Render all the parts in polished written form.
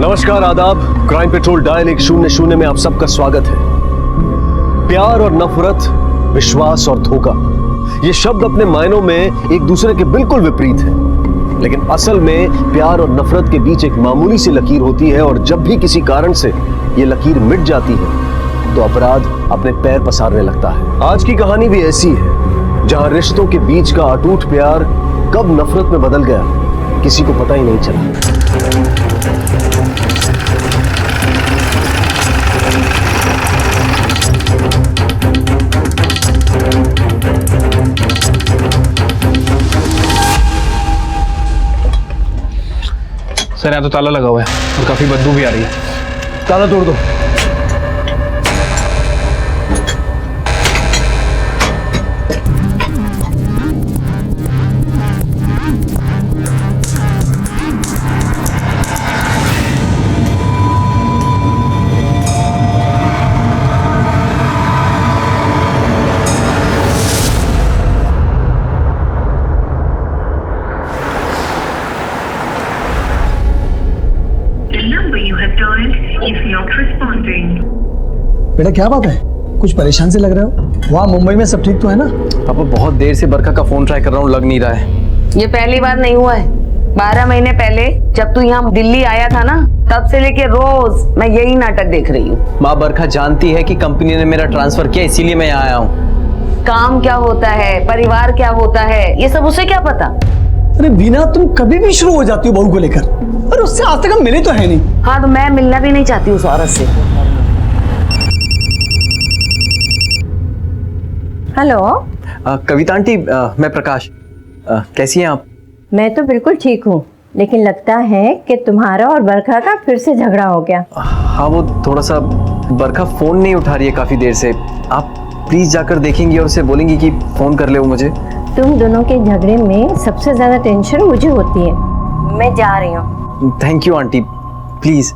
नमस्कार, आदाब। Crime petrol dial 100 में आप सबका स्वागत है। प्यार और नफरत, विश्वास और धोखा, ये शब्द अपने मायनों में एक दूसरे के बिल्कुल विपरीत हैं। लेकिन असल में प्यार और नफरत के बीच एक मामूली सी लकीर होती है, और जब भी किसी कारण से ये लकीर मिट जाती है तो अपराध अपने पैर पसारने लगता है। आज की कहानी भी ऐसी है, जहां रिश्तों के बीच का अटूट प्यार कब नफरत में बदल गया, किसी को पता ही नहीं चला। सर यहाँ तो ताला लगा हुआ है और काफी बदबू भी आ रही है। ताला तोड़ दो। बेटा क्या बात है, कुछ परेशान से लग रहे हो? वहाँ मुंबई में सब ठीक तो है ना? पापा बहुत देर से बरखा का फोन ट्राई कर रहा हूँ, लग नहीं रहा है। ये पहली बार नहीं हुआ है। 12 महीने पहले जब तू यहाँ दिल्ली आया था ना, तब से लेके रोज मैं यही नाटक देख रही हूँ। माँ, बरखा जानती है कि कंपनी ने मेरा ट्रांसफर किया, इसीलिए मैं यहाँ आया हूँ। काम क्या होता है, परिवार क्या होता है, ये सब उसे क्या पता। अरे बीना, तुम कभी भी शुरू हो जाती हो बहू को लेकर, और उससे आज तक हम मिले तो है नहीं। हाँ, तो मैं मिलना भी नहीं चाहती उस औरत से। हेलो कविता आंटी, मैं प्रकाश। कैसी हैं आप? मैं तो बिल्कुल ठीक हूँ, लेकिन लगता है कि तुम्हारा और बरखा का फिर से झगड़ा हो गया। हाँ, वो थोड़ा सा बरखा फोन नहीं उठा रही है काफी देर से। आप प्लीज जाकर देखेंगी और उसे बोलेंगी कि फोन कर ले वो मुझे। तुम दोनों के झगड़े में सबसे ज्यादा टेंशन मुझे होती है। मैं जा रही हूँ। Thank you aunty, please.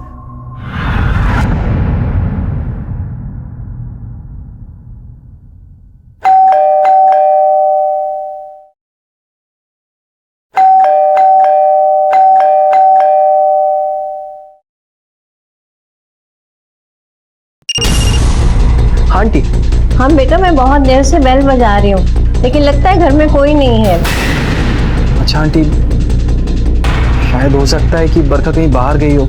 Aunty. हाँ बेटा, मैं बहुत देर से बेल बजा रही हूँ, लेकिन लगता है घर में कोई नहीं है। अच्छा आंटी, शायद हो सकता है कि बरखा कहीं बाहर गई हो।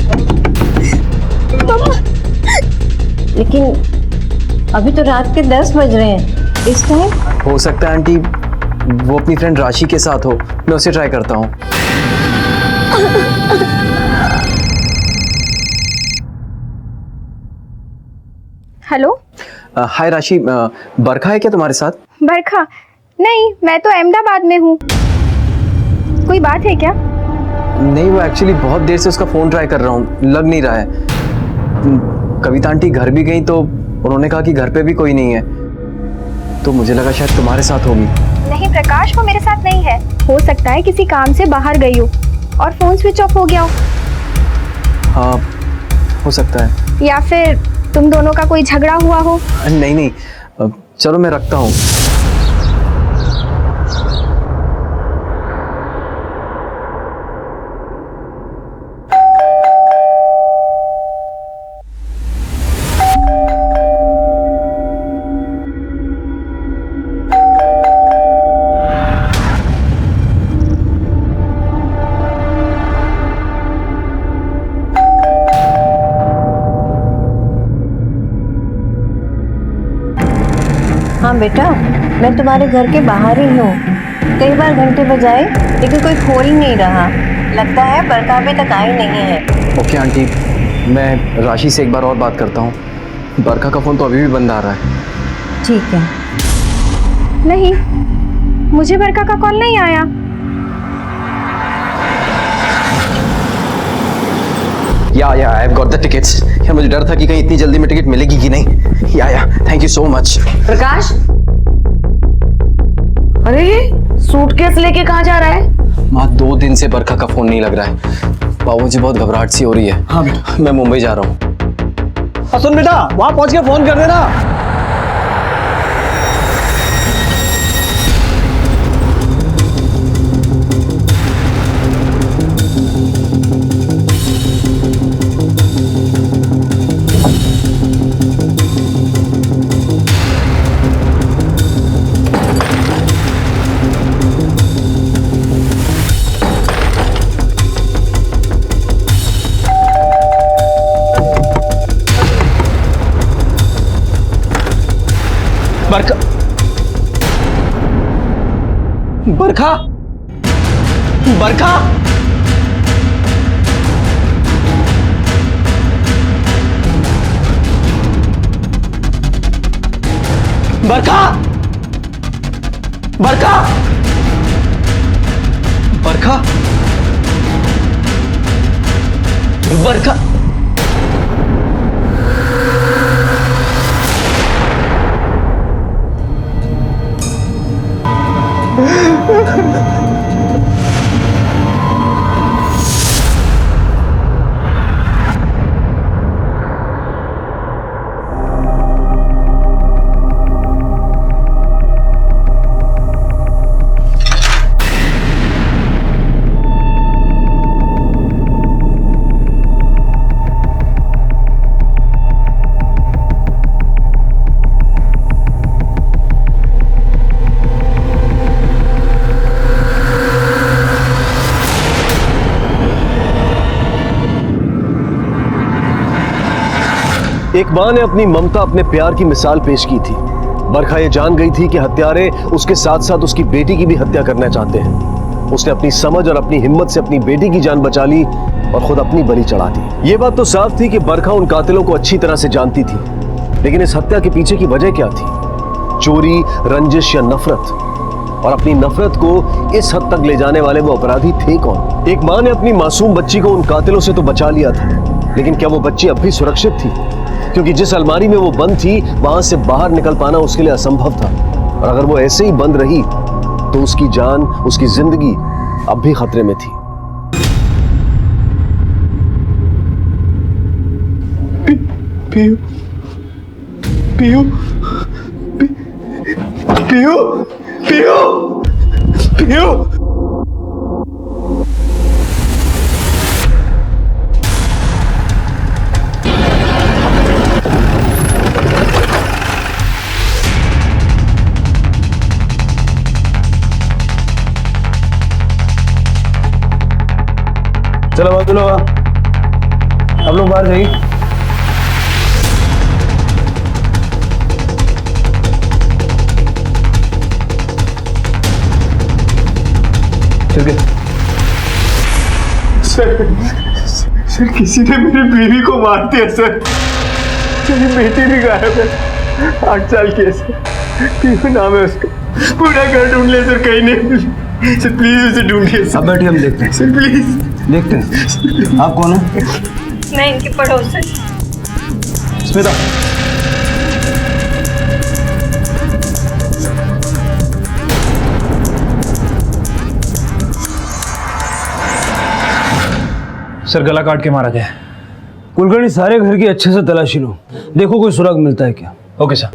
लेकिन अभी तो रात के 10 बज रहे हैं इस टाइम। हो सकता है आंटी वो अपनी फ्रेंड राशि के साथ हो, मैं उसे ट्राई करता हूँ। हेलो। हाय राशि, बरखा है क्या तुम्हारे साथ? बरखा? नहीं, मैं तो अहमदाबाद में हूँ। कोई बात है क्या? नहीं, वो एक्चुअली बहुत देर से उसका फोन ट्राई कर रहा हूँ, लग नहीं रहा है। कविता आंटी घर भी गई तो उन्होंने कहा कि घर पे भी कोई नहीं है, तो मुझे लगा शायद तुम्हारे साथ होगी। नहीं प्रकाश, वो मेरे साथ नहीं है। हो सकता है किसी काम से बाहर गई हो और फोन स्विच ऑफ हो गया हो। हाँ, हो सकता है। या फिर तुम दोनों का कोई झगड़ा हुआ हो। नहीं नहीं, चलो मैं रखता हूँ। हाँ बेटा, मैं तुम्हारे घर के बाहर ही हूँ। कई बार घंटे बजाए लेकिन कोई खोल ही नहीं रहा। लगता है बरखा अभी तक आई नहीं है। ओके आंटी, मैं राशि से एक बार और बात करता हूँ। बरखा का फोन तो अभी भी बंद आ रहा है। ठीक है। नहीं, मुझे बरखा का कॉल नहीं आया। या I have got the tickets. यार मुझे डर था कि कहीं इतनी जल्दी में टिकट मिलेगी कि नहीं। या थैंक यू सो मच। प्रकाश, अरे ये सूटकेस लेके कहाँ जा रहा है? माँ, 2 दिन से बरखा का फोन नहीं लग रहा है। बाबू, मुझे बहुत घबराहट सी हो रही है। हाँ बेटा, मैं मुंबई जा रहा हूँ। सुन बेटा, वहां पहुंच के फोन कर देना। बरखा, बरखा, बरखा, बरखा, बरखा, बरखा, बरखा। एक मां ने अपनी ममता, अपने प्यार की मिसाल पेश की थी। बरखा ये जान गई थी कि हत्यारे उसके साथ साथ उसकी बेटी की भी हत्या करना चाहते हैं। उसने अपनी समझ और अपनी हिम्मत से अपनी बेटी की जान बचा ली और खुद अपनी बलि चढ़ा दी। ये बात तो साफ थी कि बरखा उन कातिलों को अच्छी तरह से जानती थी, लेकिन इस हत्या के पीछे की वजह क्या थी? चोरी, रंजिश या नफरत? और अपनी नफरत को इस हद तक ले जाने वाले वो अपराधी थे कौन? एक मां ने अपनी मासूम बच्ची को उन कातिलों से तो बचा लिया था, लेकिन क्या वो बच्ची अब भी सुरक्षित थी? क्योंकि जिस अलमारी में वो बंद थी वहां से बाहर निकल पाना उसके लिए असंभव था। और अगर वो ऐसे ही बंद रही तो उसकी जान, उसकी जिंदगी अब भी खतरे में थी। पीयू, पीयू, पीयू, पीयू, पीयू। चलो बात लो, आप लोग बाहर जाइए। ठीक है सर किसी ने मेरी बीवी को मार दिया सर। मेरी बेटी भी गायब है, 8 साल की है सर। पीयू नाम है उसका। पूरा घर ढूंढ लिया सर, कहीं नहीं मिली। सर प्लीज उसे ढूंढिए सर। अब बैठिए, हम देखते हैं। सर प्लीज देखते हैं आप कौन है? मैं इनकी पड़ोसन। स्मिता, सर गला काट के मारा गया। कुलकर्णी सारे घर की अच्छे से तलाशी लो, देखो कोई सुराग मिलता है क्या। Okay sir.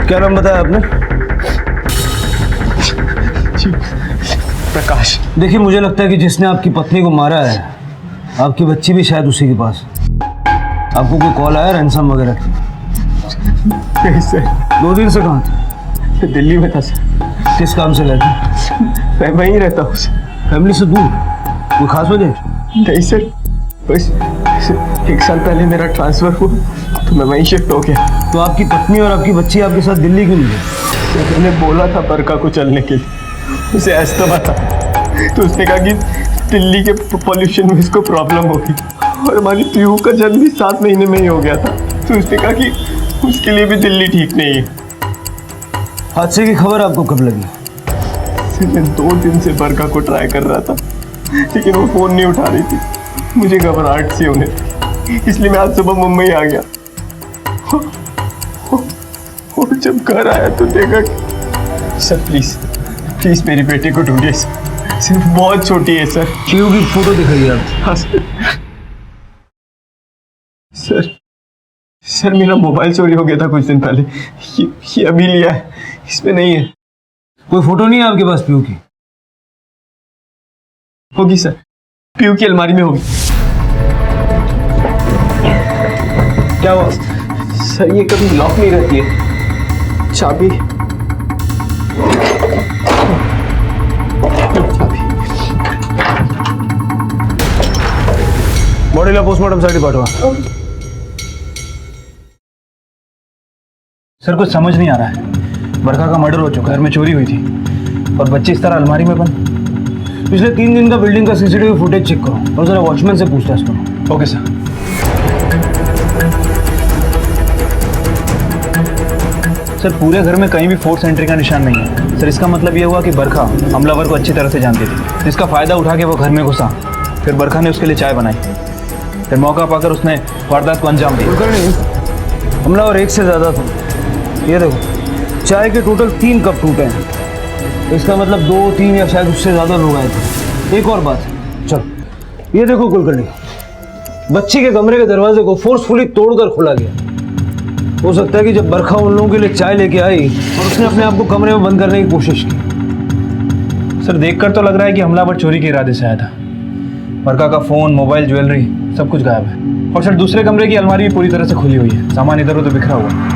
क्या नाम बताया आपने? प्रकाश। देखिए, मुझे लगता है कि जिसने आपकी पत्नी को मारा है, आपकी बच्ची भी शायद उसी के पास। आपको कोई कॉल आया रैंसम वगैरह की? नहीं सर। 2 दिन से कहाँ थे? दिल्ली में था सर। किस काम से गए थे? मैं वहीं रहता हूँ सर। फैमिली से दूर? कोई खास वजह? नहीं सर, बस 1 साल पहले मेरा ट्रांसफर हुआ तो मैं वहीं शिफ्ट हो गया। तो आपकी पत्नी और आपकी बच्ची आपके साथ दिल्ली क्यों नहीं गई? मैंने बोला था बरका को चलने के लिए, उसे अस्थमा था, तो उसने कहा कि दिल्ली के पॉल्यूशन में इसको प्रॉब्लम होगी। और हमारी पीयू का जन्म भी 7 महीने में ही हो गया था, तो उसने कहा कि उसके लिए भी दिल्ली ठीक नहीं है। हादसे की खबर आपको कब लगी? मैं 2 दिन से बरका को ट्राई कर रहा था, लेकिन वो फोन नहीं उठा रही थी। मुझे घबराहट सी होने थी, इसलिए मैं आज सुबह मुंबई आ गया। और जब घर आया तो देखा कि सर प्लीज मेरी बेटी को ढूंढिए, सिर्फ बहुत छोटी है सर। पीयू की फोटो दिखाइए आप। हाँ सर मेरा मोबाइल चोरी हो गया था कुछ दिन पहले, ये अभी लिया है, इसमें नहीं है। कोई फोटो नहीं है आपके पास पीयू की? होगी सर, पीयू की अलमारी में होगी। क्या हुआ सर? ये कभी लॉक नहीं रहती है, चाबी बॉडी बॉडीला पोस्टमॉर्टमसाठी पाठवा. सर कुछ समझ नहीं आ रहा है. बरखा का मर्डर हो चुका है, घर में चोरी हुई थी और बच्चे इस तरह अलमारी में बंद. पिछले 3 दिन का बिल्डिंग का सीसीटीवी फुटेज चेक करो और जरा वॉचमैन से पूछताछ करो. Okay sir. सर पूरे घर में कहीं भी फोर्स एंट्री का निशान नहीं है. सर इसका मतलब ये हुआ कि बरखा हमलावर को अच्छी तरह से जानती थी. इसका फायदा उठा के वो घर में घुसा. फिर बरखा ने उसके लिए चाय बनाई. फिर मौका पाकर उसने वारदात को अंजाम दिया. कुलकर्णी, हमलावर एक से ज़्यादा था. ये देखो, चाय के टोटल 3 कप टूटे हैं. इसका मतलब 2, 3 या शायद उससे ज़्यादा लोग आए थे. एक और बात, चलो ये देखो कुलकर्णी, बच्ची के कमरे के दरवाजे को फोर्सफुली तोड़कर खोला गया. हो सकता है कि जब बरखा उन लोगों के लिए चाय लेके आई और उसने अपने आप को कमरे में बंद करने की कोशिश की. सर देखकर तो लग रहा है कि हमलावर चोरी के इरादे से आया था. बरखा का फोन, मोबाइल, ज्वेलरी सब कुछ गायब है. और सर दूसरे कमरे की अलमारी भी पूरी तरह से खुली हुई है. सामान इधर उधर बिखरा हुआ है.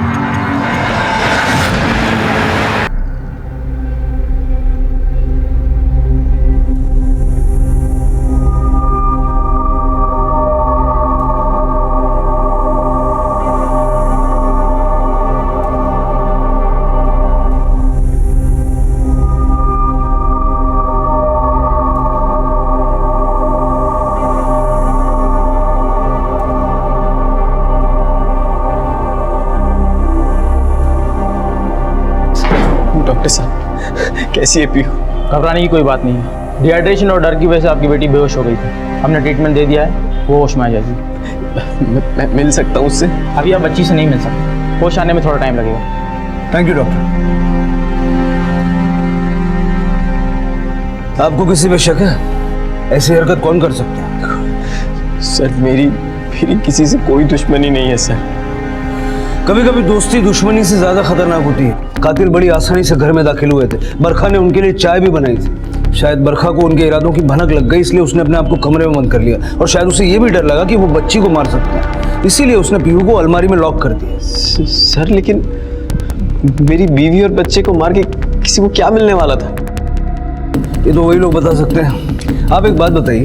डॉक्टर साहब कैसी है पीहू? घबराने की कोई बात नहीं है. डिहाइड्रेशन और डर की वजह से आपकी बेटी बेहोश हो गई थी. हमने ट्रीटमेंट दे दिया है, वो होश में आ जाएगी. मैं मिल सकता हूँ उससे? अभी आप बच्ची से नहीं मिल सकते. होश आने में थोड़ा टाइम लगेगा. Thank you doctor. आपको किसी पे शक है? ऐसी हरकत कौन कर सकता है? सर मेरी किसी से कोई दुश्मनी नहीं है सर. कभी कभी दोस्ती दुश्मनी से ज्यादा खतरनाक होती है. कातिल बड़ी आसानी से घर में दाखिल हुए थे. बरखा ने उनके लिए चाय भी बनाई थी. शायद बरखा को उनके इरादों की भनक लग गई, इसलिए उसने अपने आप को कमरे में बंद कर लिया. और शायद उसे ये भी डर लगा कि वो बच्ची को मार सकता है, इसीलिए उसने पीहू को अलमारी में लॉक कर दिया. सर लेकिन मेरी बीवी और बच्चे को मार के किसी को क्या मिलने वाला था? ये तो वही लोग बता सकते हैं. आप एक बात बताइए,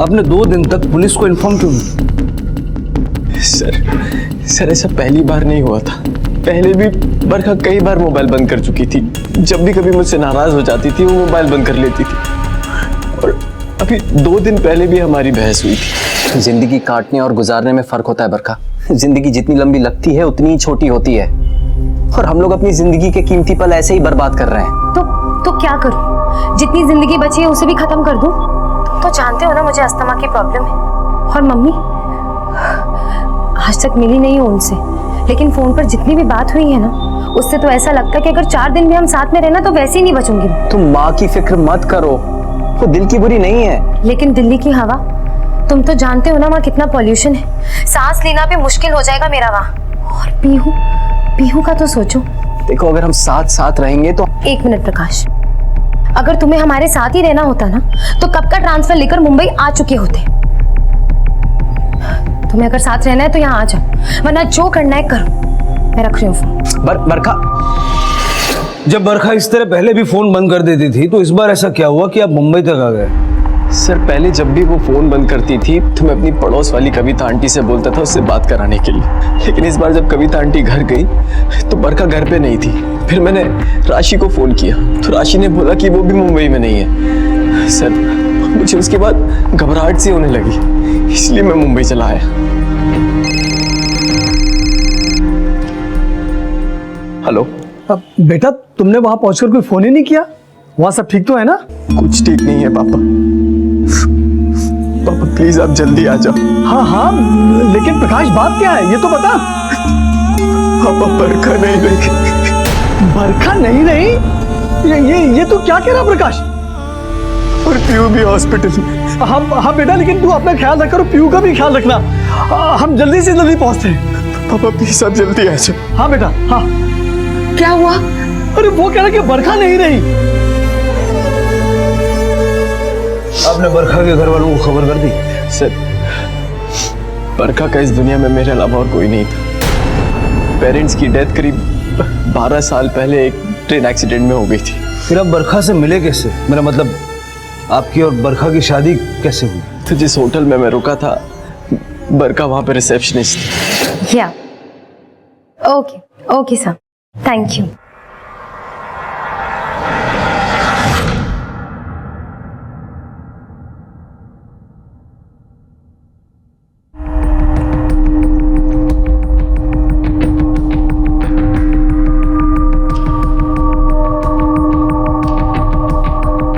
आपने 2 दिन तक पुलिस को इन्फॉर्म क्यों नहीं? सर ऐसा पहली बार नहीं हुआ था. पहले भी बरखा कई बार मोबाइल बंद कर चुकी थी. जब भी कभी मुझसे नाराज हो जाती थी वो मोबाइल बंद कर लेती थी. और अभी 2 दिन पहले भी हमारी बहस हुई थी. जिंदगी काटने और गुजारने में फर्क होता है बरखा. जिंदगी जितनी लंबी लगती है उतनी ही छोटी होती है. और हम लोग अपनी जिंदगी के कीमती पल ऐसे ही बर्बाद कर रहे हैं. तो क्या करूं? जितनी जिंदगी बची है उसे भी खत्म कर दूं? तुम तो जानते हो ना मुझे अस्थमा की प्रॉब्लम है. और मम्मी आज तक मिली नहीं हूं उनसे, लेकिन फोन पर जितनी भी बात हुई है ना, उससे तो ऐसा लगता है कि अगर 4 दिन भी हम साथ में रहना तो वैसे ही नहीं बचूंगी. तुम माँ की फिक्र मत करो, वो दिल की बुरी नहीं है. लेकिन दिल्ली की हवा, तुम तो जानते हो ना वहाँ कितना पॉल्यूशन है. सांस लेना भी मुश्किल हो जाएगा मेरा वहाँ. और पीहू का तो सोचो. देखो अगर हम साथ रहेंगे तो. 1 मिनट प्रकाश, अगर तुम्हें हमारे साथ ही रहना होता ना तो कब का ट्रांसफर लेकर मुंबई आ चुके होते. तुम्हें अगर साथ रहना है तो यहाँ आ जाओ, वरना जो करना है करो. मैं रख रही हूँ फोन. बरखा, जब बरखा इस तरह पहले भी फोन बंद कर देती थी तो इस बार ऐसा क्या हुआ कि आप मुंबई तक आ गए? सर पहले जब भी वो फोन बंद करती थी तो मैं अपनी पड़ोस वाली कविता आंटी से बोलता था उससे बात कराने के लिए. लेकिन इस बार जब कविता आंटी घर गई तो बरखा घर पे नहीं थी. फिर मैंने राशि को फोन किया तो राशि ने बोला कि वो भी मुंबई में नहीं है. सर मुझे उसके बाद घबराहट सी होने लगी, इसलिए मैं मुंबई चला आया. हेलो. बेटा तुमने वहां पहुंचकर कोई फोन ही नहीं किया? वहां सब ठीक तो है ना? कुछ ठीक नहीं है पापा. पापा प्लीज आप जल्दी आ जाओ. हाँ लेकिन प्रकाश बात क्या है ये तो बता. पापा बरखा नहीं रही. बरखा नहीं रही? ये तू क्या कह रहा प्रकाश? और पीयू भी हॉस्पिटल में. हाँ बेटा, लेकिन तू अपना ख्याल रख और पीयू का भी ख्याल रखना. हम जल्दी से जल्दी पहुंचते हैं. पापा प्लीज आप जल्दी आ जाओ. हाँ बेटा. हाँ क्या हुआ? अरे वो कह रहा कि बरखा नहीं रही. आपने बरखा के घर वालों को खबर कर दी? सर बरखा का इस दुनिया में मेरे अलावा और कोई नहीं था. पेरेंट्स की डेथ करीब 12 साल पहले एक ट्रेन एक्सीडेंट में हो गई थी. फिर आप बरखा से मिले कैसे? मेरा मतलब आपकी और बरखा की शादी कैसे हुई? तो जिस होटल में मैं रुका था बरका वहां पे रिसेप्शनिस्ट। या okay okay sir, thank you.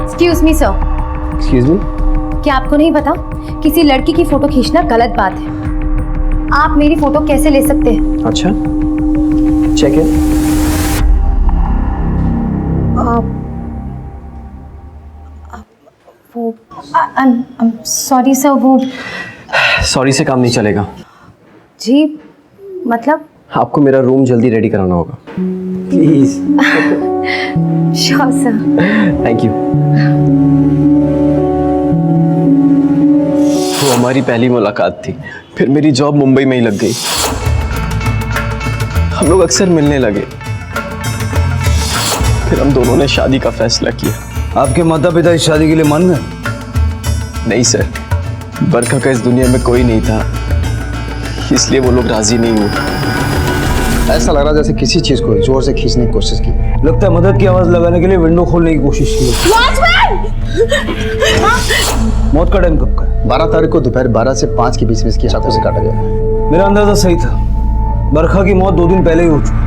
Excuse me sir, excuse me. क्या आपको नहीं पता किसी लड़की की फोटो खींचना गलत बात है? आप मेरी फोटो कैसे ले सकते हैं? अच्छा, चेक है। वो सॉरी सर, वो सॉरी से काम नहीं चलेगा। जी मतलब? आपको मेरा रूम जल्दी रेडी कराना होगा, please. Sure sir. Thank you. वो हमारी पहली मुलाकात थी, फिर मेरी जॉब मुंबई में ही लग गई। हम लोग अक्सर मिलने लगे, फिर हम दोनों ने शादी का फैसला किया। आपके माता पिता इस शादी के लिए मान गए? नहीं सर, बरखा का इस दुनिया में कोई नहीं था, इसलिए वो लोग राजी नहीं हुए। ऐसा लग रहा जैसे किसी चीज को जोर से खींचने की कोशिश की। लगता है मदद की आवाज लगाने के लिए विंडो खोलने की कोशिश की। मौत का टाइम कब का है? 12 तारीख को दोपहर 12 से 5 के बीच में इसकी चाकू से काटा गया। मेरा अंदाजा सही था, बरखा की मौत 2 दिन पहले ही हो चुकी।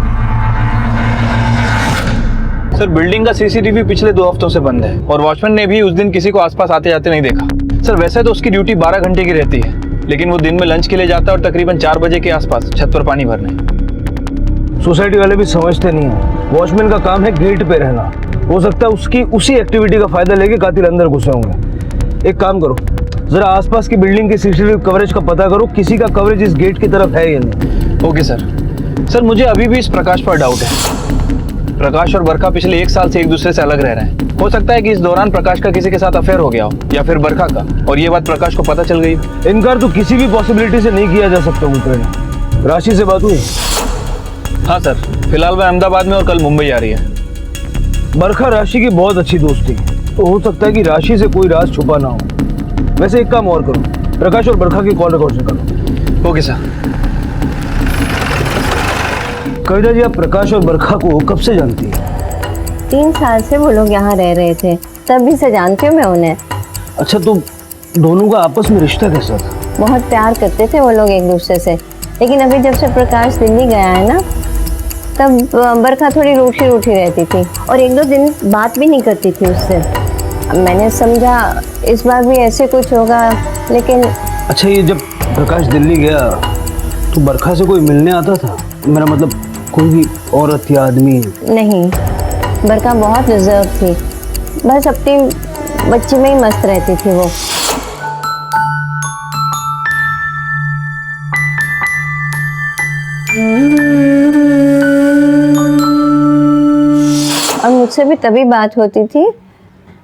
सर बिल्डिंग का सीसीटीवी पिछले 2 हफ्तों से बंद है और वॉचमैन ने भी उस दिन किसी को आसपास आते जाते नहीं देखा। सर वैसे तो उसकी ड्यूटी 12 घंटे की रहती है, लेकिन वो दिन में लंच के लिए जाता है और तकरीबन 4 बजे के आसपास छत पर पानी भरने। सोसाइटी वाले भी समझते नहीं है, वॉचमैन का काम है गेट पे रहना। हो सकता है उसकी उसी एक्टिविटी का फायदा लेके कातिल अंदर घुसे होंगे। एक काम करो, जरा आसपास की बिल्डिंग के सीसीटीवी कवरेज का पता करो, किसी का कवरेज इस गेट की तरफ है या नहीं। Okay sir. सर मुझे अभी भी इस प्रकाश पर डाउट है। प्रकाश और बरखा पिछले 1 साल से एक दूसरे से अलग रह रहे हैं। हो सकता है कि इस दौरान प्रकाश का किसी के साथ अफेयर हो गया हो, या फिर बरखा का, और ये बात प्रकाश को पता चल गई। इनकार तो किसी भी पॉसिबिलिटी से नहीं किया जा सकता। उतरे राशि से बात हुई? हाँ सर, फिलहाल वह अहमदाबाद में और कल मुंबई आ रही है। बरखा राशि की बहुत अच्छी दोस्ती है, तो हो सकता है कि राशि से कोई राज छुपा ना हो। वैसे एक काम और करो, प्रकाश और बरखा की कॉल रिकॉर्ड करो। Okay sir. कविता जी, आप प्रकाश और बरखा को कब से जानती हैं? 3 साल से वो लोग यहाँ रह रहे थे, तभी से जानती हूँ मैं उन्हें। अच्छा, तो दोनों का आपस में रिश्ता कैसा था? बहुत प्यार करते थे वो लोग एक दूसरे से, लेकिन अभी जब से प्रकाश दिल्ली गया है ना, तब बरखा थोड़ी रूठी रूठी रहती थी और 1-2 दिन बात भी नहीं करती थी उससे। मैंने समझा इस बार भी ऐसे कुछ होगा, लेकिन अच्छा, ये जब प्रकाश दिल्ली गया तो बरखा से कोई मिलने आता था? मेरा मतलब कोई भी औरत या आदमी? नहीं, बरखा बहुत रिजर्व थी, बस अपनी बच्ची में ही मस्त रहती थी वो। और मुझसे भी तभी बात होती थी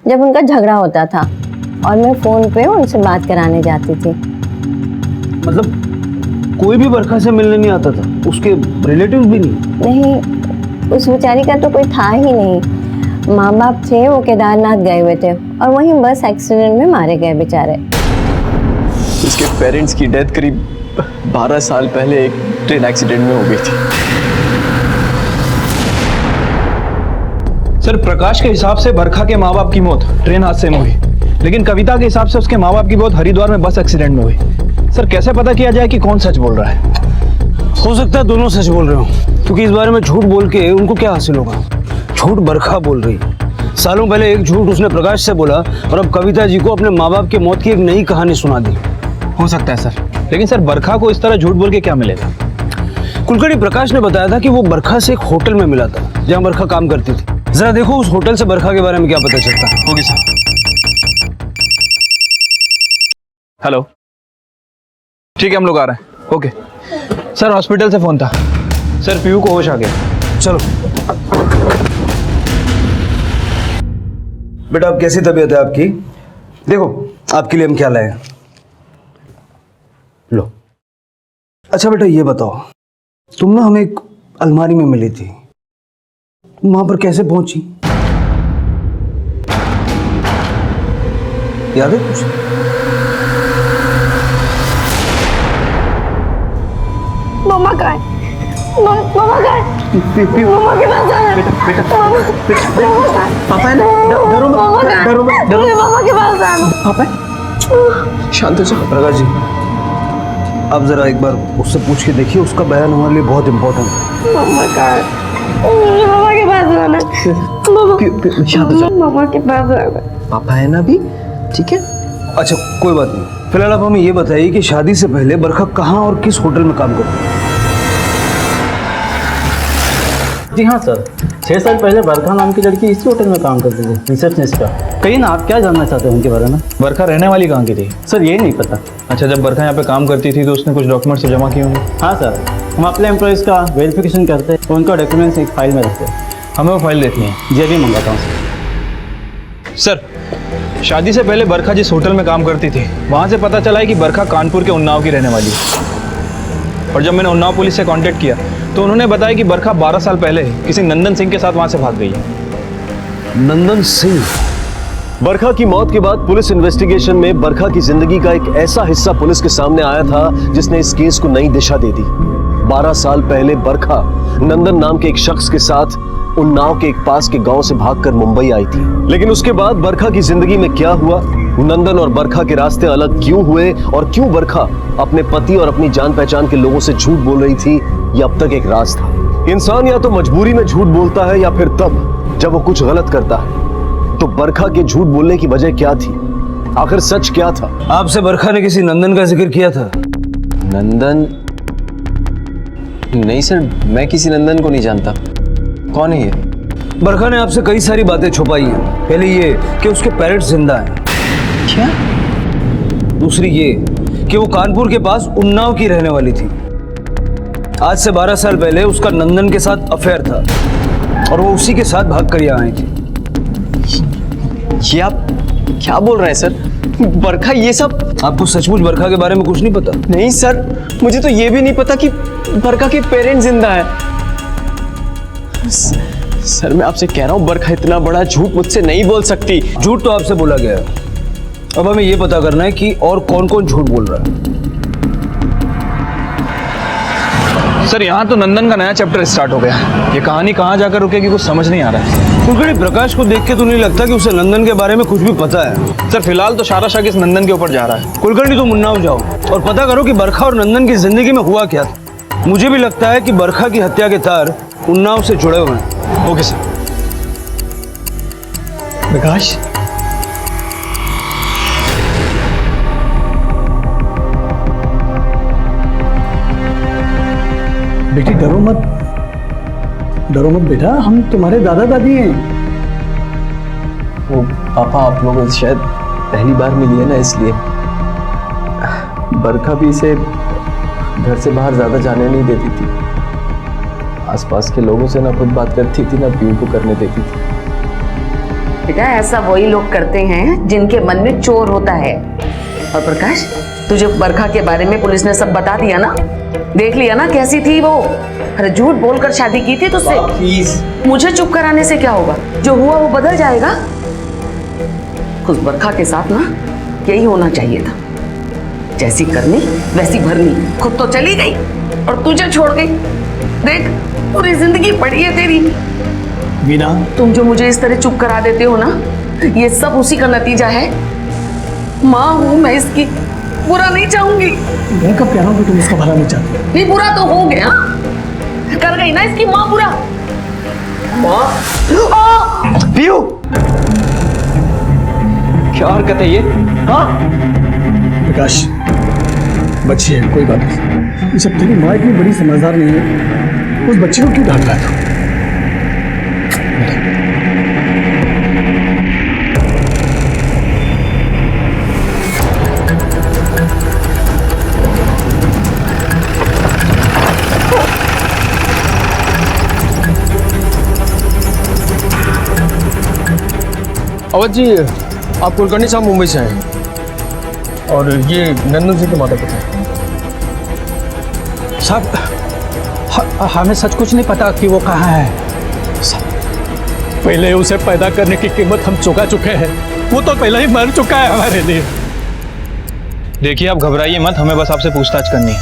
जब उनका झगड़ा होता था और मैं फोन पे उनसे बात कराने जाती थी। मतलब कोई भी बरखा से मिलने नहीं आता था? उसके रिलेटिव्स भी नहीं? नहीं, उस बेचारी का तो कोई था ही नहीं। माँ बाप थे, वो केदारनाथ गए हुए थे और वहीं बस एक्सीडेंट में मारे गए बेचारे। उसके पेरेंट्स की डेथ करीब 12 साल पहले एक ट्रेन एक्सीडेंट में हो गई थी। सर प्रकाश के हिसाब से बरखा के माँ बाप की मौत ट्रेन हादसे में हुई, लेकिन कविता के हिसाब से उसके माँ बाप की मौत हरिद्वार में बस एक्सीडेंट में हुई। सर कैसे पता किया जाए कि कौन सच बोल रहा है? हो सकता है दोनों सच बोल रहे हो, क्योंकि इस बारे में झूठ बोल के उनको क्या हासिल होगा? झूठ बरखा बोल रही। सालों पहले एक झूठ उसने प्रकाश से बोला और अब कविता जी को अपने माँ बाप की मौत की एक नई कहानी सुना दी। हो सकता है सर, लेकिन सर बरखा को इस तरह झूठ बोल के क्या मिलेगा? कुलकर्णी प्रकाश ने बताया था कि वो बरखा से एक होटल में मिला था जहाँ बरखा काम करती थी। जरा देखो उस होटल से बरखा के बारे में क्या पता चलता है। Okay sir. हेलो, ठीक है हम लोग आ रहे हैं। ओके सर, हॉस्पिटल से फोन था सर, पीयू को होश आ गया। चलो बेटा, अब कैसी तबीयत है आपकी? देखो आपके लिए हम क्या लाए। लो। अच्छा बेटा, ये बताओ, तुम ना हमें एक अलमारी में मिली थी, वहां पर कैसे पहुंची? याद है कुछ? मम्मा का है? मम्मा का है? मम्मा के पास जाना है। पापा है ना, डरो मत, मम्मा का है? डरो मत, डरो मुझे मम्मा के पास जाना है। पापा शांत हो जाओ। प्रकाश जी, आप जरा एक बार उससे पूछ के देखिए, उसका बयान हमारे लिए बहुत इम्पोर्टेंट है। मम्मा का है? मुझे मम्मा के पास जाना है। मम्मा, शांत हो जाओ। मम्मा के पास जाना है। पापा है ना अभी, ठीक है? अच्छा कोई बात नहीं, फिलहाल आप हमें ये बताइए कि शादी से पहले बरखा कहाँ और किस होटल में काम करती है? जी हाँ सर, 6 साल पहले बरखा नाम की लड़की इसी होटल में काम करती थी, रिसेप्शनिस्ट का। कहीं ना, आप क्या जानना चाहते हैं उनके बारे में? बरखा रहने वाली कहाँ की थी? सर ये नहीं पता। अच्छा, जब बरखा यहाँ पे काम करती थी तो उसने कुछ डॉक्यूमेंट्स जमा किए होंगे। हाँ सर, हम अपने एम्प्लॉयज़ का वेरिफिकेशन करते हैं, उनका डॉक्यूमेंट्स एक फाइल में रखते हैं। हमें वो फाइल देखनी है। जी अभी मंगाता हूँ सर, शादी से पहले बरखा जिस होटल में काम करती थी, वहाँ से पता चला है कि बरखा कानपुर के उन्नाव की रहने वाली है। और जब मैंने उन्नाव पुलिस से कांटेक्ट किया तो उन्होंने बताया कि बरखा 12 साल पहले किसी नंदन सिंह के साथ वहाँ से भाग गई है। नंदन सिंह? बरखा की मौत के बाद पुलिस इन्वेस्टिगेशन में बरखा की जिंदगी का एक ऐसा हिस्सा पुलिस के सामने आया था जिसने इस केस को नई दिशा दे दी। 12 साल पहले बरखा नंदन नाम के एक शख्स के साथ उन्नाव के एक पास के गांव से भागकर मुंबई आई थी। लेकिन उसके बाद बरखा की जिंदगी में क्या हुआ, नंदन और बरखा के रास्ते अलग क्यों हुए और क्यों बरखा अपने पति और अपनी जान पहचान के लोगों से झूठ बोल रही थी, ये अब तक एक राज था। इंसान या तो मजबूरी में झूठ बोलता है या फिर तब जब वो कुछ गलत करता है। तो बरखा के झूठ बोलने की वजह क्या थी, आखिर सच क्या था? आपसे बरखा ने किसी नंदन का जिक्र किया था? नंदन? नहीं सर, मैं किसी नंदन को नहीं जानता। कौन है ये? बरखा ने आपसे कई सारी बातें छुपाई हैं। पहले ये कि उसके पेरेंट्स जिंदा हैं। क्या? दूसरी ये कि वो कानपुर के पास उन्नाव की रहने वाली थी। आज से 12 साल पहले उसका नंदन के साथ अफेयर था और वो उसी के साथ भाग कर यहाँ आई थी। ये आप क्या बोल रहे हैं सर? बरखा ये सब? आपको सचमुच बरखा के बारे में कुछ नहीं पता? नहीं सर, मुझे तो ये भी नहीं पता कि बरखा के पेरेंट्स जिंदा है। सर मैं आपसे कह रहा हूँ, बरखा इतना बड़ा झूठ मुझसे नहीं बोल सकती। झूठ तो आपसे बोला गया है, अब हमें ये पता करना है कि और कौन कौन झूठ बोल रहा है। सर यहाँ तो नंदन का नया चैप्टर स्टार्ट हो गया। ये कहानी कहाँ जाकर रुकेगी कुछ समझ नहीं आ रहा है। कुलकर्णी, प्रकाश को देख के तो नहीं लगता कि उसे नंदन के बारे में कुछ भी पता है। सर फिलहाल तो सारा शक इस नंदन के ऊपर जा रहा है। कुलकर्णी, तुम उन्नाव जाओ और पता करो कि बरखा और नंदन की जिंदगी में हुआ क्या था। मुझे भी लगता है कि बरखा की हत्या के तार उन्नाव से जुड़े हुए हैं। Okay sir. प्रकाश, बेटी डरो मत, डरो मत बेटा, हम तुम्हारे दादा दादी हैं। वो पापा आप लोग शायद पहली बार मिली है ना, इसलिए। बरखा भी इसे घर से बाहर ज्यादा जाने नहीं देती थी। आसपास के लोगों से ना खुद बात करती थी ना पीयू को करने देती थी। बेटा ऐसा वही लोग करते हैं जिनके मन में चोर होता है। और प्रकाश, तुझे बरखा के बारे में पुलिस ने सब बता दिया ना? देख लिया ना कैसी थी वो? अरे झूठ बोलकर शादी की थी तुझसे। प्लीज मुझे चुप कराने से क्या होगा? जो हुआ वो बदल जाएगा। खुद बरखा के साथ ना यही होना चाहिए था। जैसी करनी वैसी भरनी। खुद तो चली गई और तुझे छोड़ गई। देख पूरी जिंदगी पड़ी है तेरी। वीना, तुम जो मुझे इस तरह चुप करा देते हो ना, ये सब उसी का नतीजा है। माँ हूं मैं इसकी, बुरा नहीं चाहूंगी। मैं कब कह रहा हूँ कि तुम इसका भला नहीं चाहती? नहीं, बुरा तो हो गया, कर गई ना इसकी माँ बुरा। माँ, पीयू, क्या हरकत है ये? हाँ प्रकाश, बच्ची है, कोई बात नहीं। ये सब तेरी माँ इतनी बड़ी समझदार नहीं है, उस बच्ची को क्यों डांट रहा है? अवध जी, आप कुलकर्णी साहब मुंबई से आए और ये नंदन सिंह के माता पिता साहब, हमें सच कुछ नहीं पता कि वो कहाँ है। पहले उसे पैदा करने की कीमत हम चुका चुके हैं। वो तो पहले ही मर चुका है हमारे लिए। देखिए आप घबराइए मत, हमें बस आपसे पूछताछ करनी है।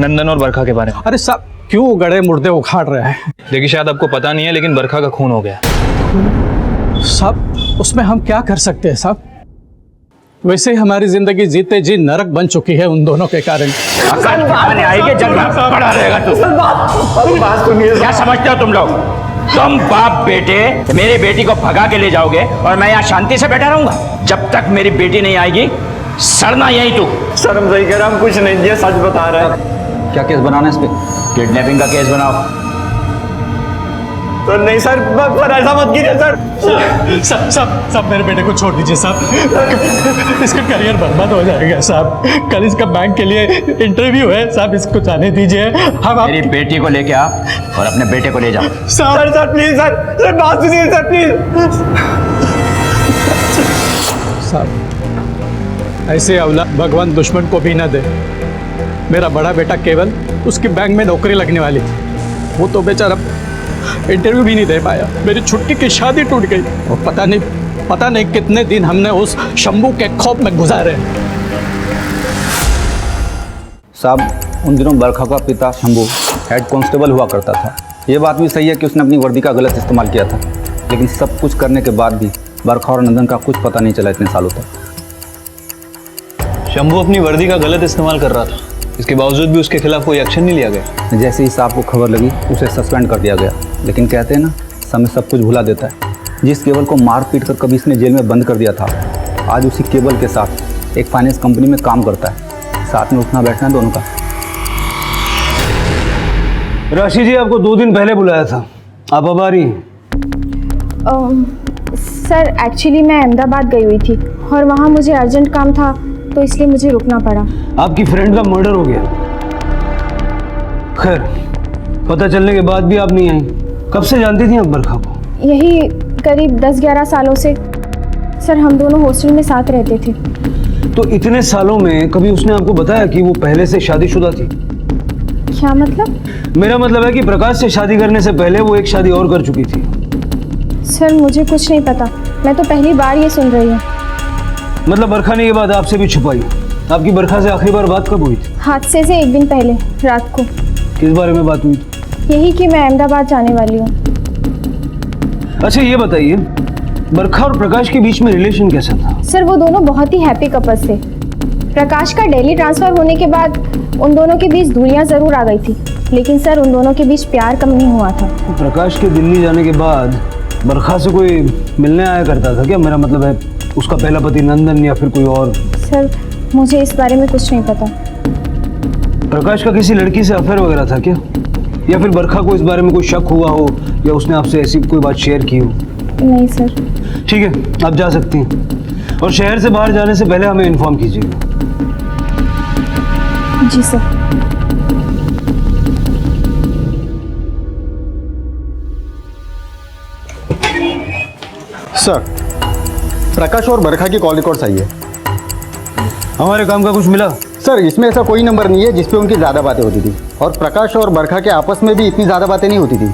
नंदन और बरखा के बारे में। अरे साहब क्यों गड़े मुर्दे उखाड़ रहे हैं? देखिए शायद आपको पता नहीं है, लेकिन बरखा का खून हो गया। साहब उसमें हम क्या कर सकते हैं साहब? वैसे ही हमारी जिंदगी जीते जी नरक बन चुकी है उन दोनों के कारण। आएंगे जंग पड़ा रहेगा तू। क्या समझते हो तुम लोग? तुम बाप बेटे मेरे बेटी को भगा के ले जाओगे और मैं यहाँ शांति से बैठा रहूंगा? जब तक मेरी बेटी नहीं आएगी सड़ना यही तू। सर हम सही कह रहे हैं, हम कुछ नहीं किया, सच बता रहे हैं। क्या केस बनाना है इस पे? किडनैपिंग का केस बनाओ। तो नहीं सर, पर ऐसा मत कीजिए सर। सब मेरे बेटे को छोड़ दीजिए साहब, इसका करियर बर्बाद हो जाएगा साहब। कल इसका बैंक के लिए इंटरव्यू है साहब, इसको जाने दीजिए। हम मेरी बेटी को लेके आ और अपने बेटे को ले जाओ। सर प्लीज सर बात सुनिए सर प्लीज। साहब ऐसे औलाद भगवान दुश्मन को भी ना दे। मेरा बड़ा बेटा केवल उसकी बैंक में नौकरी लगने वाली थी, वो तो बेचारा इंटरव्यू भी नहीं दे पाया। मेरी छुट्टी की शादी टूट गई और पता नहीं कितने दिन हमने उस शंभू के खौफ में गुजारे। साहब उन दिनों बरखा का पिता शंभू हेड कांस्टेबल हुआ करता था। ये बात भी सही है कि उसने अपनी वर्दी का गलत इस्तेमाल किया था, लेकिन सब कुछ करने के बाद भी बरखा और नंदन का कुछ पता नहीं चला इतने सालों तक। शंभू अपनी वर्दी का गलत इस्तेमाल कर रहा था, इसके बावजूद भी उसके खिलाफ कोई एक्शन नहीं लिया गया। जैसे ही साहब को खबर लगी उसे सस्पेंड कर दिया गया, लेकिन कहते हैं ना समय सब कुछ भुला देता है। जिस केवल को मार पीट कर कभी इसने जेल में बंद कर दिया था, आज उसी केवल के साथ एक फाइनेंस कंपनी में काम करता है। साथ में उठना बैठना दोनों का। राशि जी आपको 2 दिन पहले बुलाया था, आप अब आ रही हैं? सर एक्चुअली मैं अहमदाबाद गई हुई थी और वहाँ मुझे अर्जेंट काम था, तो इसलिए मुझे रुकना पड़ा। आपकी फ्रेंड का मर्डर हो गया। खैर पता चलने के बाद भी आप नहीं आई। कब से जानती थी आप बरखा को? यही करीब 10-11 सालों से। सर हम दोनों हॉस्टल में साथ रहते थे। तो इतने सालों में कभी उसने आपको बताया कि वो पहले से शादीशुदा थी? क्या मतलब? मेरा मतलब है कि प्रकाश से शादी करने से पहले वो एक शादी और कर चुकी थी। सर मुझे कुछ नहीं पता, मैं तो पहली बार ये सुन रही हूँ। मतलब बरखा ने ये बात आपसे भी छुपाई? आपकी बरखा से आखिरी बार बात कब हुई थी? हादसे से 1 दिन पहले रात को। किस बारे में बात हुई? यही कि मैं अहमदाबाद जाने वाली हूँ। अच्छा ये बताइए, बरखा और प्रकाश के बीच में रिलेशन कैसा था? सर वो दोनों बहुत ही हैप्पी कपल्स थे। प्रकाश का दिल्ली ट्रांसफर होने के बाद उन दोनों के बीच दूरियां जरूर आ गई थी, लेकिन सर उन दोनों के बीच प्यार कम नहीं हुआ था। प्रकाश के दिल्ली जाने के बाद बरखा से कोई मिलने आया करता था क्या? मेरा मतलब है उसका पहला पति नंदन या फिर कोई और? सर मुझे इस बारे में कुछ नहीं पता। प्रकाश का किसी लड़की से अफेयर वगैरह था क्या? या फिर बरखा को इस बारे में कोई शक हुआ हो या उसने आपसे ऐसी कोई बात शेयर की हो? नहीं सर। ठीक है आप जा सकती हैं, और शहर से बाहर जाने से पहले हमें इन्फॉर्म कीजिएगा। जी सर। सर प्रकाश और बरखा की कॉल रिकॉर्ड्स आई है। हमारे काम का कुछ मिला? सर इसमें ऐसा कोई नंबर नहीं है जिसपे उनकी ज़्यादा बातें होती थी, और प्रकाश और बरखा के आपस में भी इतनी ज़्यादा बातें नहीं होती थी।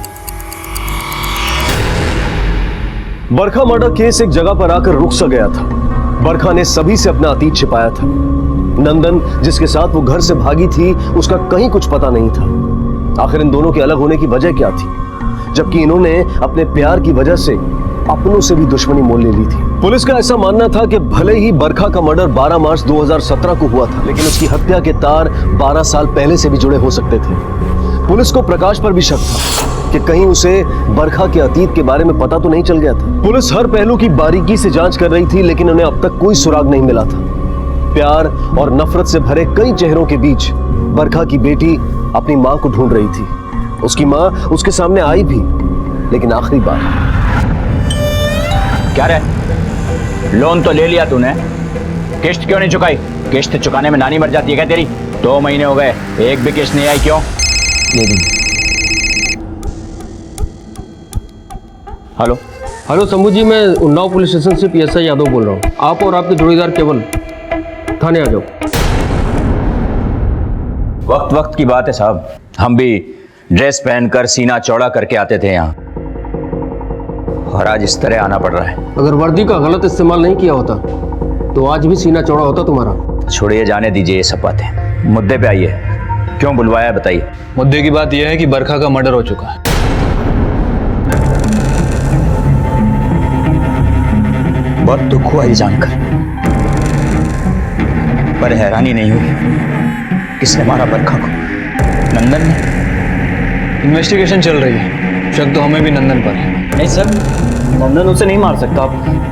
बरखा मर्डर केस एक जगह पर आकर रुक सा गया था। बरखा ने सभी से अपना अतीत छिपाया था। नंदन जिसके साथ वो घर से भागी थी, उसका कहीं कुछ पता नहीं था। आखिर इन दोनों के अलग होने की वजह क्या थी, जबकि इन्होंने अपने प्यार की वजह से अपनों से भी दुश्मनी मोल ले ली थी। पुलिस का ऐसा मानना था कि भले ही बरखा का मर्डर 12 मार्च 2017 को हुआ था, लेकिन उसकी हत्या के तार 12 साल पहले से भी जुड़े हो सकते थे। पुलिस को प्रकाश पर भी शक था कि कहीं उसे बरखा के अतीत के बारे में पता तो नहीं चल गया था। पुलिस हर पहलू की बारीकी से जांच कर रही थी, लेकिन उन्हें अब तक कोई सुराग नहीं मिला था। प्यार और नफरत से भरे कई चेहरों के बीच बरखा की बेटी अपनी मां को ढूंढ रही थी। उसकी मां उसके सामने आई भी, लेकिन आखिरी बार। क्या रे, लोन तो ले लिया तूने, किस्त क्यों नहीं चुकाई? किस्त चुकाने में नानी मर जाती है क्या तेरी? 2 महीने हो गए, एक भी किस्त नहीं आई, क्यों? हेलो हेलो शंभू जी, मैं उन्नाव पुलिस स्टेशन से PSI यादव बोल रहा हूँ। आप और आपके जोड़ीदार केवल थाने आ जाओ। वक्त वक्त की बात है साहब, हम भी ड्रेस पहनकर सीना चौड़ा करके आते थे यहाँ, और आज इस तरह आना पड़ रहा है। अगर वर्दी का गलत इस्तेमाल नहीं किया होता तो आज भी सीना चौड़ा होता तुम्हारा। छोड़िए, जाने दीजिए ये सब बातें, मुद्दे पे आइए। क्यों बुलवाया बताइए। मुद्दे की बात यह है कि बरखा का मर्डर हो चुका है। बहुत दुख हुआ ये जानकर, पर हैरानी नहीं हुई। किसने मारा बरखा को? नंदन ने? इन्वेस्टिगेशन चल रही है, शक तो हमें भी नंदन पर है। नहीं सर, नंदन उसे नहीं मार सकता,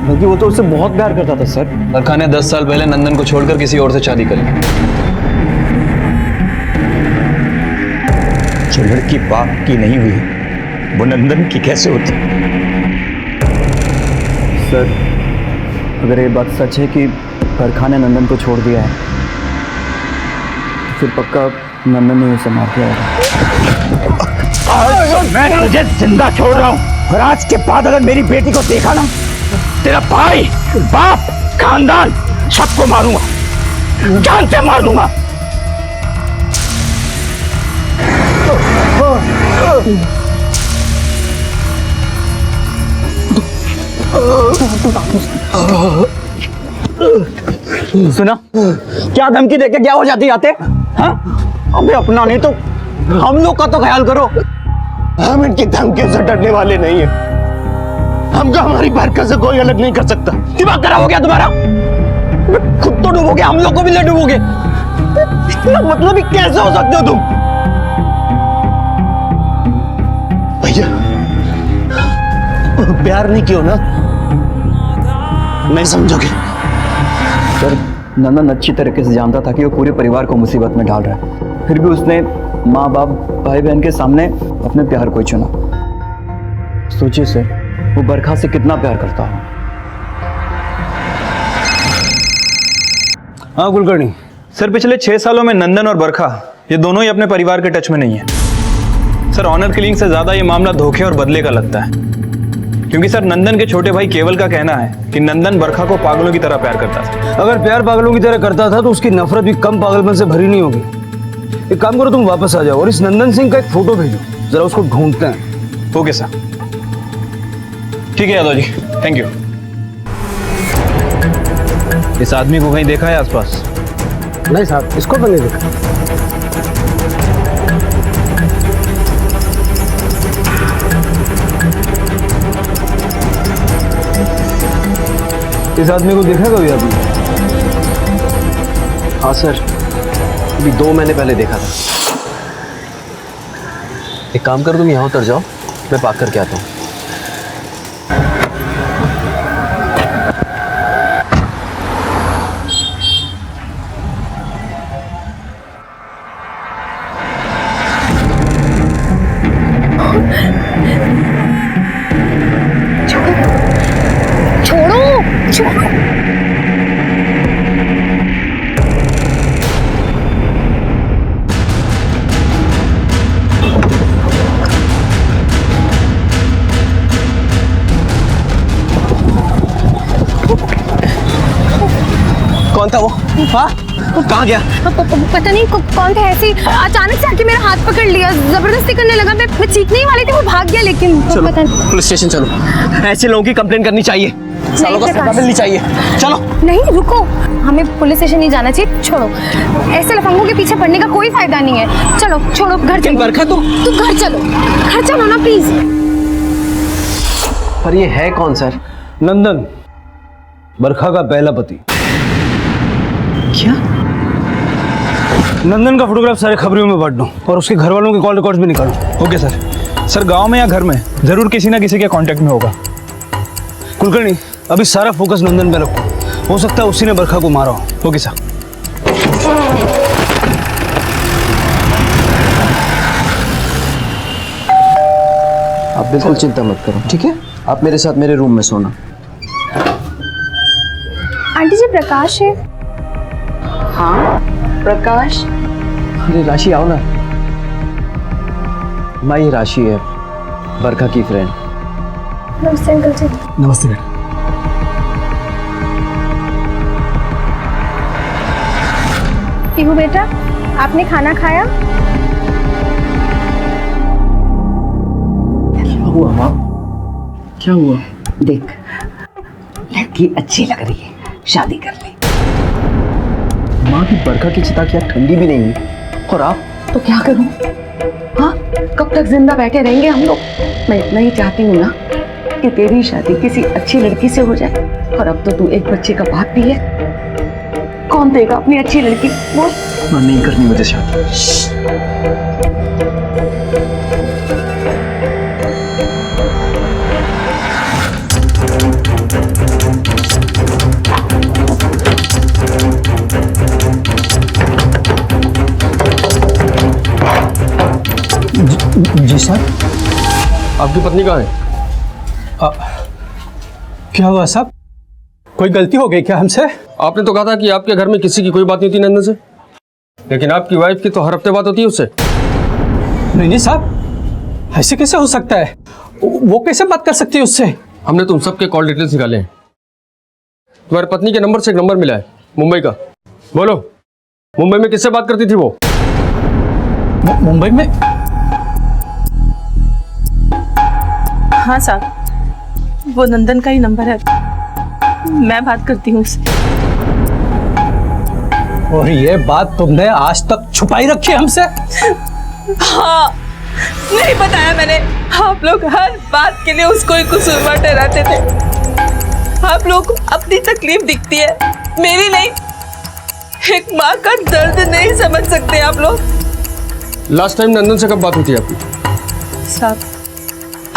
बल्कि वो तो उससे बहुत प्यार करता था सर। बरखा ने 10 साल पहले नंदन को छोड़कर किसी और से शादी कर ली। जो लड़की बाप की नहीं हुई वो नंदन की कैसे होती? सर, अगर ये बात सच है कि बरखा ने नंदन को छोड़ दिया है, फिर पक्का नंदन ने उसे मार दिया होगा। मैं तुझे जिंदा छोड़ रहा हूँ, और आज के बाद अगर मेरी बेटी को देखा ना, तेरा भाई, बाप, खानदान सबको मारूंगा, जान से मार दूंगा। सुना क्या धमकी देके क्या हो जाती आते? हाँ? अबे अपना नहीं तो हम लोग का तो ख्याल करो। हम इनकी धमकियों से डरने वाले नहीं है। हमको हमारी बरखा से कोई अलग नहीं कर सकता। दिमाग खराब हो गया तुम्हारा? खुद तो डूबोगे, हम लोग को भी ले डूबोगे। इतना मतलब ही कैसे हो सकते हो तुम? भैया प्यार नहीं किया ना, नहीं समझोगे। सर, नंदन अच्छी तरीके से जानता था कि वो पूरे परिवार को मुसीबत में डाल रहा है, फिर भी उसने माँ बाप भाई बहन के सामने अपने प्यार को ही चुना। सोचिए सर, वो बरखा से कितना प्यार करता हो। हाँ कुलकर्णी सर, पिछले 6 सालों में नंदन और बरखा ये दोनों ही अपने परिवार के टच में नहीं है सर। ऑनर किलिंग से ज्यादा ये मामला धोखे और बदले का लगता है, क्योंकि सर नंदन के छोटे भाई केवल का कहना है कि नंदन बरखा को पागलों की तरह प्यार करता था। अगर प्यार पागलों की तरह करता था तो उसकी नफरत भी कम पागलपन से भरी नहीं होगी। एक काम करो, तुम वापस आ जाओ और इस नंदन सिंह का एक फोटो भेजो, जरा उसको ढूंढते हैं। ओके सर, ठीक है यादव जी, थैंक यू। इस आदमी को कहीं देखा है आसपास? नहीं साहब, इसको तो नहीं देखा। इस आदमी को देखा कभी आपने? हाँ सर, अभी 2 महीने पहले देखा था। एक काम करो, तुम यहाँ उतर जाओ, मैं पार्क करके आता हूँ। कौन था वो? हाँ, कहाँ गया? पता नहीं कौन था, ऐसे अचानक से आके मेरा हाथ पकड़ लिया, जबरदस्ती करने लगा। मैं चीखने ही वाली थी, वो भाग गया। लेकिन चलो पता नहीं। पुलिस स्टेशन चलो, ऐसे लोगों की कंप्लेंट करनी चाहिए, सालों का सजा मिलनी चाहिए। चलो। नहीं रुको, हमें पुलिस स्टेशन नहीं जाना चाहिए, छोड़ो। ऐसे लफंगों के पीछे पड़ने का कोई फायदा नहीं है। चलो छोड़ो, घर चलो। बरखा तू घर चलो, घर चलो ना प्लीज। पर ये है कौन सर? नंदन, बरखा का पहला पति। क्या? नंदन का फोटोग्राफ सारे खबरों में बांट दो और उसके घर वालों के कॉल रिकॉर्ड्स भी निकालो। Okay sir. सर गांव में या घर में जरूर किसी ना किसी के कांटेक्ट में होगा। कुलकर्णी, अभी सारा फोकस नंदन पे रखो, हो सकता है उसी ने बरखा को मारा हो। Okay sir. आप बिल्कुल चिंता मत करो, ठीक है? आप मेरे साथ मेरे रूम में सोना। आंटी जी, प्रकाश है? हाँ प्रकाश। अरे राशि आओ ना। माँ, ये राशि है, बरखा की फ्रेंड। नमस्ते अंकल जी। नमस्ते बेटा। पीहू बेटा, आपने खाना खाया? क्या हुआ माँ? क्या हुआ? देख, लड़की अच्छी लग रही है, शादी कर ले। माँ की बरखा की चिता क्या ठंडी भी नहीं हुई, और आप तो क्या करूं? हाँ, कब तक जिंदा बैठे रहेंगे हम लोग? मैं इतना ही चाहती हूँ ना कि तेरी शादी किसी अच्छी लड़की से हो जाए। और अब तो तू एक बच्चे का बाप भी है, कौन देगा अपनी अच्छी लड़की? बोल। नहीं करनी मुझे शादी। जी सर। आपकी पत्नी कहाँ है? क्या हुआ साहब? कोई गलती हो गई क्या हमसे? आपने तो कहा था कि आपके घर में किसी की कोई बात नहीं थी नंदन से, लेकिन आपकी वाइफ की तो हर हफ्ते बात होती है उससे। नहीं साहब, ऐसे कैसे हो सकता है? वो कैसे बात कर सकती है उससे? हमने तुम सबके कॉल डिटेल्स निकाले हैं। तुम्हारी पत्नी के नंबर से एक नंबर मिला है मुंबई का। बोलो, मुंबई में किससे बात करती थी वो? मुंबई में? हाँ साहब, वो नंदन का ही नंबर है, मैं बात करती हूँ उससे। और ये बात तुमने आज तक छुपाई रखी है हमसे? हाँ, नहीं बताया मैंने। आप लोग हर बात के लिए उसको ही कसूरवार ठहराते थे। आप लोग अपनी तकलीफ दिखती है, मेरी नहीं। एक माँ का दर्द नहीं समझ सकते आप लोग। लास्ट टाइम नंदन से कब बात हुई थी आपकी? साहब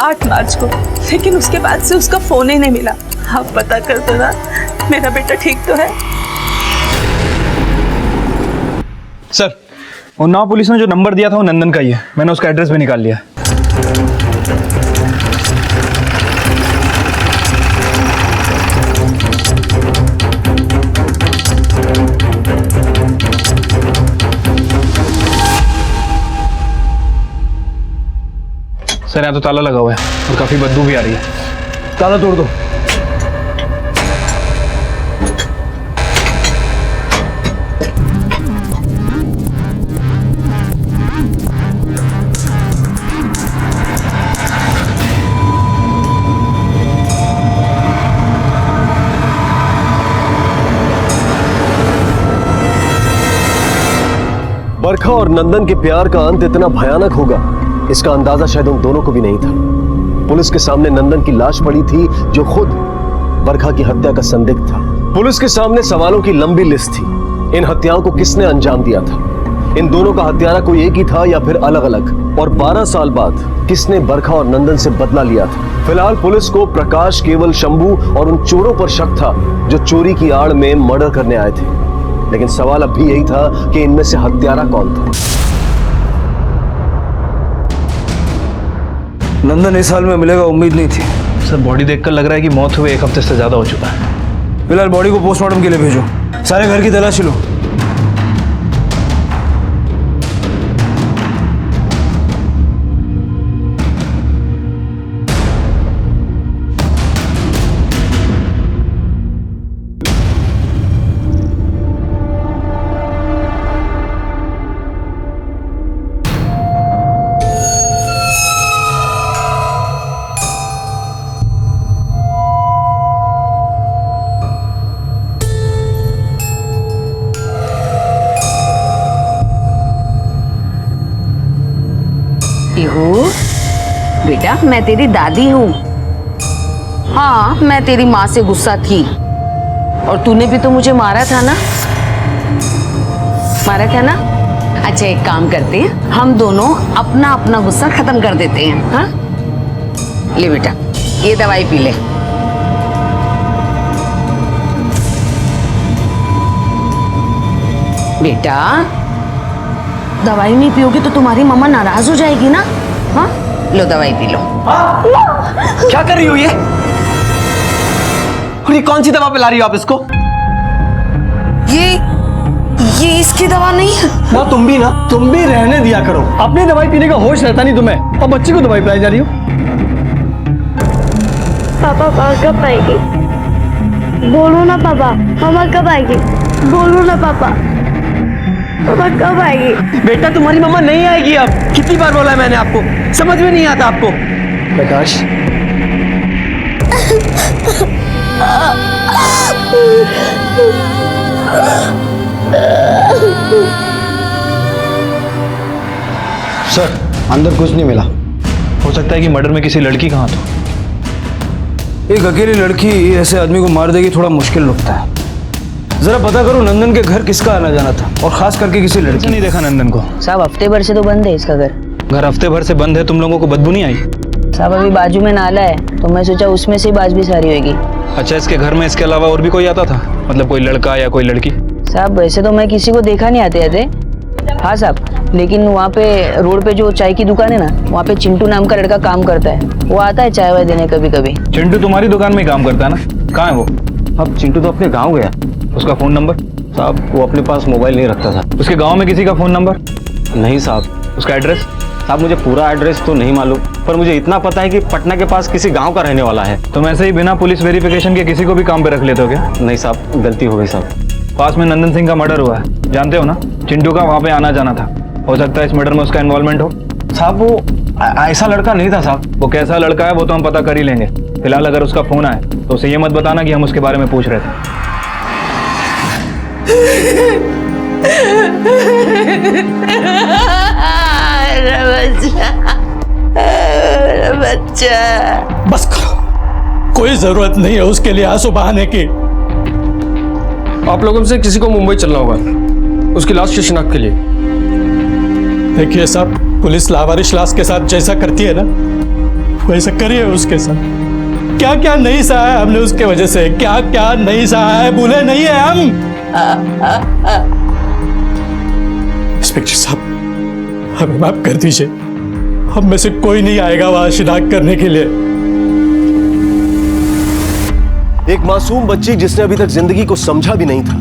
8 मार्च को, लेकिन उसके बाद से उसका फोन ही नहीं मिला। आप पता कर दो ना, मेरा बेटा ठीक तो है? सर, उन्नाव पुलिस ने जो नंबर दिया था वो नंदन का ही है। मैंने उसका एड्रेस भी निकाल लिया। सर, यहाँ तो ताला लगा हुआ है और काफी बदबू भी आ रही है। ताला तोड़ दो। बरखा और नंदन के प्यार का अंत इतना भयानक होगा, इसका अंदाजा शायद उन दोनों को भी नहीं था। पुलिस के सामने नंदन की लाश पड़ी थी, जो खुद बरखा की हत्या का संदिग्ध था। पुलिस के सामने सवालों की लंबी लिस्ट थी। इन हत्याओं को किसने अंजाम दिया था? इन दोनों का हत्यारा कोई एक ही था या फिर अलग अलग? और 12 साल बाद किसने बरखा और नंदन से बदला लिया था? फिलहाल पुलिस को प्रकाश, केवल, शंभू और उन चोरों पर शक था जो चोरी की आड़ में मर्डर करने आए थे। लेकिन सवाल अब भी यही था कि इनमें से हत्यारा कौन था? नंदन इस हाल में मिलेगा उम्मीद नहीं थी। सर, बॉडी देखकर लग रहा है कि मौत हुए 1 हफ्ते से ज्यादा हो चुका है। फिलहाल बॉडी को पोस्टमार्टम के लिए भेजो। सारे घर की तलाशी लो। बेटा, मैं तेरी दादी हूँ। हाँ, मैं तेरी माँ से गुस्सा थी और तूने भी तो मुझे मारा था ना? मारा था ना? अच्छा, एक काम करते हैं, हम दोनों अपना अपना गुस्सा खत्म कर देते हैं। हाँ, ले बेटा, ये दवाई पी ले। बेटा, दवाई नहीं पियोगे तो तुम्हारी मम्मा नाराज हो जाएगी ना। हाँ, लो दवाई पी लो। क्या कर रही हो ये? और ये कौन सी दवा पिला रही हो आप इसको? ये इसकी दवा नहीं है ना। तुम भी रहने दिया करो। अपनी दवाई पीने का होश रहता नहीं तुम्हें, और बच्ची को दवाई पिलाई जा रही हो। पापा माँ कब आएगी? बोलो ना पापा, मामा कब आएगी? बोलो ना पापा, मामा कब आएगी? बेटा, तुम्हारी मम्मा नहीं आएगी अब। कितनी बार बोला है मैंने आपको, समझ में नहीं आता आपको? प्रकाश, सर अंदर कुछ नहीं मिला। हो सकता है कि मर्डर में किसी लड़की का हाथ हो। एक अकेली लड़की ऐसे आदमी को मार देगी, थोड़ा मुश्किल लगता है। जरा पता करो नंदन के घर किसका आना जाना था, और खास करके किसी लड़की। नहीं देखा नंदन को साहब, हफ्ते भर से तो बंद है इसका घर। घर हफ्ते भर से बंद है, तुम लोगों को बदबू नहीं आई? साहब अभी बाजू में नाला है, तो मैं सोचा उसमें से बाज भी सारी होगी। अच्छा, इसके घर में इसके अलावा और भी कोई आता था? मतलब कोई लड़का या कोई लड़की? साहब वैसे तो मैं किसी को देखा नहीं आते आते। हाँ साहब, लेकिन वहाँ पे रोड पे जो चाय की दुकान है ना, वहाँ पे चिंटू नाम का लड़का काम करता है। वो आता है चाय वाय देने कभी कभी। चिंटू तुम्हारी दुकान में काम करता है ना? कहाँ है वो? अब चिंटू तो अपने गाँव गया। उसका फोन नंबर? साहब वो अपने पास मोबाइल नहीं रखता था। उसके गाँव में किसी का फोन नंबर? नहीं साहब। उसका एड्रेस? साहब मुझे पूरा एड्रेस तो नहीं मालूम, पर मुझे इतना पता है कि पटना के पास किसी गांव का रहने वाला है। तुम ऐसे ही बिना पुलिस वेरिफिकेशन के किसी को भी काम पे रख लेते हो क्या? नहीं साहब, गलती हो गई साहब। पास में नंदन सिंह का मर्डर हुआ है, जानते हो ना? चिंटू का वहाँ पे आना जाना था। हो सकता है इस मर्डर में उसका इन्वॉल्वमेंट हो। साहब वो ऐसा लड़का नहीं था साहब। वो कैसा लड़का है वो तो हम पता कर ही लेंगे। फिलहाल अगर उसका फोन आए तो उसे ये मत बताना कि हम उसके बारे में पूछ रहे थे। बच्चा बस करो, कोई जरूरत नहीं है उसके लिए आंसू बहाने की। आप लोगों में से किसी को मुंबई चलना होगा उसकी लाश की शिनाख्त के लिए। देखिए साहब, पुलिस लावारिश लाश के साथ जैसा करती है ना, वैसा करिए उसके साथ। क्या क्या नहीं सहा है हमने उसके वजह से, क्या क्या नहीं सहा है, भूले नहीं है हम। इंस्पेक्टर साहब हमें माफ कर दीजिए, हम में से कोई नहीं आएगा वहां शिनाख्त करने के लिए। एक मासूम बच्ची जिसने अभी तक जिंदगी को समझा भी नहीं था,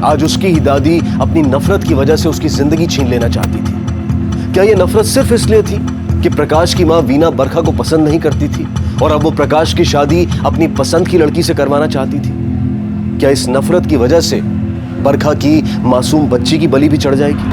आज उसकी ही दादी अपनी नफरत की वजह से उसकी जिंदगी छीन लेना चाहती थी। क्या यह नफरत सिर्फ इसलिए थी कि प्रकाश की मां वीना बरखा को पसंद नहीं करती थी और अब वो प्रकाश की शादी अपनी पसंद की लड़की से करवाना चाहती थी? क्या इस नफरत की वजह से बरखा की मासूम बच्ची की बलि भी चढ़ जाएगी?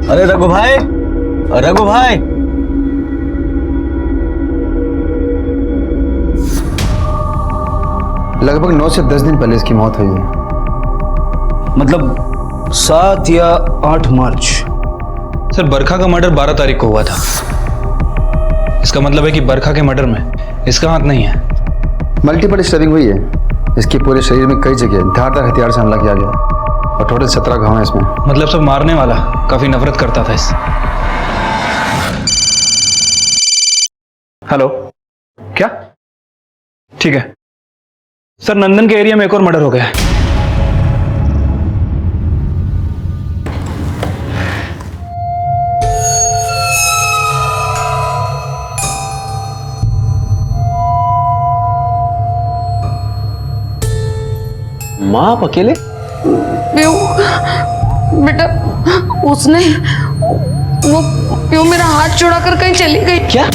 अरे रघु भाई, रघु भाई। लगभग 9 से 10 दिन पहले इसकी मौत हुई है। मतलब 7 या 8 मार्च। सर बरखा का मर्डर 12 तारीख को हुआ था। इसका मतलब है कि बरखा के मर्डर में इसका हाथ नहीं है। मल्टीपल स्टैबिंग हुई है। इसके पूरे शरीर में कई जगह धारदार हथियार से हमला किया गया और टोटल 17 घाव हैं इसमें। मतलब सब मारने वाला काफी नफरत करता था इससे। हेलो, क्या? ठीक है सर, नंदन के एरिया में एक और मर्डर हो गया है। माँ आप अकेले? बेटा उसने वो मेरा हाथ छुड़ा कर कहीं चली गई। क्या?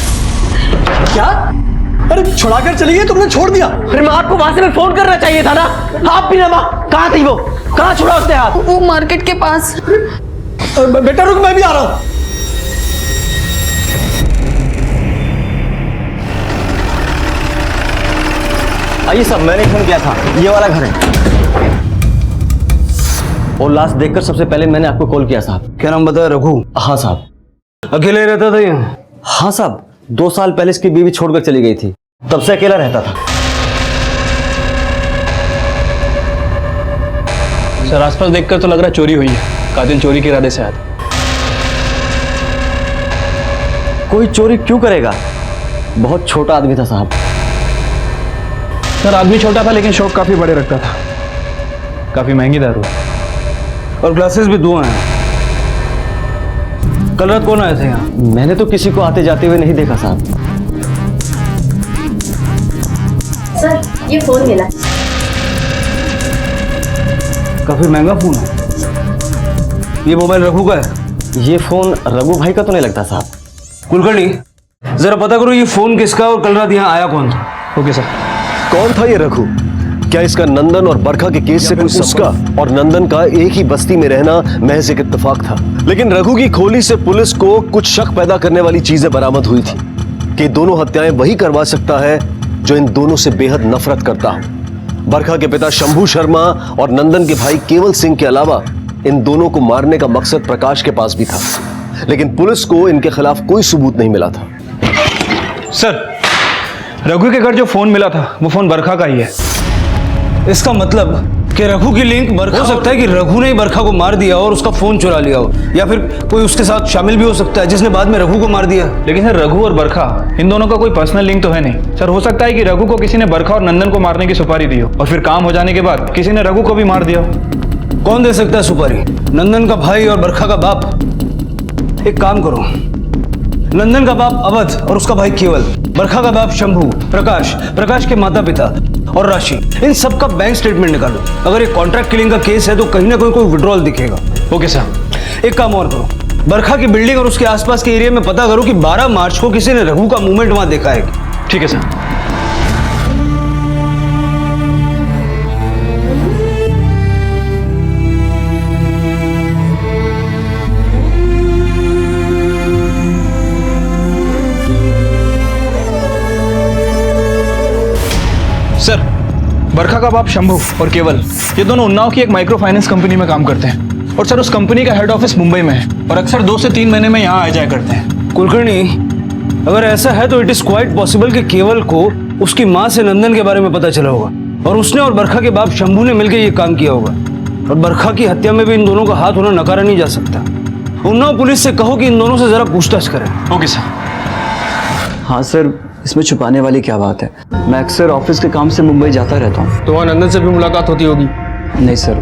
क्या? अरे छुड़ाकर चली गई? तुमने छोड़ दिया? फिर मैं आपको वहां से फोन करना चाहिए था ना। आप भी ना माँ, कहाँ थी वो? कहाँ छुड़ा उसने हाथ? वो मार्केट के पास। बेटा रुक, मैं भी आ रहा हूं। आइए साहब, मैंने फोन किया था, ये वाला घर है और लाश देखकर सबसे पहले मैंने आपको कॉल किया साहब। क्या नाम बताया? रघु? हाँ साहब। अकेले रहता था यहाँ? हाँ साहब, 2 साल पहले इसकी बीवी छोड़कर चली गई थी, तब से अकेला रहता था। सर आसपास देखकर तो लग रहा है चोरी हुई है, कातिल चोरी के इरादे से आया था। कोई चोरी क्यों करेगा? बहुत छोटा आदमी था साहब। सर आदमी छोटा था लेकिन शौक काफी बड़े रखता था। काफी महंगी दारू है। और ग्लासेस भी 2 हैं। कल रात कौन आए थे यहाँ? मैंने तो किसी को आते जाते हुए नहीं देखा साहब। सर ये फोन मिला। काफी महंगा फोन है। ये मोबाइल रघु का है? ये फोन रघु भाई का तो नहीं लगता साहब। कुलकर्णी जरा पता करो ये फोन किसका और कल रात यहाँ आया कौन था? Okay sir. कौन था ये रघु? क्या इसका नंदन और बरखा के केस से कुछ उसका और नंदन का एक ही बस्ती में रहना महज एक इत्तेफाक था? लेकिन रघु की खोली से पुलिस को कुछ शक पैदा करने वाली चीजें बरामद हुई थी कि दोनों हत्याएं वही करवा सकता है जो इन दोनों से बेहद नफरत करता हो। बरखा के पिता शंभू शर्मा और नंदन के भाई केवल सिंह के अलावा इन दोनों को मारने का मकसद प्रकाश के पास भी था, लेकिन पुलिस को इनके खिलाफ कोई सबूत नहीं मिला था। सर रघु के घर जो फोन मिला था वो फोन बरखा का ही है। इसका मतलब कि रघु की लिंक बरखा हो सकता है कि रघु ने ही बरखा को मार दिया और उसका फोन चुरा लिया हो, या फिर कोई उसके साथ शामिल भी हो सकता है जिसने बाद में रघु को मार दिया। लेकिन सर रघु और बरखा इन दोनों का कोई पर्सनल लिंक तो है नहीं सर। हो सकता है कि रघु को किसी ने बरखा और नंदन को मारने की सुपारी दी हो और फिर काम हो जाने के बाद किसी ने रघु को भी मार दिया हो। कौन दे सकता है सुपारी? नंदन का भाई और बरखा का बाप? एक काम करो, नंदन का बाप अवध और उसका भाई केवल, बरखा का बाप शंभू, प्रकाश के माता पिता और राशि, इन सब का बैंक स्टेटमेंट निकालो। अगर ये कॉन्ट्रैक्ट किलिंग का केस है तो कहीं ना कहीं कोई विड्रॉल दिखेगा। Okay sir. एक काम और करो, बरखा की बिल्डिंग और उसके आसपास के एरिया में पता करो कि 12 मार्च को किसी ने रघु का मूवमेंट वहां देखा है। ठीक है सर। सर बरखा का बाप शंभू और केवल ये दोनों उन्नाव की एक माइक्रो फाइनेंस कंपनी में काम करते हैं और सर उस कंपनी का हेड ऑफिस मुंबई में है और अक्सर 2 से 3 महीने में यहाँ आ जाया करते हैं। कुलकर्णी अगर ऐसा है तो इट इज क्वाइट पॉसिबल कि केवल को उसकी माँ से नंदन के बारे में पता चला होगा और उसने और बरखा के बाप शंभू ने मिलकर ये काम किया होगा। और बरखा की हत्या में भी इन दोनों का हाथ होना नकारा नहीं जा सकता। उन्नाव पुलिस से कहो कि इन दोनों से जरा पूछताछ करें। Okay sir. हाँ सर, इसमें छुपाने वाली क्या बात है? मैं अक्सर ऑफिस के काम से मुंबई जाता रहता हूँ। तो वहाँ नंदन से भी मुलाकात होती होगी? नहीं सर,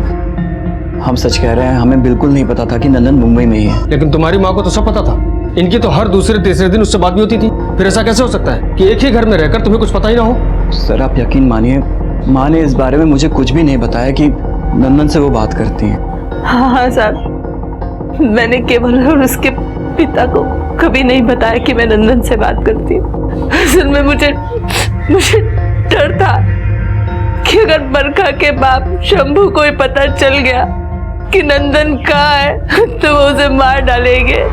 हम सच कह रहे हैं, हमें बिल्कुल नहीं पता था कि नंदन मुंबई में ही है। लेकिन तुम्हारी माँ को तो सब पता था। इनकी तो हर दूसरे तीसरे दिन उससे बात भी होती थी। फिर ऐसा कैसे हो सकता है कि एक ही घर में रहकर तुम्हें कुछ पता ही ना हो? सर आप यकीन मानिए, माँ ने इस बारे में मुझे कुछ भी नहीं बताया कि नंदन से वो बात करती हैं। हाँ साहब, मैंने केवल और उसके पिता को कभी नहीं बताया कि मैं नंदन से बात करती हूँ। असल में मुझे डर था कि अगर बरखा के बाप शंभू को ही पता चल गया कि नंदन कहाँ है तो वो उसे मार डालेंगे।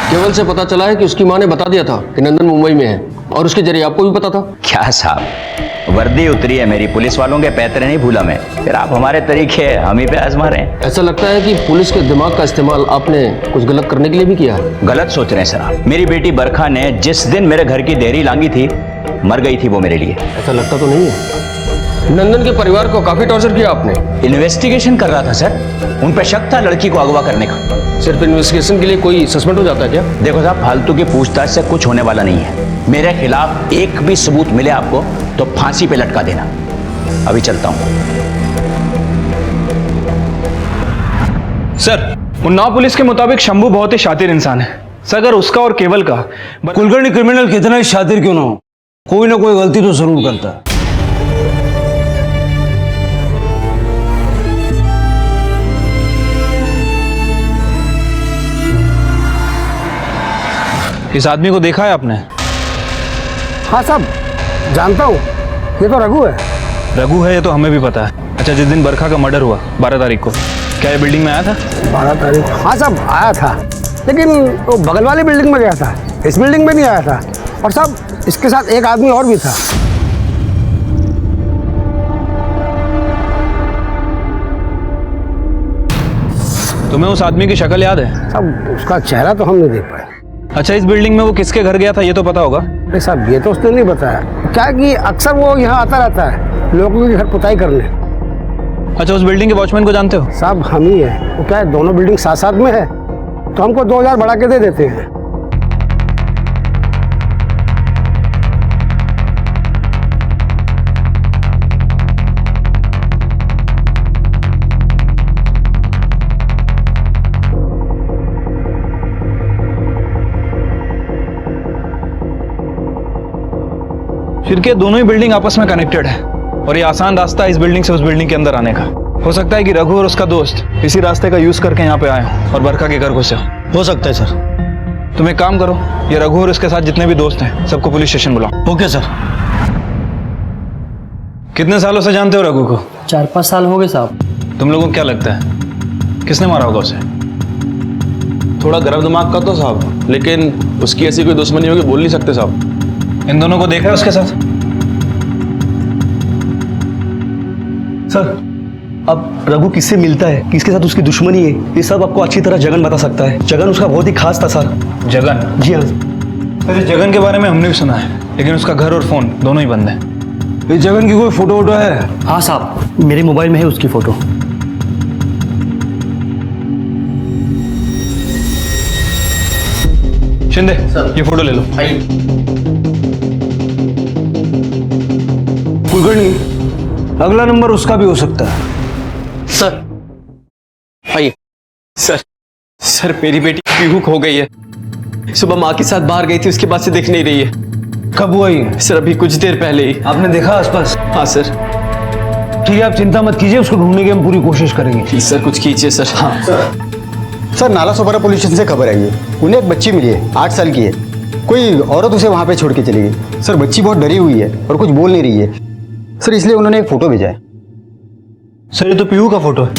केवल से पता चला है कि उसकी माँ ने बता दिया था कि नंदन मुंबई में है और उसके जरिए आपको भी पता था। क्या साहब, वर्दी उतरी है मेरी, पुलिस वालों के पैतरे नहीं भूला मैं। फिर आप हमारे तरीके हम ही पे आजमा रहे हैं। ऐसा लगता है कि पुलिस के दिमाग का इस्तेमाल आपने कुछ गलत करने के लिए भी किया है। गलत सोच रहे हैं सर आप। मेरी बेटी बरखा ने जिस दिन मेरे घर की देहरी लांगी थी, मर गई थी वो मेरे लिए। ऐसा लगता तो नहीं है। नंदन के परिवार को काफी टॉर्चर किया आपने। इन्वेस्टिगेशन कर रहा था सर, उन पे शक था लड़की को अगवा करने का। सिर्फ इन्वेस्टिगेशन के लिए कोई सस्पेंड हो जाता है क्या? देखो साहब, फालतू की पूछताछ से कुछ होने वाला नहीं है। मेरे खिलाफ एक भी सबूत मिले आपको तो फांसी पे लटका देना। अभी चलता हूं। सर उन्नाव पुलिस के मुताबिक शंभू बहुत ही शातिर इंसान है सर। अगर उसका और केवल का कुलकर्णी क्रिमिनल कितना ही शातिर क्यों ना हो, कोई ना कोई गलती तो जरूर करता है। इस आदमी को देखा है आपने? हाँ साहब, जानता हूँ, ये तो रघु है। रघु है ये तो हमें भी पता है। अच्छा, जिस दिन बरखा का मर्डर हुआ 12 तारीख को, क्या ये बिल्डिंग में आया था? 12 तारीख? हाँ साहब आया था, लेकिन वो बगल वाली बिल्डिंग में गया था, इस बिल्डिंग में नहीं आया था। और साहब इसके साथ एक आदमी और भी था। तुम्हें उस आदमी की शक्ल याद है? साहब उसका चेहरा तो हम नहीं देख पाए। अच्छा, इस बिल्डिंग में वो किसके घर गया था ये तो पता होगा? अरे साहब ये तो उसने नहीं बताया। क्या कि अक्सर वो यहाँ आता रहता है लोगों के घर पुताई करने। अच्छा, उस बिल्डिंग के वॉचमैन को जानते हो? साहब हम ही है। वो क्या है, दोनों बिल्डिंग साथ साथ में है तो हमको 2000 बढ़ा के दे देते हैं। फिर दोनों ही बिल्डिंग आपस में कनेक्टेड है और ये आसान रास्ता है इस बिल्डिंग से उस बिल्डिंग के अंदर आने का। हो सकता है कि रघु और उसका दोस्त इसी रास्ते का यूज करके यहाँ पे आए हो और बरखा के घर घुसे हो सकता है सर। तुम एक काम करो, ये रघु और उसके साथ जितने भी दोस्त हैं सबको पुलिस स्टेशन बुलाओ। Okay sir. कितने सालों से जानते हो रघु को? 4-5 साल हो गए साहब। तुम लोगों को क्या लगता है किसने मारा होगा उसे? थोड़ा गर्म दिमाग का तो साहब, लेकिन उसकी ऐसी कोई दुश्मनी होगी बोल नहीं सकते साहब। इन दोनों को देखा है उसके साथ? सर, अब रघु किससे मिलता है, किसके साथ उसकी दुश्मनी है, ये सब आपको अच्छी तरह जगन बता सकता है। जगन उसका बहुत ही खास था सर। जगन? जी हाँ। अरे जगन के बारे में हमने भी सुना है, लेकिन उसका घर और फोन दोनों ही बंद है। ये जगन की कोई फोटो वोटो है? हाँ साहब, मेरे मोबाइल में है उसकी फोटो। शिंदे ये फोटो ले लो। कुलकर्णी, अगला नंबर उसका भी हो सकता है। सर आइए। सर मेरी बेटी पीहू खो गई है। सुबह माँ के साथ बाहर गई थी, उसके बाद से दिख नहीं रही है। कब हुआ ये? सर अभी कुछ देर पहले ही। आपने देखा आसपास? हाँ सर। ठीक है, आप चिंता मत कीजिए, उसको ढूंढने की हम पूरी कोशिश करेंगे। प्लीज सर कुछ कीजिए सर। हाँ sir, Nala Sopara police station से खबर आई है, उन्हें एक बच्ची मिली है, 8 साल की है। कोई औरत उसे वहाँ पे छोड़ के चली गई। सर बच्ची बहुत डरी हुई है और कुछ बोल नहीं रही है सर, इसलिए उन्होंने एक फोटो भेजा है। सर ये तो पीहू का फोटो है।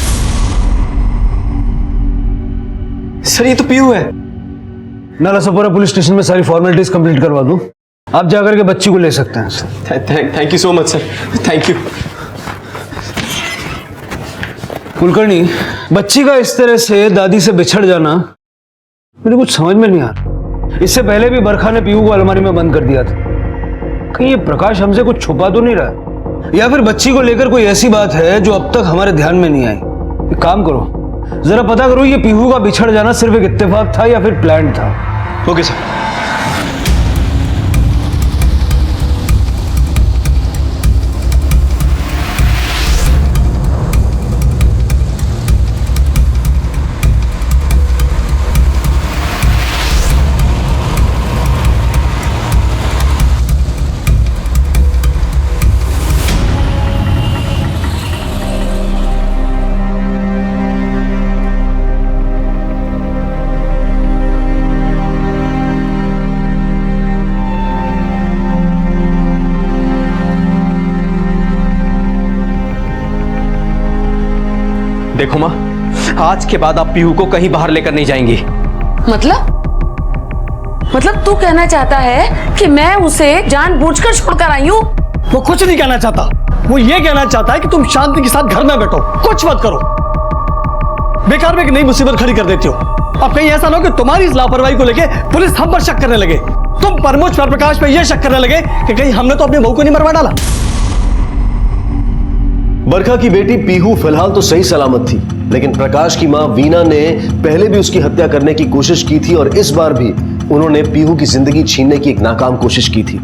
सर ये तो पीहू है। नाला सोपारा पुलिस स्टेशन में सारी फॉर्मेलिटीज कंप्लीट करवा दूं, आप जाकर के बच्ची को ले सकते हैं। Thank you so much sir, thank you. Kulkarni, बच्ची का इस तरह से दादी से बिछड़ जाना मुझे कुछ समझ में नहीं आ रहा। इससे पहले भी बरखा ने पीहू को अलमारी में बंद कर दिया था। कहीं ये प्रकाश हमसे कुछ छुपा तो नहीं रहा, या फिर बच्ची को लेकर कोई ऐसी बात है जो अब तक हमारे ध्यान में नहीं आई। एक काम करो, जरा पता करो ये पीहू का बिछड़ जाना सिर्फ एक इत्तेफाक था या फिर प्लान था। Okay sir. देखो माँ, आज के बाद आप पीहू को कहीं बाहर लेकर नहीं जाएंगी। मतलब तू कहना चाहता है कि मैं उसे जानबूझकर छोड़कर आई हूँ? वो कुछ नहीं कहना चाहता, वो ये कहना चाहता है कि तुम शांति के साथ घर में बैठो, कुछ मत करो। बेकार में एक नई मुसीबत खड़ी कर देती हो। अब कहीं ऐसा ना हो कि तुम्हारी इस लापरवाही को लेके पुलिस हम पर शक करने लगे, तुम प्रमोद प्रकाश पे ये शक करने लगे कि कहीं हमने तो अपनी बहू को नहीं मरवा डाला। बरखा की बेटी पीहू फिलहाल तो सही सलामत थी, लेकिन प्रकाश की मां वीना ने पहले भी उसकी हत्या करने की कोशिश की थी और इस बार भी उन्होंने पीहू की जिंदगी छीनने की एक नाकाम कोशिश की थी।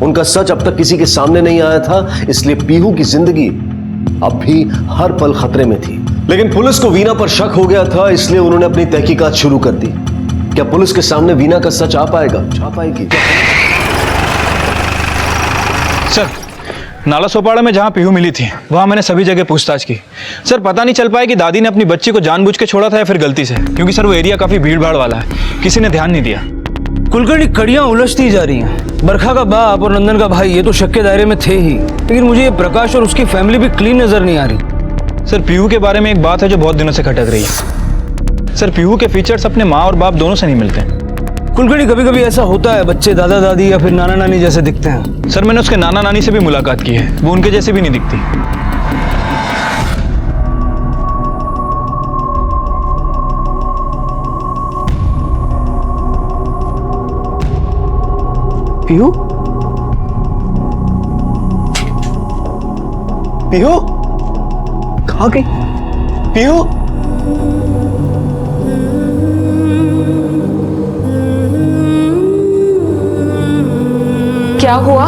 उनका सच अब तक किसी के सामने नहीं आया था, इसलिए पीहू की जिंदगी अब भी हर पल खतरे में थी। लेकिन पुलिस को वीना पर शक हो गया था, इसलिए उन्होंने अपनी तहकीकात शुरू कर दी। क्या पुलिस के सामने वीना का सच आ पाएगी? सर, नाला सोपाड़ा में जहां पीहू मिली थी वहां मैंने सभी जगह पूछताछ की। सर पता नहीं चल पाया कि दादी ने अपनी बच्ची को जानबूझ के छोड़ा था या फिर गलती से, क्योंकि सर वो एरिया काफी भीड़ भाड़ वाला है, किसी ने ध्यान नहीं दिया। कुलकर्णी, कड़ियां उलझती जा रही हैं। बरखा का बाप और नंदन का भाई ये तो शक के दायरे में थे ही, लेकिन मुझे ये प्रकाश और उसकी फैमिली भी क्लीन नजर नहीं आ रही। सर पीहू के बारे में एक बात है जो बहुत दिनों से खटक रही है। सर पीहू के फीचर्स अपने माँ और बाप दोनों से नहीं मिलते। कुलकर्णी, कभी कभी ऐसा होता है, बच्चे दादा दादी या फिर नाना नानी जैसे दिखते हैं। सर मैंने उसके नाना नानी से भी मुलाकात की है, वो उनके जैसे भी नहीं दिखती। पीहू? पीहू? कहाँ गई? पीहू, क्या हुआ?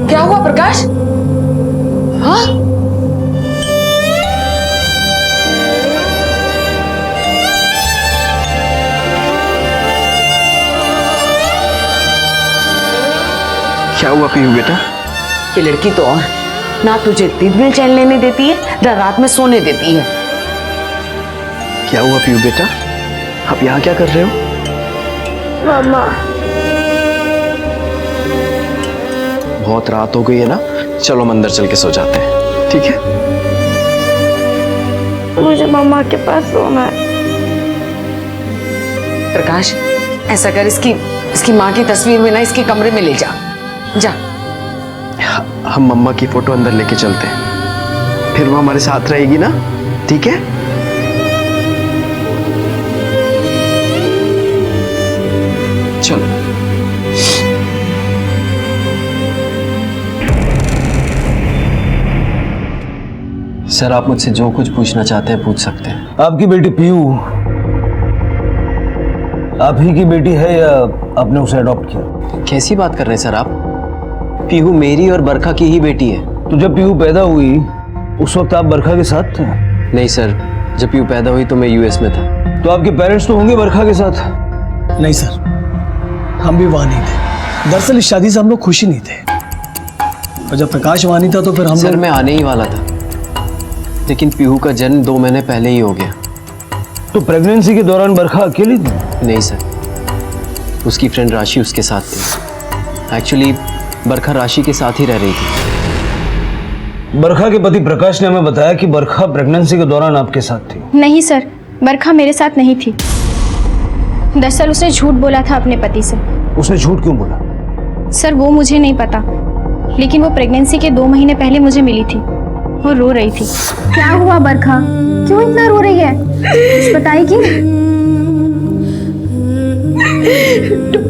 क्या हुआ प्रकाश? हाँ? क्या हुआ पीहू बेटा? ये लड़की तो और ना तुझे दिन में चैन लेने देती है ना रात में सोने देती है। क्या हुआ पीहू बेटा? आप यहाँ क्या कर रहे हो? मामा, बहुत रात हो गई है ना, चलो हम अंदर चल के सो जाते हैं, ठीक है? मुझे मामा के पास सोना है। प्रकाश, ऐसा कर, इसकी माँ की तस्वीर में ना इसके कमरे में ले जा। हम मम्मा की फोटो अंदर लेके चलते हैं, फिर वो हमारे साथ रहेगी ना, ठीक है? चलो। सर, आप मुझसे जो कुछ पूछना चाहते हैं पूछ सकते हैं। आपकी बेटी पीहू आप ही की बेटी है या आपने उसे अडॉप्ट किया? कैसी बात कर रहे हैं सर आप? पीहू मेरी और बरखा की ही बेटी है। तो जब पीहू पैदा हुई उस वक्त आप बरखा के साथ थे? नहीं सर, जब पीहू पैदा हुई तो मैं यूएस में था। तो आपके पेरेंट्स तो होंगे बरखा के साथ? नहीं सर, हम भी वहां नहीं थे। दरअसल इस शादी से हम लोग खुश ही नहीं थे, और जब प्रकाश वहां नहीं था तो फिर हम सर मैं आने ही वाला था, लेकिन पीहू का जन्म 2 महीने पहले ही हो गया। तो प्रेगनेंसी के दौरान बरखा अकेली थी? नहीं सर, उसकी फ्रेंड राशि उसके साथ थी। एक्चुअली बरखा राशि के साथ ही रह रही थी। बरखा के पति प्रकाश ने हमें बताया कि बरखा प्रेगनेंसी के दौरान आपके साथ थी। नहीं सर, बरखा मेरे साथ नहीं थी। दरअसल उसने झूठ बोला था अपने पति से। उसने झूठ क्यों बोला? सर वो मुझे नहीं पता, लेकिन वो प्रेगनेंसी के 2 महीने पहले मुझे मिली थी और रो रही थी। क्या हुआ बरखा, क्यों इतना रो रही है? कुछ बताएगी?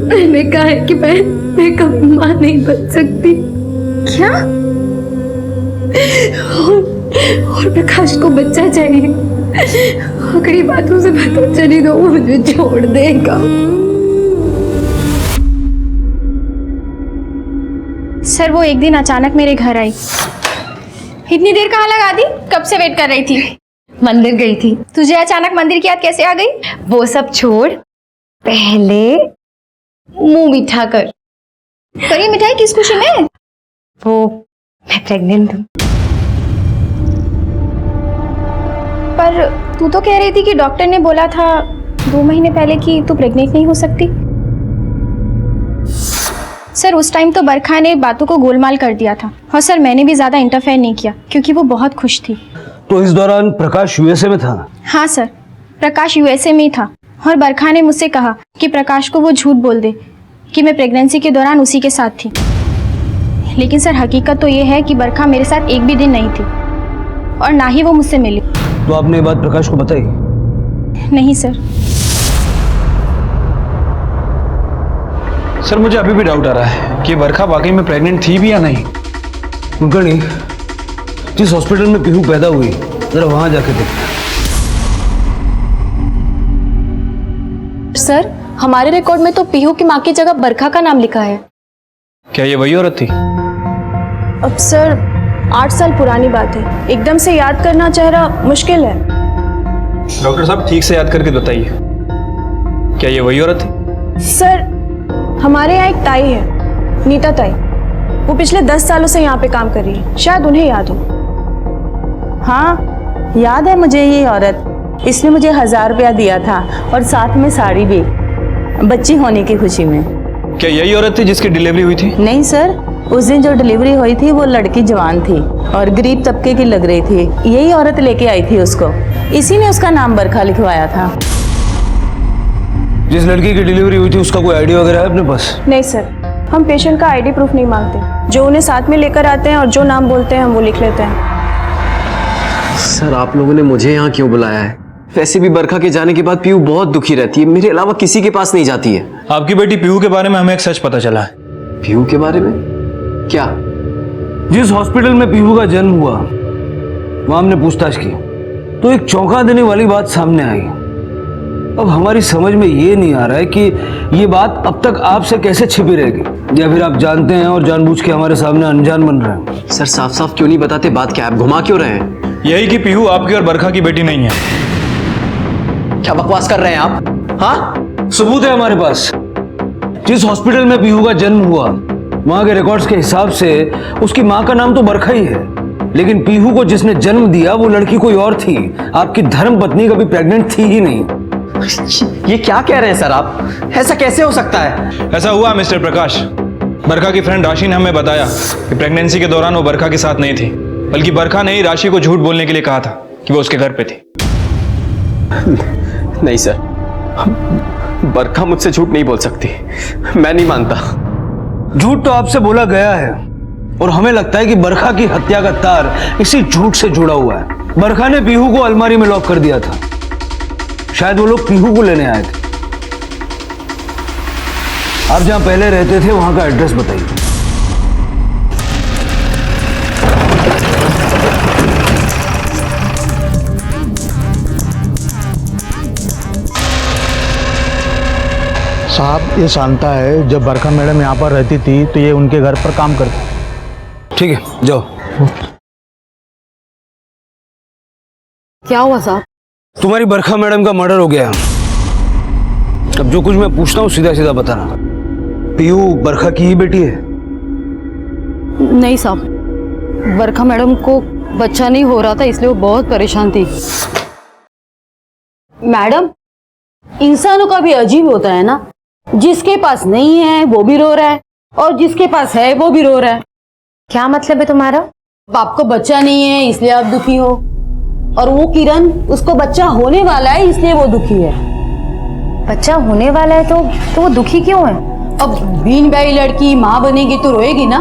मैंने कहा है कि मैं कभी माँ नहीं बन सकती। क्या? और प्रकाश को बच्चा चाहिए। आखिरी बातों से पता चली तो वो मुझे छोड़ देगा। सर वो एक दिन अचानक मेरे घर आई। इतनी देर कहाँ लगा दी? कब से वेट कर रही थी? मंदिर गई थी। तुझे अचानक मंदिर की याद कैसे आ गई? वो सब छोड़, पहले मुंह मीठा कर। पर ये मिठाई किस खुशी में? वो मैं प्रेग्नेंट हूँ। पर तू तो कह रही थी कि डॉक्टर ने बोला था 2 महीने पहले कि तू प्रेग्नेंट नहीं हो सकती। सर उस टाइम तो बरखा ने बातों को गोलमाल कर दिया था, और सर मैंने भी ज्यादा इंटरफेयर नहीं किया क्योंकि वो बहुत खुश थी। तो इस दौरान प्रकाश यूएसए में था? हाँ सर, प्रकाश यूएसए में ही था, और बरखा ने मुझसे कहा कि प्रकाश को वो झूठ बोल दे कि मैं प्रेगनेंसी के दौरान उसी के साथ थी। लेकिन सर हकीकत तो ये है कि बरखा मेरे साथ एक भी दिन नहीं थी, और ना ही वो मुझसे मिली। तो आपने ये बात प्रकाश को बताई? नहीं सर। सर मुझे अभी भी डाउट आ रहा है कि बरखा वाकई में प्रेग्नेंट थी भी या नहीं। कुलकर्णी, जिस हॉस्पिटल में पीहू पैदा हुई जरा वहां जाके देख। सर हमारे रिकॉर्ड में तो पीहू की माँ की जगह बरखा का नाम लिखा है। क्या ये वही औरत थी? अब सर 8 साल पुरानी बात है, एकदम से याद करना चेहरा मुश्किल है। डॉक्टर साहब ठीक से याद करके बताइए, क्या ये वही औरत थी? सर हमारे यहाँ एक ताई है, नीता ताई। वो पिछले 10 सालों से यहाँ पे काम कर रही है, शायद उन्हें याद हो। हाँ याद है मुझे ये औरत। इसने मुझे 1000 रुपया दिया था और साथ में साड़ी भी, बच्ची होने की खुशी में। क्या यही औरत थी जिसकी डिलीवरी हुई थी? नहीं सर, उस दिन जो डिलीवरी हुई थी वो लड़की जवान थी और गरीब तबके की लग रही थी। यही औरत लेके आई थी उसको, इसी ने उसका नाम बरखा लिखवाया था। जिस लड़की की डिलीवरी हुई थी उसका कोई आईडी वगैरह है अपने पास? नहीं सर, हम पेशेंट का आईडी प्रूफ नहीं मांगते। जो उन्हें साथ में लेकर आते हैं और जो नाम बोलते हैं हम वो लिख लेते हैं। सर आप लोगों ने मुझे यहाँ क्यों बुलाया है? वैसे भी बरखा के जाने के बाद पीहू बहुत दुखी रहती है, मेरे अलावा किसी के पास नहीं जाती है। आपकी बेटी पीहू के बारे में हमें एक सच पता चला है। पीहू के बारे में? क्या? जिस हॉस्पिटल में पीहू का जन्म हुआ वहां हमने पूछताछ की तो एक चौंका देने वाली बात सामने आई। अब हमारी समझ में ये नहीं आ रहा है कि ये बात अब तक आपसे कैसे छिपी रहेगी, या फिर आप जानते हैं और जानबूझ के हमारे सामने अनजान बन रहे हैं। सर साफ साफ क्यों नहीं बताते, बात क्या है, आप घुमा क्यों रहे हैं? यही कि पीहू आपकी और बरखा की बेटी नहीं है। क्या बकवास कर रहे हैं आप? हाँ, सबूत है हमारे पास। जिस हॉस्पिटल में पीहू का जन्म हुआ वहां के रिकॉर्ड्स के हिसाब से उसकी मां का नाम तो बरखा ही है, लेकिन पीहू को जिसने जन्म दिया वो लड़की कोई और थी। आपकी धर्म पत्नी कभी प्रेग्नेंट थी ही नहीं। ये क्या कह रहे हैं सर आप? ऐसा कैसे हो सकता है? ऐसा हुआ मिस्टर प्रकाश। बरखा की फ्रेंड राशि ने हमें बताया कि प्रेगनेंसी के दौरान वो बरखा के साथ नहीं थी, बल्कि बरखा ने ही राशि को झूठ बोलने के लिए कहा था कि वो उसके घर पे थी। नहीं सर, बरखा मुझसे झूठ नहीं बोल सकती, मैं नहीं मानता। झूठ तो आपसे बोला गया है और हमें लगता है कि बरखा की हत्या का तार इसी झूठ से जुड़ा हुआ है। बरखा ने पीहू को अलमारी में लॉक कर दिया था, शायद वो लोग पीहू को लेने आए थे। आप जहां पहले रहते थे वहां का एड्रेस बताइए। साहब ये शांता है, जब बरखा मैडम यहाँ पर रहती थी तो ये उनके घर पर काम करती। ठीक है, जाओ। क्या हुआ साहब? तुम्हारी बरखा मैडम का मर्डर हो गया। अब जो कुछ मैं पूछता हूँ सीधा सीधा बताना। पीहू बरखा की ही बेटी है? नहीं साहब, बरखा मैडम को बच्चा नहीं हो रहा था इसलिए वो बहुत परेशान थी। मैडम, इंसानों का भी अजीब होता है ना, जिसके पास नहीं है वो भी रो रहा है और जिसके पास है वो भी रो रहा है। क्या मतलब है तुम्हारा? आपको बच्चा नहीं है इसलिए आप दुखी हो, और वो किरण, उसको बच्चा होने वाला है इसलिए वो दुखी है। बच्चा होने वाला है तो वो दुखी क्यों है? अब बीन बाई लड़की माँ बनेगी तो रोएगी ना।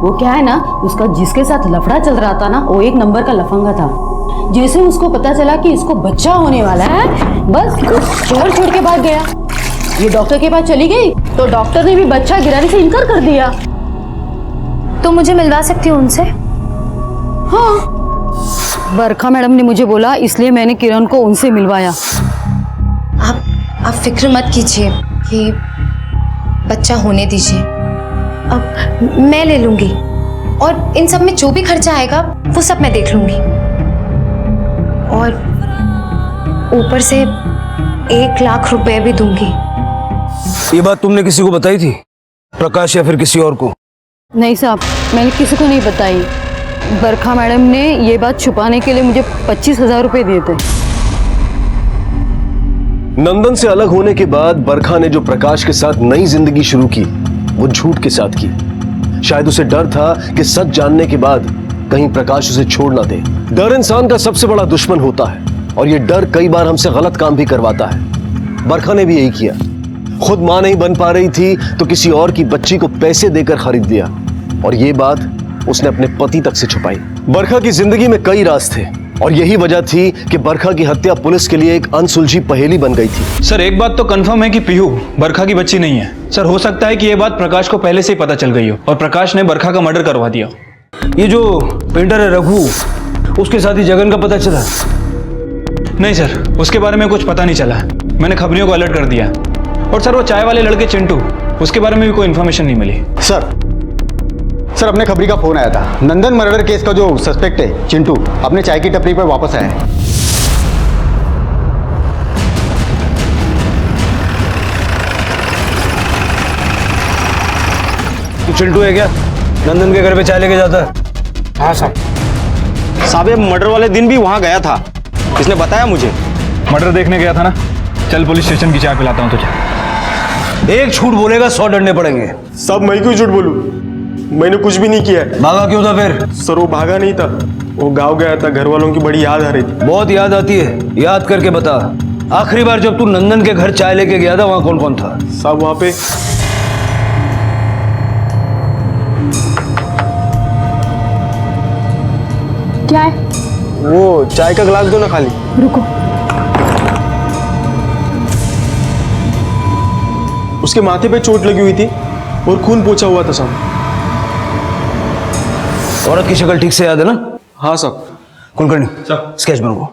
वो क्या है ना, उसका जिसके साथ लफड़ा चल रहा था ना वो एक नंबर का लफंगा था। जैसे उसको पता चला कि इसको बच्चा होने वाला है, बस शहर छोड़ के भाग गया। ये डॉक्टर के पास चली गई तो डॉक्टर ने भी बच्चा गिराने से इनकार कर दिया। तो मुझे मिलवा सकती हो उनसे? हाँ, बरखा मैडम ने मुझे बोला इसलिए मैंने किरण को उनसे मिलवाया। आप फिक्र मत कीजिए कि बच्चा होने दीजिए, अब मैं ले लूंगी और इन सब में जो भी खर्चा आएगा वो सब मैं देख लूंगी, और ऊपर से 1 लाख रुपए भी दूंगी। ये बात तुमने किसी को बताई थी, प्रकाश या फिर किसी और को? नहीं साहब, मैंने किसी को नहीं बताई। बरखा मैडम ने ये बात छुपाने के लिए मुझे 25,000 रुपए दिए थे। नंदन से अलग होने के बाद बरखा ने जो प्रकाश के साथ नई जिंदगी शुरू की वो झूठ के साथ की। शायद उसे डर था कि सच जानने के बाद कहीं प्रकाश उसे छोड़ ना दे। डर इंसान का सबसे बड़ा दुश्मन होता है और ये डर कई बार हमसे गलत काम भी करवाता है। बरखा ने भी यही किया। खुद मां नहीं बन पा रही थी तो किसी और की बच्ची को पैसे देकर खरीद लिया, और ये बात उसने अपने पति तक से छुपाई। बरखा की जिंदगी में कई राज थे और यही वजह थी कि बरखा की हत्या पुलिस के लिए एक अनसुलझी पहेली बन गई थी। सर एक बात तो कंफर्म है कि पीहू बरखा की बच्ची नहीं है। सर हो सकता है कि यह बात प्रकाश को पहले से ही पता चल गई हो और प्रकाश ने बरखा का मर्डर करवा दिया। ये जो पेंटर है रघु, उसके साथ ही जगन का पता चला? नहीं सर, उसके बारे में कुछ पता नहीं चला है। मैंने खबरियों को अलर्ट कर दिया। और सर वो चाय वाले लड़के चिंटू, उसके बारे में भी कोई इन्फॉर्मेशन नहीं मिली। सर अपने खबरी का फोन आया था। नंदन मर्डर केस का जो सस्पेक्ट है चिंटू अपने चाय की टपरी पर वापस आया है। तू चिंटू है क्या? नंदन के घर पे चाय लेके जाता है? हाँ साहब, ये मर्डर वाले दिन भी वहां गया था, इसने बताया मुझे। मर्डर देखने गया था ना? चल पुलिस स्टेशन की चाय पिलाता हूँ तुझे। एक झूठ बोलेगा 100 डंडे पड़ेंगे। साहब मैं क्यों झूठ बोलूं? मैंने कुछ भी नहीं किया है। भागा क्यों था फिर? सर वो भागा नहीं था, वो गांव गया था, घर वालों की बड़ी याद आ रही थी। बहुत याद आती है, याद करके बता। आखिरी बार जब तू नंदन के घर चाय लेके गया था वहां कौन कौन था? साहब वहां पे क्या है? वो चाय का गिलास दो ना खाली। रुको। उसके माथे पे चोट लगी हुई थी और खून पोंछा हुआ था साहब। औरत की शक्ल ठीक से याद है ना? हाँ साहब। कुलकर्णी स्केच बनवाओ।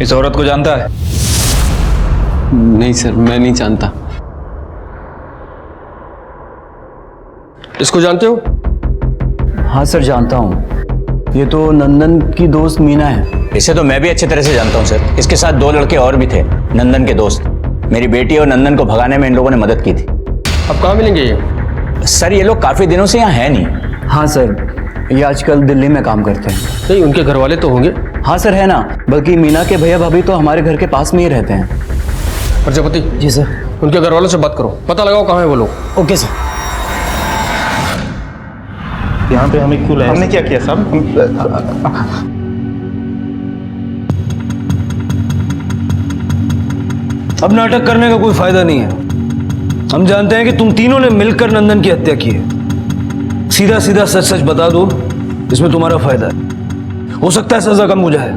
इस औरत को जानता है? नहीं सर, मैं नहीं जानता। इसको जानते हो? हाँ सर, जानता हूँ। ये तो नंदन की दोस्त मीना है। इसे तो मैं भी अच्छी तरह से जानता हूँ सर। इसके साथ 2 लड़के और भी थे, नंदन के दोस्त। मेरी बेटी और नंदन को भगाने में इन लोगों ने मदद की थी। अब कहाँ मिलेंगे ये? सर ये लोग काफी दिनों से यहाँ है नहीं। हाँ सर, ये आजकल दिल्ली में काम करते हैं। नहीं, उनके घर वाले तो होंगे। हाँ सर, है ना। बल्कि मीना के भैया भाभी तो हमारे घर के पास में ही रहते हैं। प्रजापति जी सर। उनके घर वालों से बात करो, पता लगाओ कहाँ है वो लोग। Okay sir. यहाँ पे हमें क्यों लाया? हमने क्या किया साहब? अब नाटक करने का कोई फायदा नहीं है। हम जानते हैं कि तुम तीनों ने मिलकर नंदन की हत्या की है। सीधा सीधा सच सच बता दो, इसमें तुम्हारा फायदा है। हो सकता है सजा कम हो जाए।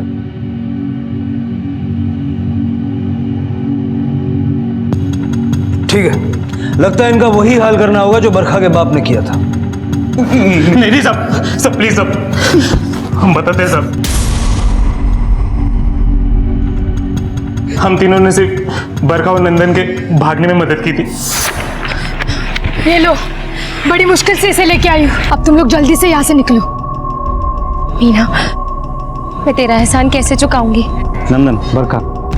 ठीक है, लगता है इनका वही हाल करना होगा जो बरखा के बाप ने किया था। नहीं साहब, प्लीज साहब, हम बताते साहब। हम तीनों ने सिर्फ बरखा और नंदन के भागने में मदद की थी। ये लो, बड़ी मुश्किल से इसे लेके आई हूँ। अब तुम लोग जल्दी से यहाँ से निकलो। मीना, मैं तेरा एहसान कैसे चुकाऊंगी? नंदन, बरखा,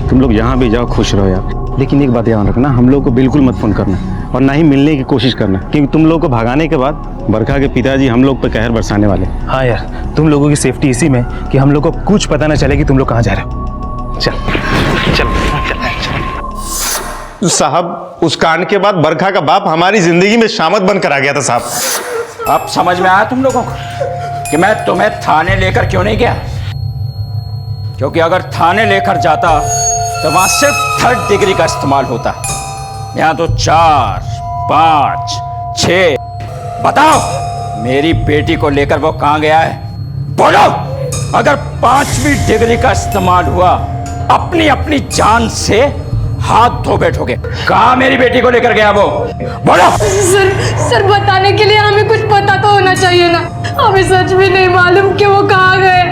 तुम लोग यहाँ भी जाओ, खुश रहो यार। लेकिन एक बात ध्यान रखना, हम लोग को बिल्कुल मत फोन करना और ना ही मिलने की कोशिश करना, क्योंकि तुम लोग को भगाने के बाद बरखा के पिताजी हम लोग पर कहर बरसाने वाले। हाँ यार, तुम लोगों की सेफ्टी इसी में कि हम लोग को कुछ पता ना चले कि तुम लोग कहाँ जा रहे हो। चल चल साहब, उस कांड के बाद बरखा का बाप हमारी जिंदगी में शामत बनकर आ गया था साहब। अब समझ में आया तुम लोगों को कि मैं तुम्हें थाने लेकर क्यों नहीं गया? क्योंकि अगर थाने लेकर जाता तो वहां सिर्फ 3rd डिग्री का इस्तेमाल होता। यहाँ तो 4, 5, 6। बताओ, मेरी बेटी को लेकर वो कहां गया है? बोलो। अगर 5वीं डिग्री का इस्तेमाल हुआ, अपनी अपनी जान से हाथ धो बैठोगे। कहां मेरी बेटी को लेकर गया वो? बोलो। सर बताने के लिए हमें कुछ पता तो होना चाहिए ना। हमें सच में नहीं मालूम कि वो कहाँ गए।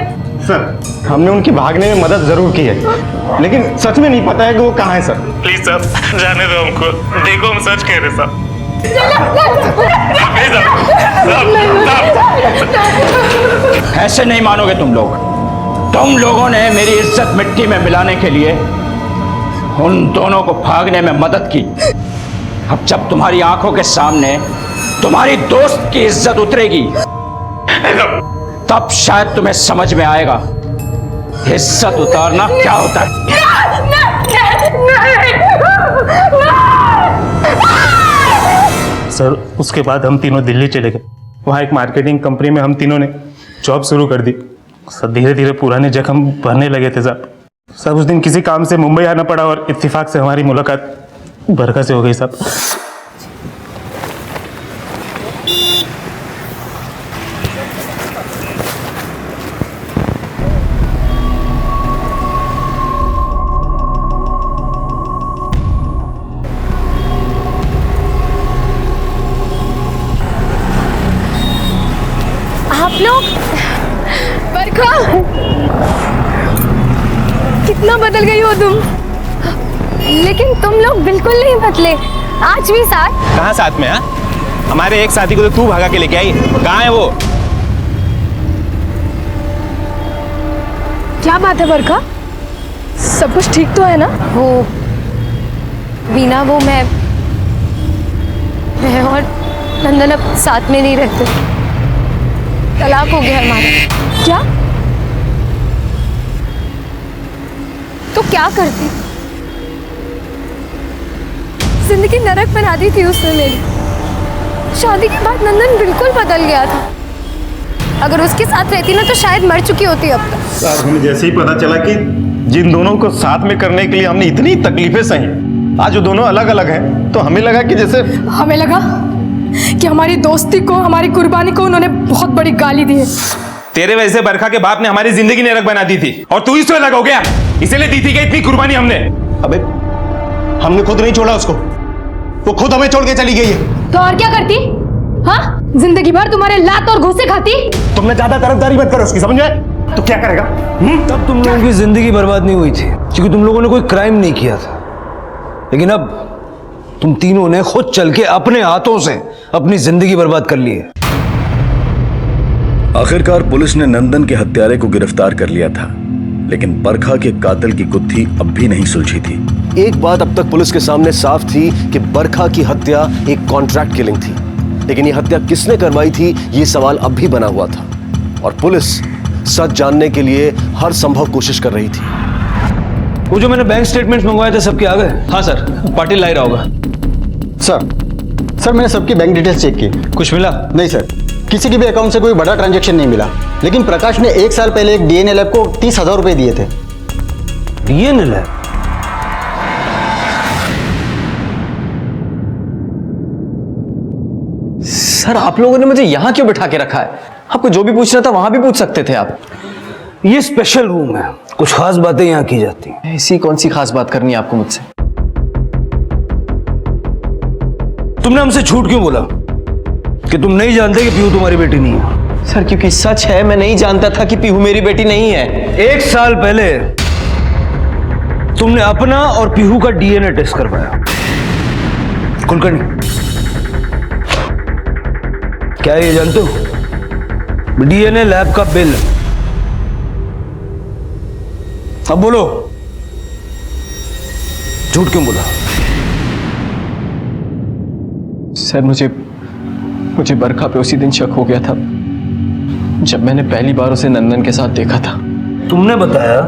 सर, हमने उनकी भागने में मदद जरूर की है, लेकिन सच में नहीं पता है कि वो कहाँ है सर। प्लीज सर, जाने दो हमको। देखो, हम सच कह रहे सर। ऐसे नहीं मानोगे तुम लोग। तुम लोगों ने मेरी इज्जत मिट्टी में मिलाने के लिए उन दोनों को भागने में मदद की। अब जब तुम्हारी आंखों के सामने तुम्हारी दोस्त की इज्जत उतरेगी, तब शायद तुम्हें समझ में आएगा इज्जत उतारना क्या होता है। सर, उसके बाद हम तीनों दिल्ली चले गए। वहाँ एक मार्केटिंग कंपनी में हम तीनों ने जॉब शुरू कर दी। सर, धीरे धीरे पुराने जख्म भरने लगे थे साहब। सब उस दिन किसी काम से मुंबई आना पड़ा और इत्तेफाक से हमारी मुलाकात बरखा से हो गई साहब। आप लोग, बरखा, कितना बदल गई हो तुम। लेकिन तुम लोग बिल्कुल नहीं बदले, आज भी साथ। कहाँ साथ में? हमारे एक साथी को तो तू भगा के लेके आई। कहाँ है वो? क्या बात है बरखा, सब कुछ ठीक तो है ना? वो मीना, वो मैं और नंदन अब साथ में नहीं रहते। तलाक हो गया हमारा। क्या? तो क्या करती? जिंदगी नरक बना दी थी उसने मेरी। शादी के बाद नंदन बिल्कुल बदल गया था। अगर उसके साथ रहती ना तो शायद मर चुकी होती अब तक। साहब, हमें जैसे ही पता चला कि जिन दोनों को साथ में करने के लिए हमने इतनी तकलीफें सही, आज वो दोनों अलग अलग हैं, तो हमें लगा कि जैसे हमें लगा कि हमारी दोस्ती को, हमारी कुर्बानी को उन्होंने बहुत बड़ी गाली दी है। तेरे वजह से बरखा के बाप ने हमारी जिंदगी नरक बना दी थी और तू इसमें लगा हो गया, इसीलिए दी थी कि इतनी कुर्बानी हमने। अबे हमने खुद नहीं छोड़ा उसको, वो खुद हमें छोड़ के चली गई है। तो और क्या करती? हाँ, जिंदगी भर तुम्हारे लात और घूसे खाती। तुमने ज्यादा तरफदारी मत करो उसकी, समझ गए? तो क्या करेगा? तब तुम लोगों की जिंदगी बर्बाद नहीं हुई थी क्योंकि तुम लोगों ने कोई क्राइम नहीं किया था, लेकिन अब तुम तीनों ने खुद चल के अपने हाथों से अपनी जिंदगी बर्बाद कर ली है। आखिरकार पुलिस ने नंदन के हत्यारे को गिरफ्तार कर लिया था, लेकिन बरखा के कातिल की गुत्थी अब भी नहीं सुलझी थी। एक बात अब तक पुलिस के सामने साफ थी कि बरखा की हत्या एक कॉन्ट्रैक्ट किलिंग थी, लेकिन यह हत्या किसने करवाई थी ये सवाल अब भी बना हुआ था और पुलिस सच जानने के लिए हर संभव कोशिश कर रही थी। वो जो मैंने बैंक स्टेटमेंट्स मंगवाए थे सबके आ गए? हाँ सर, पाटिल ला ही रहा होगा। सर मैंने सबकी बैंक डिटेल्स चेक की। कुछ मिला? नहीं सर, किसी की भी अकाउंट से कोई बड़ा ट्रांजैक्शन नहीं मिला, लेकिन प्रकाश ने 1 साल पहले एक डीएनए लैब को 30,000 रुपए दिए थे। DNA lab? सर आप लोगों ने मुझे यहां क्यों बिठा के रखा है? आपको जो भी पूछना था वहां भी पूछ सकते थे आप। ये स्पेशल रूम है, कुछ खास बातें यहाँ की जाती हैं। ऐसी कौन सी खास बात करनी है आपको मुझसे? तुमने हमसे झूठ क्यों बोला कि तुम नहीं जानते कि पीहू तुम्हारी बेटी नहीं है? सर क्योंकि सच है, मैं नहीं जानता था कि पीहू मेरी बेटी नहीं है। 1 साल पहले तुमने अपना और पीहू का डीएनए टेस्ट करवाया। कुलकर्णी, क्या ये जानते हो? डीएनए लैब का बिल। अब बोलो, झूठ क्यों बोला? सर मुझे बरखा पे उसी दिन शक हो गया था जब मैंने पहली बार उसे नंदन के साथ देखा था। तुमने बताया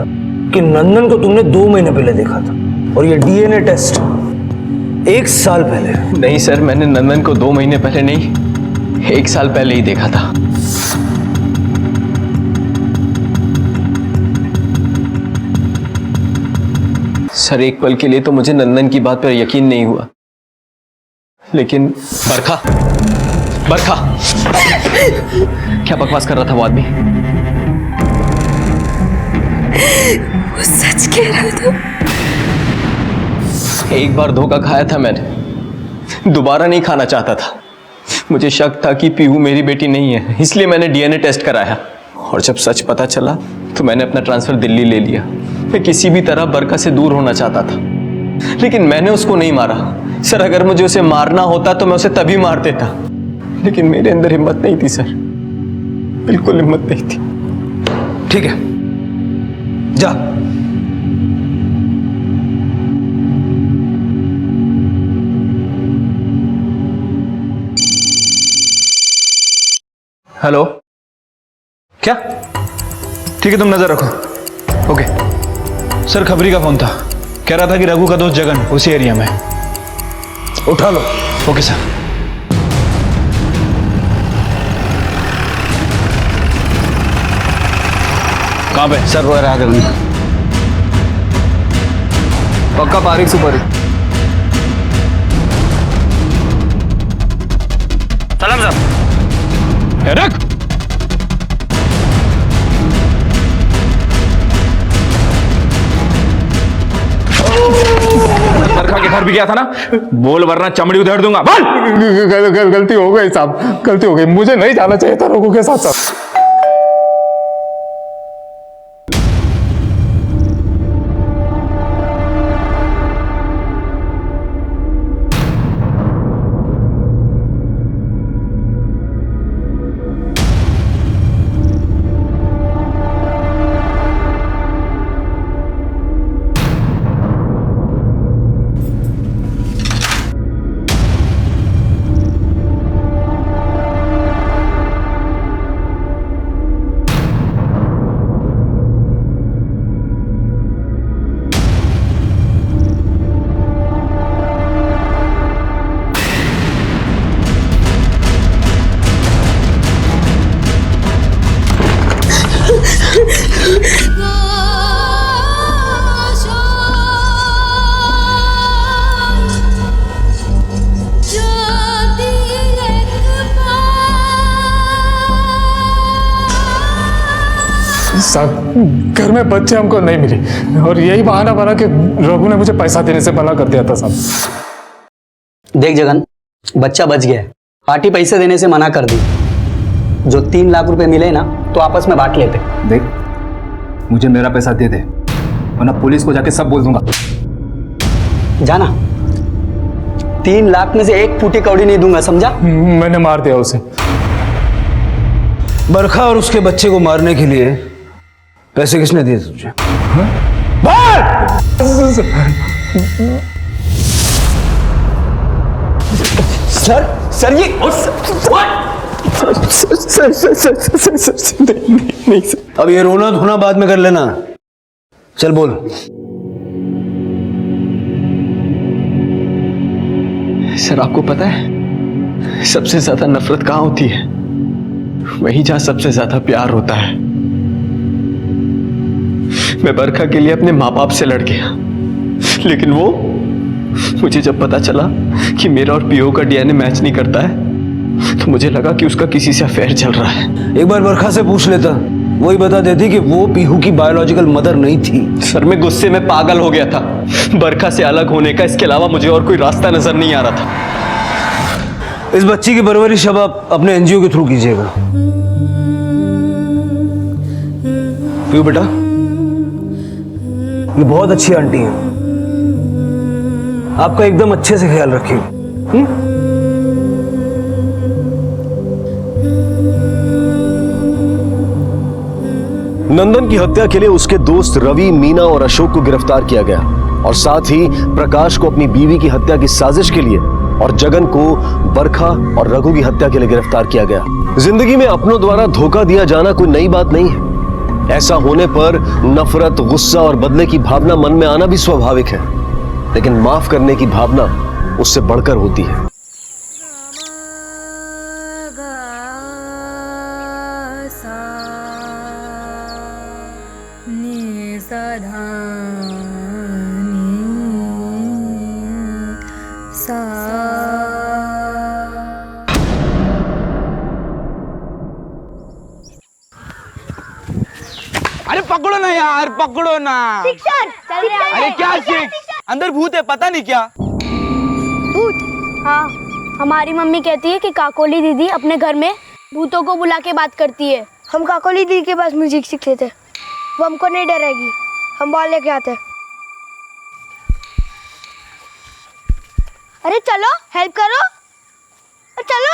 कि नंदन को तुमने 2 महीने पहले देखा था और ये डीएनए टेस्ट 1 साल पहले। नहीं सर, मैंने नंदन को 2 महीने पहले नहीं, 1 साल पहले ही देखा था। सर एक पल के लिए तो मुझे नंदन की बात पर यकीन नहीं हुआ, लेकिन बरखा क्या बकवास कर रहा था वो आदमी? वो सच कह रहा था। एक बार धोखा खाया था मैंने, दोबारा नहीं खाना चाहता था। मुझे शक था कि पीहू मेरी बेटी नहीं है, इसलिए मैंने डीएनए टेस्ट कराया और जब सच पता चला तो मैंने अपना ट्रांसफर दिल्ली ले लिया। मैं किसी भी तरह बरखा से दूर होना चाहता था, लेकिन मैंने उसको नहीं मारा। सर अगर मुझे उसे मारना होता तो मैं उसे तभी मार देता, लेकिन मेरे अंदर हिम्मत नहीं थी सर, बिल्कुल हिम्मत नहीं थी। ठीक है, जा। हेलो, क्या? ठीक है, तुम नजर रखो। ओके सर, खबरी का फोन था, कह रहा था कि रघु का दोस्त जगन उसी एरिया में। उठा लो। Okay sir. कहां पे? सर वो रहा गगन। पक्का बारीक सुपर। सलाम साहब। रख। बरखा के घर भी गया था ना? बोल वरना चमड़ी उधेड़ दूंगा। बोल। गलती हो गई साहब, गलती हो गई, मुझे नहीं जाना चाहिए था रघु के साथ साथ। साहब घर में बच्चे हमको नहीं मिले और यही बहाना बना कि रघु ने मुझे पैसा देने से मना कर दिया था साहब। देख जगन, बच्चा बच गया है। पार्टी पैसे देने से मना कर दी। जो 3 लाख रुपए मिले ना तो आपस में बांट लेते। देख, मुझे मेरा पैसा दे दे वरना पुलिस को जाके सब बोल दूंगा। जाना, 3 लाख में से 1 फूटी कौड़ी नहीं दूंगा, समझा? मैंने मार दिया उसे। बरखा और उसके बच्चे को मारने के लिए पैसे किसने दिए तुझे? सर ये नहीं सर। अब ये रोना धोना बाद में कर लेना। चल बोल। सर आपको पता है सबसे ज्यादा नफरत कहाँ होती है? वहीं जहां सबसे ज्यादा प्यार होता है। मैं बरखा के लिए अपने माँ बाप से लड़ गया, लेकिन वो मुझे जब पता चला कि मेरा और पीओ का डीएनए मैच नहीं करता है तो मुझे लगा कि उसका किसी से अफेयर चल रहा है। एक बार बरखा से पूछ लेता, वही बता देती कि वो पीहू की बायोलॉजिकल मदर नहीं थी। सर मैं गुस्से में पागल हो गया था। बरखा से अलग होने का इसके अलावा मुझे और कोई रास्ता नजर नहीं आ रहा था। इस बच्ची की परवरिश अब आप अपने एनजीओ के थ्रू कीजिएगा। पीहू बेटा, ये बहुत अच्छी आंटी है, आपका एकदम अच्छे से ख्याल रखिएगा। नंदन की हत्या के लिए उसके दोस्त रवि, मीना और अशोक को गिरफ्तार किया गया और साथ ही प्रकाश को अपनी बीवी की हत्या की साजिश के लिए और जगन को बरखा और रघु की हत्या के लिए गिरफ्तार किया गया। जिंदगी में अपनों द्वारा धोखा दिया जाना कोई नई बात नहीं है। ऐसा होने पर नफरत, गुस्सा और बदले की भावना मन में आना भी स्वाभाविक है, लेकिन माफ करने की भावना उससे बढ़कर होती है। अरे पकड़ो ना यार, पकड़ो ना। अरे क्या शिक? अंदर भूत है, पता नहीं क्या भूत? हाँ, हमारी मम्मी कहती है कि काकोली दीदी अपने घर में भूतों को बुला के बात करती है। हम काकोली दीदी के पास म्यूजिक सीखते थे, वो हमको नहीं डरेगी, हम बॉल लेके आते हैं। अरे चलो हेल्प करो, चलो।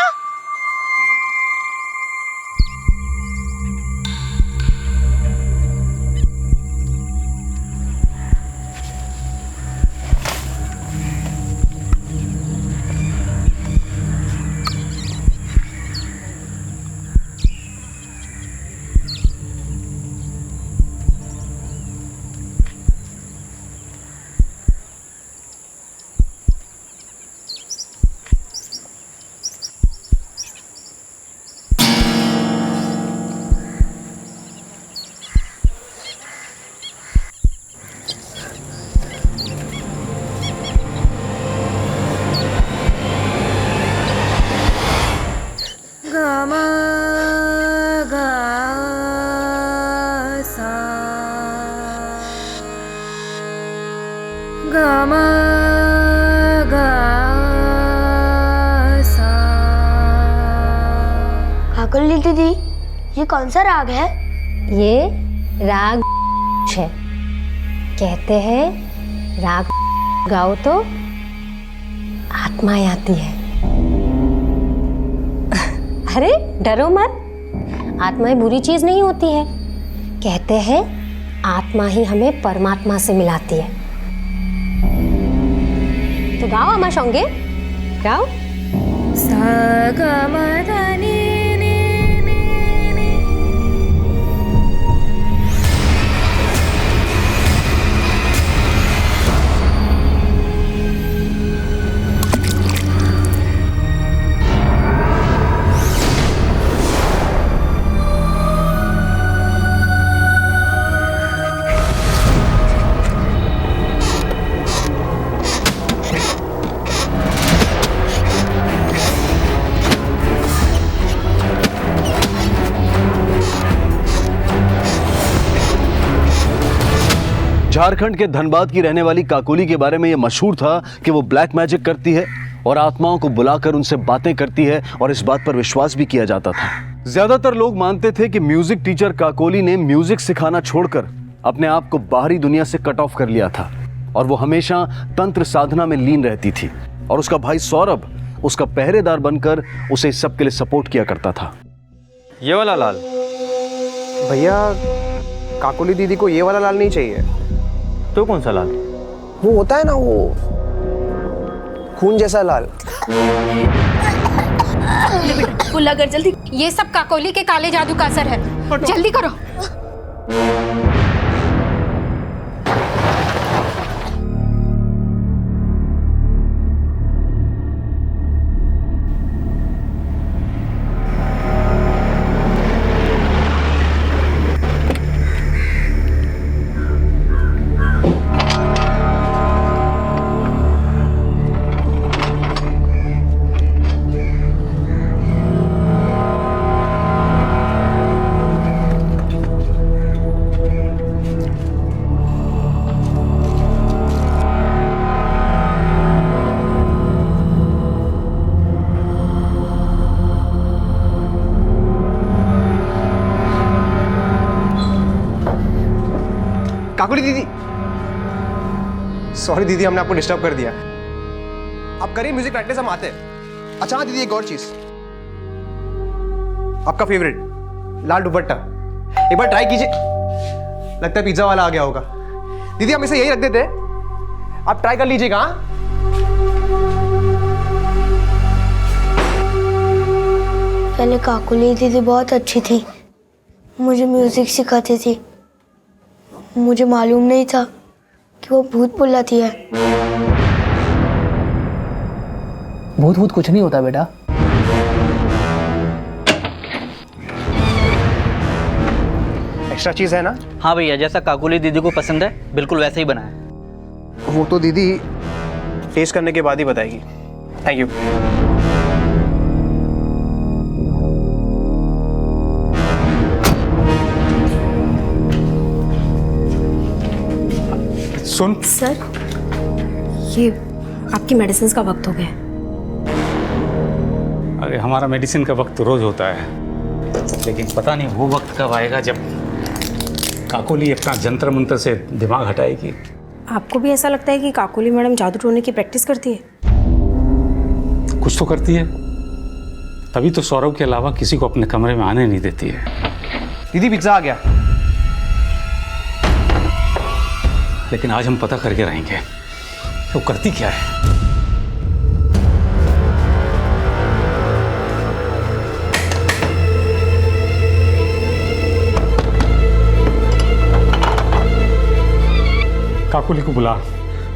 काकोली दीदी, ये कौन सा राग है? ये राग है। कहते हैं राग गाओ तो आत्माएं आती है। अरे डरो मत, आत्माएं बुरी चीज नहीं होती है। कहते हैं आत्मा ही हमें परमात्मा से मिलाती है। तो गाओ अम्मा शोंगे, गाओ। सागमधनी झारखंड के धनबाद की रहने वाली काकोली के बारे में यह मशहूर था कि वो ब्लैक मैजिक करती है और आत्माओं को बुलाकर उनसे बातें करती है, और इस बात पर विश्वास भी किया जाता था। ज्यादातर लोग मानते थे कि म्यूजिक टीचर काकोली ने म्यूजिक सिखाना छोड़कर अपने आप को बाहरी दुनिया से कट ऑफ कर लिया था और वो हमेशा तंत्र साधना में लीन रहती थी, और उसका भाई सौरभ उसका पहरेदार बनकर उसे इस सब के लिए सपोर्ट किया करता था। ये वाला लाल भैया, काकोली दीदी को ये वाला लाल नहीं चाहिए। तो कौन सा लाल? वो होता है ना, वो खून जैसा लाल। पुल्ला कर जल्दी, ये सब काकोली के काले जादू का असर है, जल्दी करो। काकोली दीदी, सॉरी दीदी, हमने आपको डिस्टर्ब कर दिया। आप करिए म्यूजिक प्रैक्टिस, हम आते हैं। अच्छा हाँ दीदी, एक और चीज, आपका फेवरेट लाल दुपट्टा एक बार ट्राई कीजिए। लगता है पिज्जा वाला आ गया होगा। दीदी हम इसे यही रख देते हैं, आप ट्राई कर लीजिएगा। हाँ पहले काकोली दीदी बहुत अच्छी थी, मुझे म्यूजिक सिखाती थी। मुझे मालूम नहीं था कि वो भूत बुलाती है। भूत भूत कुछ नहीं होता बेटा। एक्स्ट्रा चीज है ना? हाँ भैया, जैसा काकोली दीदी को पसंद है बिल्कुल वैसे ही बनाया। वो तो दीदी टेस्ट करने के बाद ही बताएगी। Thank you. सुन सर, ये आपकी मेडिसिन का वक्त हो गया। अरे हमारा मेडिसिन का वक्त तो रोज होता है, लेकिन पता नहीं वो वक्त कब आएगा जब काकोली अपना जंतर मंत्र से दिमाग हटाएगी। आपको भी ऐसा लगता है कि काकोली मैडम जादू टोने की प्रैक्टिस करती है? कुछ तो करती है, तभी तो सौरभ के अलावा किसी को अपने कमरे में आने नहीं देती है। दीदी पिज्जा आ गया। लेकिन आज हम पता करके रहेंगे वो करती क्या है। काकोली को बुला,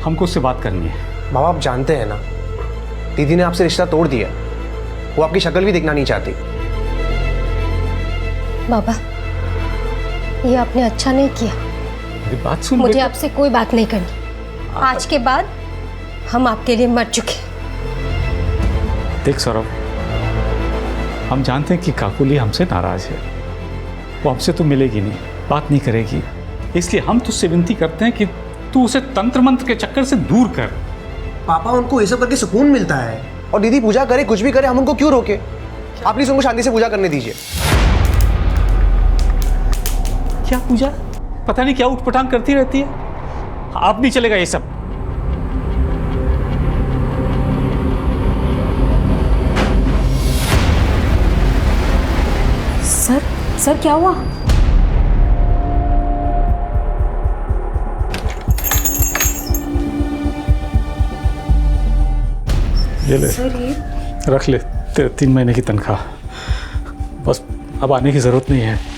हमको उससे बात करनी है। बाबा आप जानते हैं ना, दीदी ने आपसे रिश्ता तोड़ दिया। वो आपकी शक्ल भी देखना नहीं चाहती। बाबा, ये आपने अच्छा नहीं किया। बात सुन, मुझे आपसे कोई बात नहीं करनी। आज के बाद हम आपके लिए मर चुके। देख सौरभ, हम जानते हैं कि काकोली हमसे नाराज है, वो हमसे तो मिलेगी नहीं, बात नहीं करेगी, इसलिए हम तुझसे विनती करते हैं कि तू उसे तंत्र मंत्र के चक्कर से दूर कर। पापा उनको ये सब करके सुकून मिलता है, और दीदी पूजा करे कुछ भी करे, हम उनको क्यों रोके? आप प्लीज उनको शांति से पूजा करने दीजिए। क्या पूजा? पता नहीं क्या उठपटांग करती रहती है। आप नहीं चलेगा ये सब। सर क्या हुआ? ये ले, रख ले, तेरे 3 महीने की तनख्वाह। बस अब आने की जरूरत नहीं है।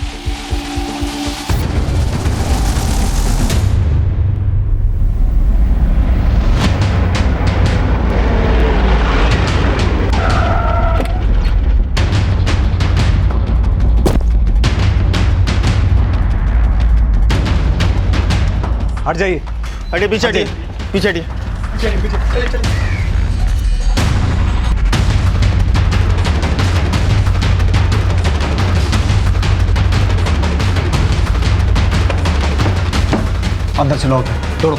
हट जाइए, हटिए, पीछे हटिए, पीछे हटिए। चलिए। अंदर से लॉक है, तोड़ो।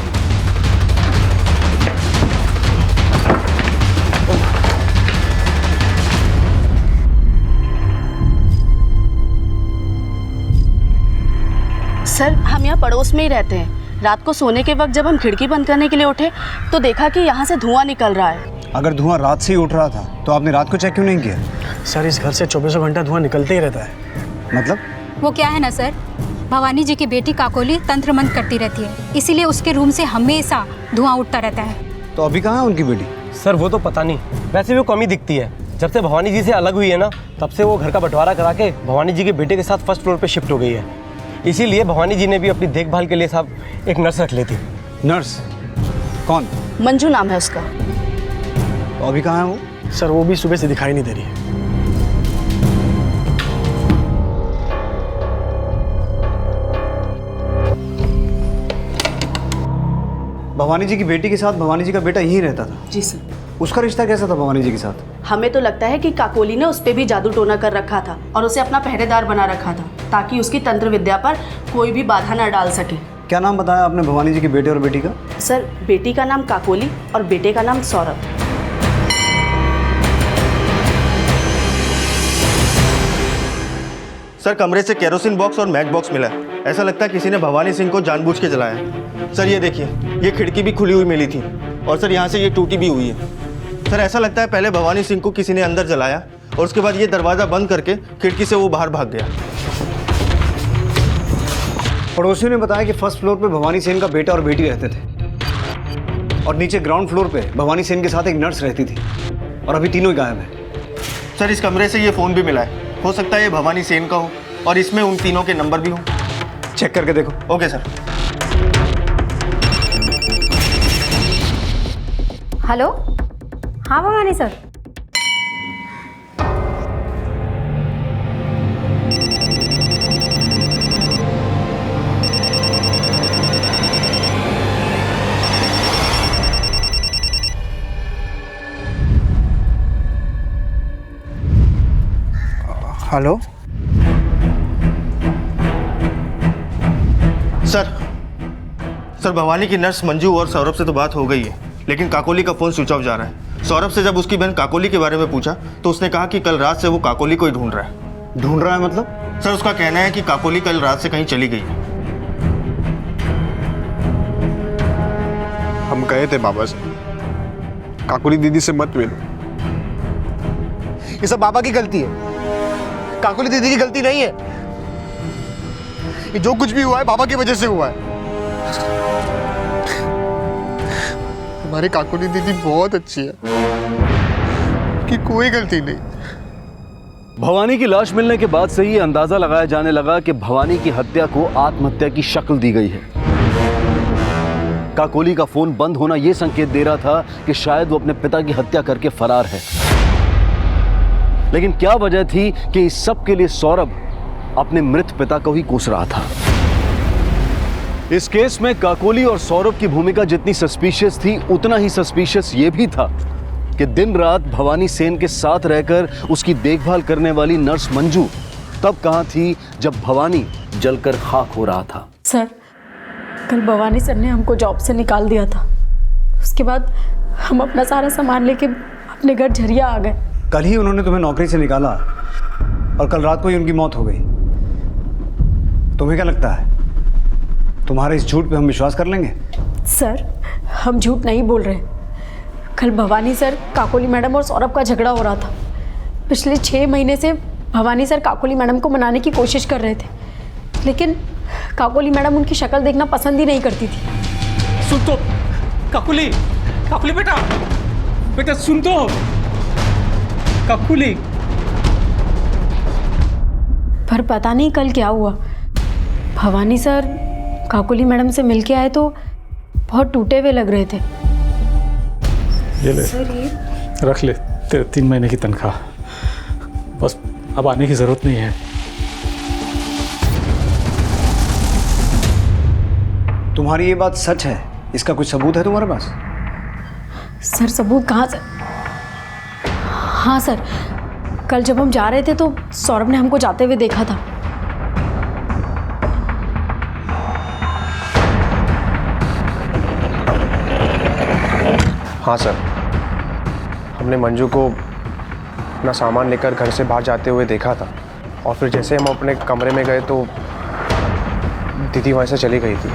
सर हम यहाँ पड़ोस में ही रहते हैं। रात को सोने के वक्त जब हम खिड़की बंद करने के लिए उठे तो देखा कि यहाँ से धुआं निकल रहा है। अगर धुआं रात से ही उठ रहा था तो आपने रात को चेक क्यों नहीं किया? सर इस घर से 24 घंटा धुआं निकलते ही रहता है। मतलब? वो क्या है ना सर, भवानी जी की बेटी काकोली तंत्र मंत्र करती रहती है, इसीलिए उसके रूम से हमेशा धुआं उठता रहता है। तो अभी कहाँ है उनकी बेटी? सर वो तो पता नहीं, वैसे भी वो कमी दिखती है। जब से भवानी जी से अलग हुई है ना, तब से वो घर का बंटवारा करा के भवानी जी के बेटे के साथ फर्स्ट फ्लोर पे शिफ्ट हो गई है। इसीलिए भवानी जी ने भी अपनी देखभाल के लिए साहब एक नर्स रख ली थी। नर्स? कौन? मंजू नाम है उसका। तो अभी कहाँ है वो? सर वो भी सुबह से दिखाई नहीं दे रही है। भवानी जी की बेटी के साथ भवानी जी का बेटा यहीं रहता था? जी सर। उसका रिश्ता कैसा था भवानी जी के साथ? हमें तो लगता है कि काकोली ने उस पर भी जादू टोना कर रखा था और उसे अपना पहरेदार बना रखा था ताकि उसकी तंत्र विद्या पर कोई भी बाधा न डाल सके। क्या नाम बताया आपने भवानी जी के बेटे और बेटी का? सर बेटी का नाम काकोली और बेटे का नाम सौरभ। सर कमरे से केरोसिन बॉक्स और मैच बॉक्स मिला है। ऐसा लगता है किसी ने भवानी सिंह को जानबूझ के जलाया है। सर ये देखिए, ये खिड़की भी खुली हुई मिली थी और सर यहाँ से ये टूटी भी हुई है। सर ऐसा लगता है पहले भवानी सिंह को किसी ने अंदर जलाया और उसके बाद ये दरवाज़ा बंद करके खिड़की से वो बाहर भाग गया। पड़ोसियों ने बताया कि फर्स्ट फ्लोर पे भवानी सेन का बेटा और बेटी रहते थे और नीचे ग्राउंड फ्लोर पे भवानी सेन के साथ एक नर्स रहती थी और अभी तीनों ही गायब है। सर इस कमरे से ये फ़ोन भी मिला है, हो सकता है ये भवानी सेन का हो और इसमें उन तीनों के नंबर भी हों। चेक करके देखो। Okay sir. हेलो, हाँ Bhavani sir. Hello sir Bhavani की नर्स मंजू और सौरभ से तो बात हो गई है, लेकिन काकोली का फ़ोन स्विच ऑफ जा रहा है। सौरभ से जब उसकी बहन काकोली के बारे में पूछा तो उसने कहा कि कल रात से वो काकोली को ही ढूंढ रहा है। ढूंढ रहा है मतलब? सर उसका कहना है कि काकोली कल रात से कहीं चली गई है। हम कहे थे बाबा से काकोली दीदी से मत मिलो। ये सब बाबा की गलती है, काकोली दीदी की गलती नहीं है। ये जो कुछ भी हुआ है बाबा की वजह से हुआ है। हमारी काकोली दीदी बहुत अच्छी है, कि कोई गलती नहीं। भवानी की लाश मिलने के बाद से ही अंदाजा लगाया जाने लगा कि भवानी की हत्या को आत्महत्या की शक्ल दी गई है। काकोली का फोन बंद होना यह संकेत दे रहा था कि शायद वो अपने पिता की हत्या करके फरार है। लेकिन क्या वजह थी कि इस सब के लिए सौरभ अपने मृत पिता को ही कोस रहा था? इस केस में काकोली और सौरभ की भूमिका जितनी सस्पिशियस थी, उतना ही सस्पिशियस यह भी था कि दिन रात भवानी सेन के साथ रहकर उसकी देखभाल करने वाली नर्स मंजू तब कहां थी जब भवानी जलकर खाक हो रहा था। सर कल भवानी सर ने हमको जॉब से निकाल दिया था। उसके बाद हम अपना सारा सामान लेके अपने घर झरिया आ गए। कल ही उन्होंने तुम्हें नौकरी से निकाला और कल रात को ही उनकी मौत हो गई। तुम्हें क्या लगता है तुम्हारे इस झूठ पे हम विश्वास कर लेंगे? सर हम झूठ नहीं बोल रहे। कल भवानी सर, काकोली मैडम और सौरभ का झगड़ा हो रहा था। पिछले 6 महीने से भवानी सर काकोली मैडम को मनाने की कोशिश कर रहे थे, लेकिन काकोली मैडम उनकी शक्ल देखना पसंद ही नहीं करती थी। सुन तो, काकोली, काकोली बेटा, बेटा सुन तो, काकोली। पर पता नहीं कल क्या हुआ। भवानी सर काकोली मैडम से मिलके आए तो बहुत टूटे हुए लग रहे थे। ये ले, रख ले तेरे 3 महीने की तनख्वाह। बस अब आने की जरूरत नहीं है। तुम्हारी ये बात सच है? इसका कुछ सबूत है तुम्हारे पास? सर सबूत कहाँ से? हाँ सर, कल जब हम जा रहे थे तो सौरभ ने हमको जाते हुए देखा था। हाँ सर, हमने मंजू को अपना सामान लेकर घर से बाहर जाते हुए देखा था और फिर जैसे हम अपने कमरे में गए तो दीदी वहाँ से चली गई थी।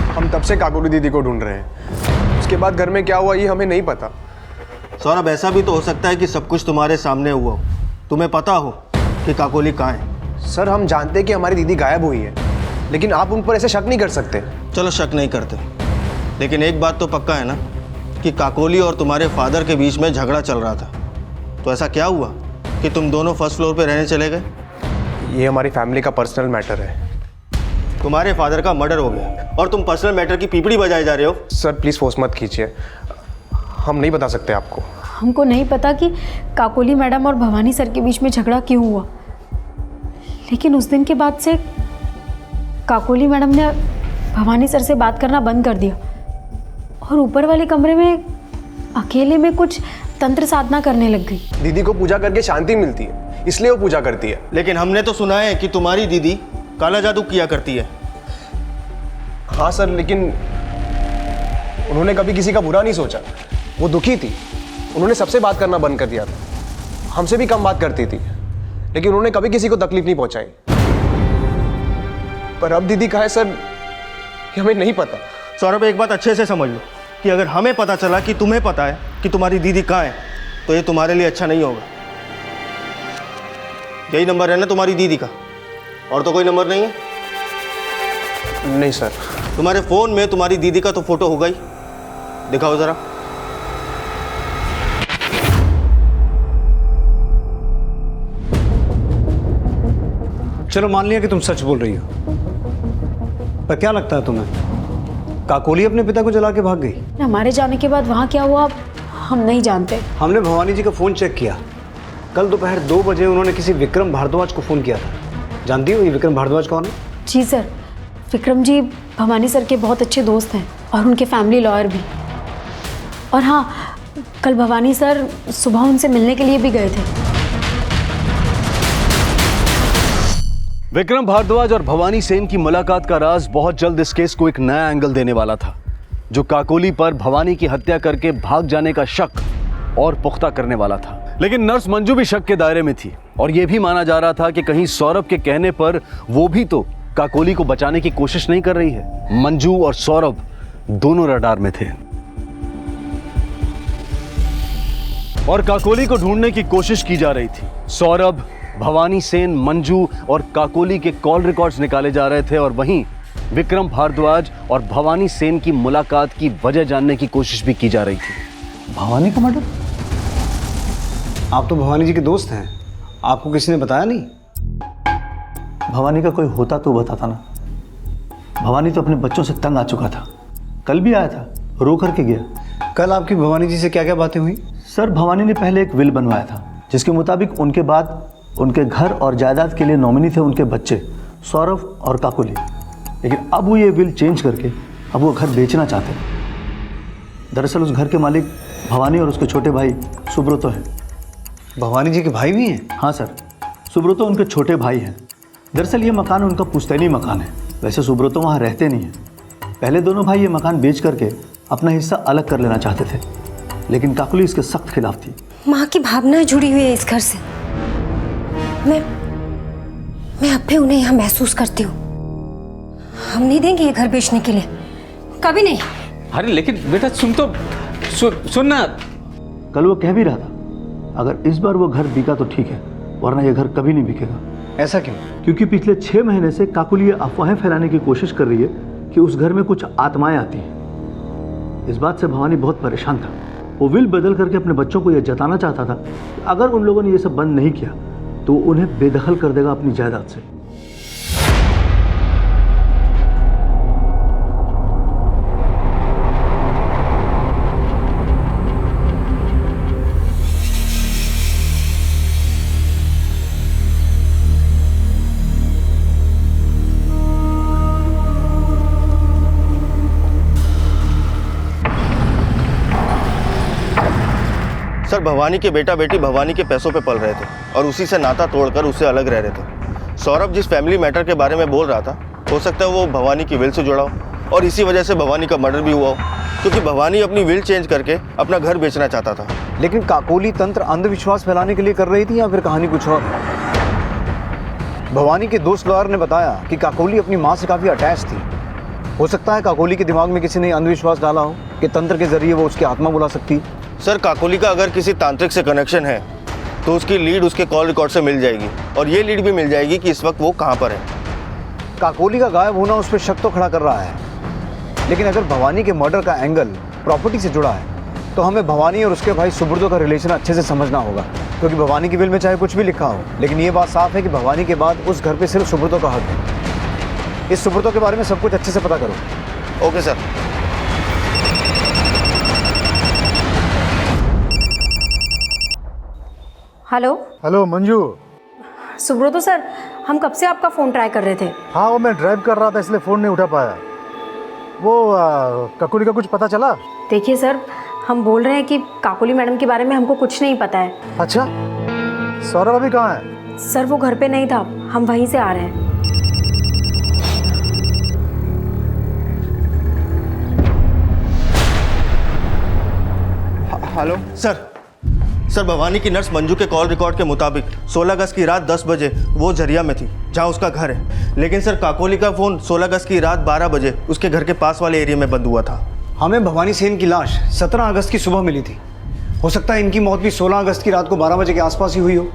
हम तब से काकोली दीदी को ढूंढ रहे हैं। उसके बाद घर में क्या हुआ ये हमें नहीं पता। सौरभ, ऐसा भी तो हो सकता है कि सब कुछ तुम्हारे सामने हुआ हो, तुम्हें पता हो कि काकोली कहाँ है। सर, हम जानते हैं कि हमारी दीदी गायब हुई है, लेकिन आप उन पर ऐसे शक नहीं कर सकते। चलो शक नहीं करते, लेकिन एक बात तो पक्का है ना कि काकोली और तुम्हारे फादर के बीच में झगड़ा चल रहा था। तो ऐसा क्या हुआ कि तुम दोनों फर्स्ट फ्लोर पे रहने चले गए? ये हमारी फैमिली का पर्सनल मैटर है। तुम्हारे फादर का मर्डर हो गया और तुम पर्सनल मैटर की पीपड़ी बजाए जा रहे हो। सर प्लीज़ फोर्स मत कीजिए, हम नहीं बता सकते आपको। हमको नहीं पता कि काकोली मैडम और भवानी सर के बीच में झगड़ा क्यों हुआ, लेकिन उस दिन के बाद से काकोली मैडम ने भवानी सर से बात करना बंद कर दिया और ऊपर वाले कमरे में अकेले में कुछ तंत्र साधना करने लग गई। दीदी को पूजा करके शांति मिलती है, इसलिए वो पूजा करती है। लेकिन हमने तो सुना है कि तुम्हारी दीदी काला जादू किया करती है। हाँ सर, लेकिन उन्होंने कभी किसी का बुरा नहीं सोचा। वो दुखी थी, उन्होंने सबसे बात करना बंद कर दिया था। हमसे भी कम बात करती थी, लेकिन उन्होंने कभी किसी को तकलीफ नहीं पहुंचाई। पर अब दीदी कहाँ है सर, ये हमें नहीं पता। सौरभ, एक बात अच्छे से समझ लो कि अगर हमें पता चला कि तुम्हें पता है कि तुम्हारी दीदी कहाँ है तो ये तुम्हारे लिए अच्छा नहीं होगा। यही नंबर है ना तुम्हारी दीदी का, और तो कोई नंबर नहीं है? नहीं सर। तुम्हारे फोन में तुम्हारी दीदी का तो फोटो होगा ही, दिखाओ जरा। चलो मान लिया कि तुम सच बोल रही हो, पर क्या लगता है तुम्हें काकोली अपने पिता को जला के भाग गई? हमारे जाने के बाद वहाँ क्या हुआ हम नहीं जानते। हमने भवानी जी का फ़ोन चेक किया, कल दोपहर 2 बजे उन्होंने किसी विक्रम भारद्वाज को फ़ोन किया था। जानती हो ये विक्रम भारद्वाज कौन है? जी सर, विक्रम जी भवानी सर के बहुत अच्छे दोस्त हैं और उनके फैमिली लॉयर भी। और हाँ, कल भवानी सर सुबह उनसे मिलने के लिए भी गए थे। विक्रम भारद्वाज और भवानी सेन की मुलाकात का राज बहुत जल्द इस केस को एक नया एंगल देने वाला था, जो काकोली पर भवानी की हत्या करके भाग जाने का शक और पुख्ता करने वाला था। लेकिन नर्स मंजू भी शक के दायरे में थी और यह भी माना जा रहा था कि कहीं सौरभ के कहने पर वो भी तो काकोली को बचाने की कोशिश नहीं कर रही है। मंजू और सौरभ दोनों रडार में थे और काकोली को ढूंढने की कोशिश की जा रही थी। सौरभ, भवानी सेन, मंजू और काकोली के कॉल रिकॉर्ड्स निकाले जा रहे थे और वहीं विक्रम भारद्वाज और भवानी सेन की मुलाकात की वजह जानने की कोशिश भी की जा रही थी। भवानी का मर्डर? आप तो भवानी जी के दोस्त हैं, आपको किसी ने बताया नहीं? भवानी का कोई होता तो बताता ना। भवानी तो अपने बच्चों से तंग आ चुका था, कल भी आया था, रो करके गया। कल आपकी भवानी जी से क्या क्या बातें हुई? सर, भवानी ने पहले एक विल बनवाया था जिसके मुताबिक उनके बाद उनके घर और जायदाद के लिए नॉमिनी थे उनके बच्चे सौरभ और काकोली। लेकिन अब वो ये विल चेंज करके अब वो घर बेचना चाहते हैं। दरअसल उस घर के मालिक भवानी और उसके छोटे भाई सुब्रतो हैं। भवानी जी के भाई भी हैं? हाँ सर, सुब्रतो उनके छोटे भाई हैं। दरअसल ये मकान उनका पुश्तैनी मकान है। वैसे सुब्रतो वहाँ रहते नहीं हैं। पहले दोनों भाई ये मकान बेच करके अपना हिस्सा अलग कर लेना चाहते थे, लेकिन काकोली इसके सख्त खिलाफ थी। माँ की भावनाएं जुड़ी हुई है इस घर से। मैं अब भी उन्हें यहाँ महसूस करती हूँ। हम नहीं देंगे ये घर बेचने के लिए, कभी नहीं। अरे लेकिन बेटा सुन ना। कल वो कह भी रहा था अगर इस बार वो घर बिका तो ठीक है, वरना ये घर कभी नहीं बिकेगा। ऐसा क्यों? क्योंकि पिछले 6 महीने से काकोली ये अफवाहें फैलाने की कोशिश कर रही है कि उस घर में कुछ आत्माएं आती हैं। इस बात से भवानी बहुत परेशान था। वो विल बदल करके अपने बच्चों को यह जताना चाहता था कि अगर उन लोगों ने ये सब बंद नहीं किया तो उन्हें बेदखल कर देगा अपनी जायदाद से। सर, भवानी के बेटा बेटी भवानी के पैसों पे पल रहे थे और उसी से नाता तोड़कर उससे अलग रह रहे थे। सौरभ जिस फैमिली मैटर के बारे में बोल रहा था, हो सकता है वो भवानी की विल से जुड़ा हो और इसी वजह से भवानी का मर्डर भी हुआ हो। क्योंकि भवानी अपनी विल चेंज करके अपना घर बेचना चाहता था। लेकिन काकोली तंत्र अंधविश्वास फैलाने के लिए कर रही थी या फिर कहानी कुछ और? भवानी के दोस्त लॉयर ने बताया कि काकोली अपनी माँ से काफ़ी अटैच थी। हो सकता है काकोली के दिमाग में किसी ने अंधविश्वास डाला हो कि तंत्र के जरिए वो उसकी आत्मा बुला सकती। सर, काकोली का अगर किसी तांत्रिक से कनेक्शन है तो उसकी लीड उसके कॉल रिकॉर्ड से मिल जाएगी, और ये लीड भी मिल जाएगी कि इस वक्त वो कहाँ पर है। काकोली का गायब होना उस पर शक तो खड़ा कर रहा है, लेकिन अगर भवानी के मर्डर का एंगल प्रॉपर्टी से जुड़ा है तो हमें भवानी और उसके भाई सुब्रतो का रिलेशन अच्छे से समझना होगा। क्योंकि भवानी की विल में चाहे कुछ भी लिखा हो, लेकिन ये बात साफ है कि भवानी के बाद उस घर पे सिर्फ सुब्रतो का हक है। इस सुब्रतो के बारे में सब कुछ अच्छे से पता करो। Okay sir. Hello hello Manju. Subrato sir, हम कब से आपका फ़ोन ट्राई कर रहे थे। हाँ, वो मैं ड्राइव कर रहा था इसलिए फ़ोन नहीं उठा पाया। वो काकोली का कुछ पता चला? देखिए सर, हम बोल रहे हैं कि काकोली मैडम के बारे में हमको कुछ नहीं पता है। अच्छा, सौरभ अभी कहाँ है? सर वो घर पे नहीं था, हम वहीं से आ रहे हैं। हेलो सर, भवानी की नर्स मंजू के कॉल रिकॉर्ड के मुताबिक 16 अगस्त की रात 10 बजे वो झरिया में थी जहां उसका घर है। लेकिन सर, काकोली का फ़ोन 16 अगस्त की रात 12 बजे उसके घर के पास वाले एरिया में बंद हुआ था। हमें भवानी सेन की लाश 17 अगस्त की सुबह मिली थी। हो सकता है इनकी मौत भी 16 अगस्त की रात को 12 बजे के आसपास ही हुई हो।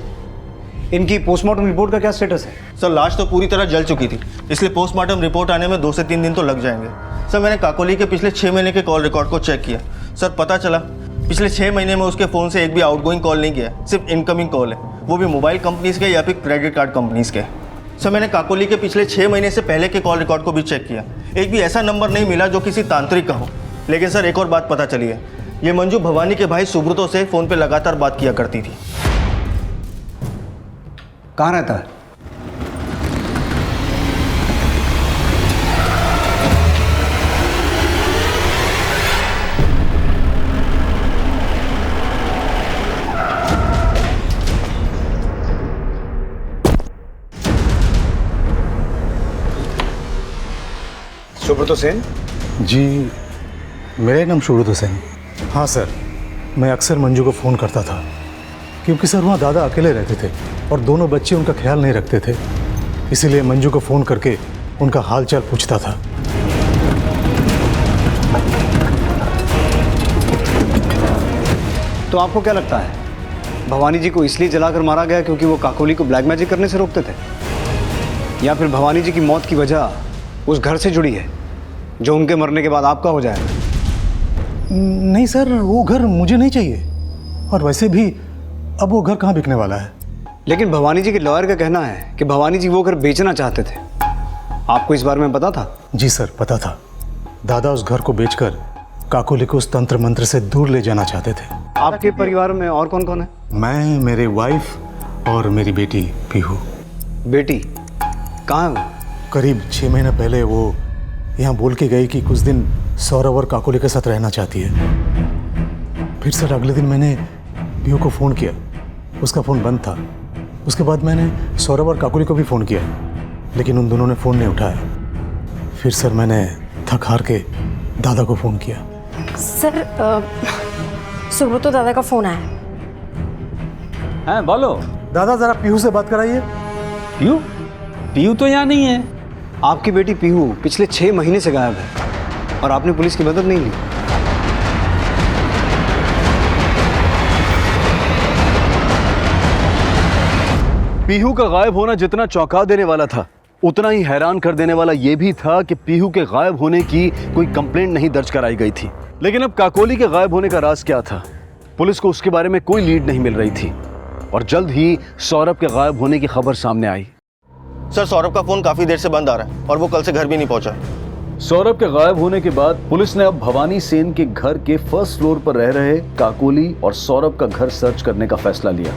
इनकी पोस्टमार्टम रिपोर्ट का क्या स्टेटस है? सर, लाश तो पूरी तरह जल चुकी थी, इसलिए पोस्टमार्टम रिपोर्ट आने में 2 से 3 दिन तो लग जाएंगे। सर, मैंने काकोली के पिछले 6 महीने के कॉल रिकॉर्ड को चेक किया। सर, पता चला पिछले 6 महीने में उसके फ़ोन से एक भी आउटगोइंग कॉल नहीं किया, सिर्फ इनकमिंग कॉल है, वो भी मोबाइल कंपनीज़ के या फिर क्रेडिट कार्ड कंपनीज़ के। सर, मैंने काकोली के पिछले 6 महीने से पहले के कॉल रिकॉर्ड को भी चेक किया, एक भी ऐसा नंबर नहीं मिला जो किसी तांत्रिक का हो। लेकिन सर, एक और बात पता चली है, ये मंजू भवानी के भाई सुब्रतो से फ़ोन पर लगातार बात किया करती थी। कहाँ रहता है? सुब्रतो सेन जी, मेरा नाम सुब्रतो सेन। हाँ सर, मैं अक्सर मंजू को फ़ोन करता था क्योंकि सर वहाँ दादा अकेले रहते थे और दोनों बच्चे उनका ख्याल नहीं रखते थे, इसीलिए मंजू को फ़ोन करके उनका हाल चाल पूछता था। तो आपको क्या लगता है भवानी जी को इसलिए जलाकर मारा गया क्योंकि वो काकोली को ब्लैक मैजिक करने से रोकते थे, या फिर भवानी जी की मौत की वजह उस घर से जुड़ी है जो उनके मरने के बाद आपका हो जाएगा? नहीं सर, वो घर मुझे नहीं चाहिए, और वैसे भी अब वो घर कहाँ बिकने वाला है। लेकिन भवानी जी के लॉयर का कहना है कि भवानी जी वो घर बेचना चाहते थे। आपको इस बारे में पता था? जी सर, पता था। दादा उस घर को बेचकर काकोली को उस तंत्र मंत्र से दूर ले जाना चाहते थे। आपके परिवार में और कौन कौन है? मैं, मेरे वाइफ और मेरी बेटी पीहू। बेटी कहाँ है वो? करीब 6 महीने पहले वो यहाँ बोल के गई कि कुछ दिन सौरभ और काकोली के साथ रहना चाहती है। फिर सर अगले दिन मैंने पीहू को फ़ोन किया, उसका फ़ोन बंद था। उसके बाद मैंने सौरभ और काकोली को भी फ़ोन किया, लेकिन उन दोनों ने फ़ोन नहीं उठाया। फिर सर मैंने थक हार के दादा को फ़ोन किया। सर, सुब्रतो दादा का फ़ोन आया। हाँ बोलो। दादा ज़रा पीहू से बात कराइए। पीहू? पीहू तो यहाँ नहीं है। आपकी बेटी पीहू पिछले 6 महीने से गायब है और आपने पुलिस की मदद नहीं ली। पीहू का गायब होना जितना चौंका देने वाला था, उतना ही हैरान कर देने वाला यह भी था कि पीहू के गायब होने की कोई कंप्लेंट नहीं दर्ज कराई गई थी। लेकिन अब काकोली के गायब होने का राज क्या था? पुलिस को उसके बारे में कोई लीड नहीं मिल रही थी और जल्द ही सौरभ के गायब होने की खबर सामने आई। सर, सौरभ का फ़ोन काफ़ी देर से बंद आ रहा है और वो कल से घर भी नहीं पहुंचा। सौरभ के गायब होने के बाद पुलिस ने अब भवानी सेन के घर के फर्स्ट फ्लोर पर रह रहे काकोली और सौरभ का घर सर्च करने का फैसला लिया।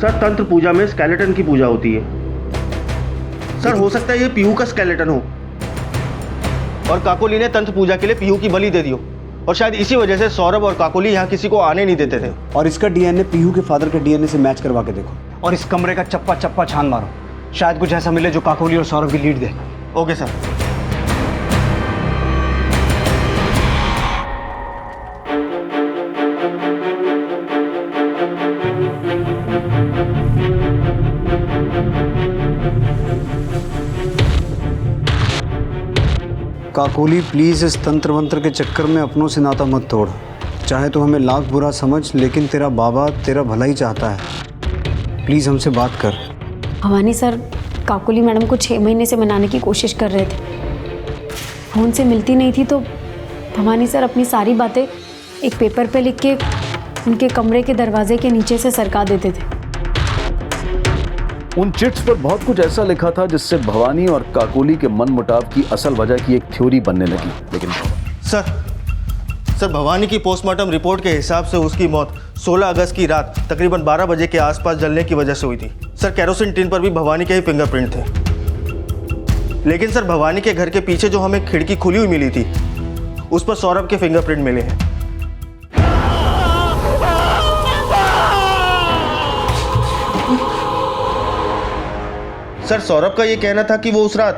सर तंत्र पूजा में स्केलेटन की पूजा होती है। सर हो सकता है ये पीहू का स्केलेटन हो और काकोली ने तंत्र पूजा के लिए पीहू की बलि दे दी हो, और शायद इसी वजह से सौरभ और काकोली यहाँ किसी को आने नहीं देते थे। और इसका डीएनए पीहू के फादर के डीएनए से मैच करवा के देखो, और इस कमरे का चप्पा चप्पा छान मारो, शायद कुछ ऐसा मिले जो काकोली और सौरभ की lead they. Okay sir. Kakoli please इस तंत्र मंत्र के चक्कर में अपनों से नाता मत तोड़। चाहे तो हमें लाख बुरा समझ, लेकिन तेरा बाबा तेरा भला ही चाहता है। प्लीज हमसे बात कर। भवानी सर काकोली मैडम को 6 महीने से मनाने की कोशिश कर रहे थे, फ़ोन से मिलती नहीं थी, तो भवानी सर अपनी सारी बातें एक पेपर पे लिख के उनके कमरे के दरवाजे के नीचे से सरका देते थे। उन चिट्स पर बहुत कुछ ऐसा लिखा था जिससे भवानी और काकोली के मनमुटाव की असल वजह की एक थ्योरी बनने लगी। लेकिन सर भवानी की पोस्टमार्टम रिपोर्ट के हिसाब से उसकी मौत 16 अगस्त की रात तकरीबन 12 बजे के आसपास जलने की वजह से हुई थी। सर केरोसिन टिन पर भी भवानी के ही फिंगरप्रिंट थे, लेकिन सर भवानी के घर के पीछे जो हमें खिड़की खुली हुई मिली थी उस पर सौरभ के फिंगरप्रिंट मिले हैं। सर सौरभ का ये कहना था कि वो उस रात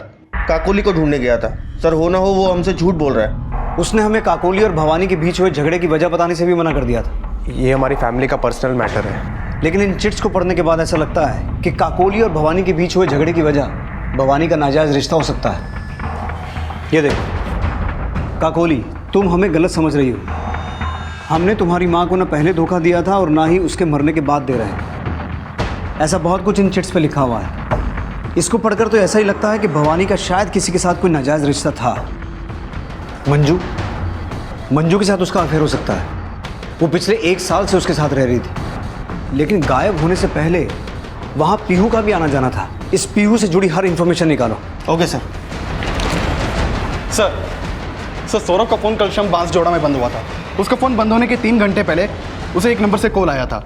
काकोली को ढूंढने गया था। सर हो ना हो वो हमसे झूठ बोल रहा है। उसने हमें काकोली और भवानी के बीच हुए झगड़े की वजह बताने से भी मना कर दिया था। ये हमारी फैमिली का पर्सनल मैटर है। लेकिन इन चिट्स को पढ़ने के बाद ऐसा लगता है कि काकोली और भवानी के बीच हुए झगड़े की वजह भवानी का नाजायज रिश्ता हो सकता है। ये देखो काकोली, तुम हमें गलत समझ रही हो। हमने तुम्हारी माँ को न पहले धोखा दिया था और ना ही उसके मरने के बाद दे रहे हैं। ऐसा बहुत कुछ इन चिट्स पे लिखा हुआ है। इसको पढ़कर तो ऐसा ही लगता है कि भवानी का शायद किसी के साथ कोई नाजायज रिश्ता था। मंजू के साथ उसका अफेयर हो सकता है। वो पिछले 1 साल से उसके साथ रह रही थी, लेकिन गायब होने से पहले वहाँ पीहू का भी आना जाना था। इस पीहू से जुड़ी हर इंफॉर्मेशन निकालो। Okay sir. सर सौरभ का फ़ोन कल शाम बांसजोड़ा में बंद हुआ था। उसका फ़ोन बंद होने के 3 घंटे पहले उसे एक नंबर से कॉल आया था।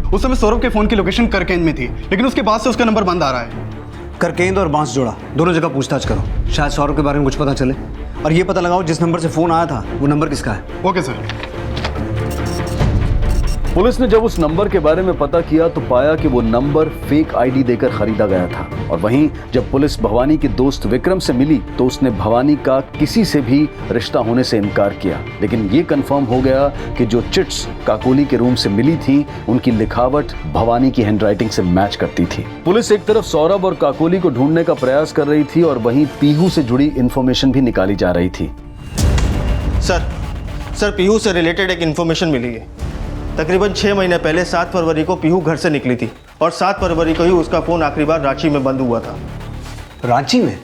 उस समय सौरभ के फ़ोन की लोकेशन करकेंद में थी, लेकिन उसके बाद से उसका नंबर बंद आ रहा है। करकेंद और बांसजोड़ा दोनों जगह पूछताछ करो, शायद सौरभ के बारे में कुछ पता चले। और ये पता लगाओ जिस नंबर से फ़ोन आया था वो नंबर किसका है। Okay sir. पुलिस ने जब उस नंबर के बारे में पता किया तो पाया कि वो नंबर फेक आईडी देकर खरीदा गया था। और वहीं जब पुलिस भवानी के दोस्त विक्रम से मिली तो उसने भवानी का किसी से भी रिश्ता होने से इनकार किया। लेकिन ये कंफर्म हो गया कि जो चिट्स काकोली के रूम से मिली थी उनकी लिखावट भवानी की हैंडराइटिंग से मैच करती थी। पुलिस एक तरफ सौरभ और काकोली को ढूंढने का प्रयास कर रही थी और वहीं पीहू से जुड़ी इंफॉर्मेशन भी निकाली जा रही थी। सर पीहू से रिलेटेड एक इन्फॉर्मेशन मिली है। तकरीबन 6 महीने पहले 7 फरवरी को पीहू घर से निकली थी और 7 फरवरी को ही उसका फ़ोन आखिरी बार रांची में बंद हुआ था। रांची में?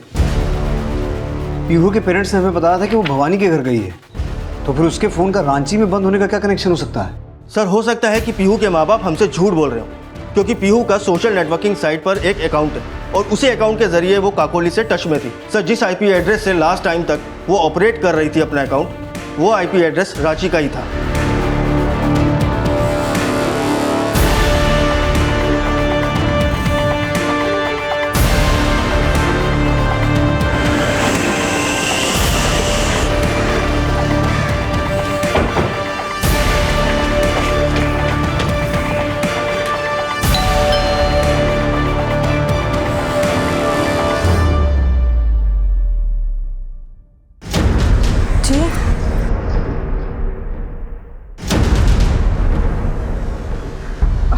पीहू के पेरेंट्स ने हमें बताया था कि वो भवानी के घर गई है, तो फिर उसके फ़ोन का रांची में बंद होने का क्या कनेक्शन हो सकता है? सर हो सकता है कि पीहू के माँ बाप हमसे झूठ बोल रहे हो, क्योंकि पीहू का सोशल नेटवर्किंग साइट पर एक अकाउंट है और उसी अकाउंट के जरिए वो काकोली से टच में थी। सर जिस IP एड्रेस से लास्ट टाइम तक वो ऑपरेट कर रही थी अपना अकाउंट, वो IP एड्रेस रांची का ही था।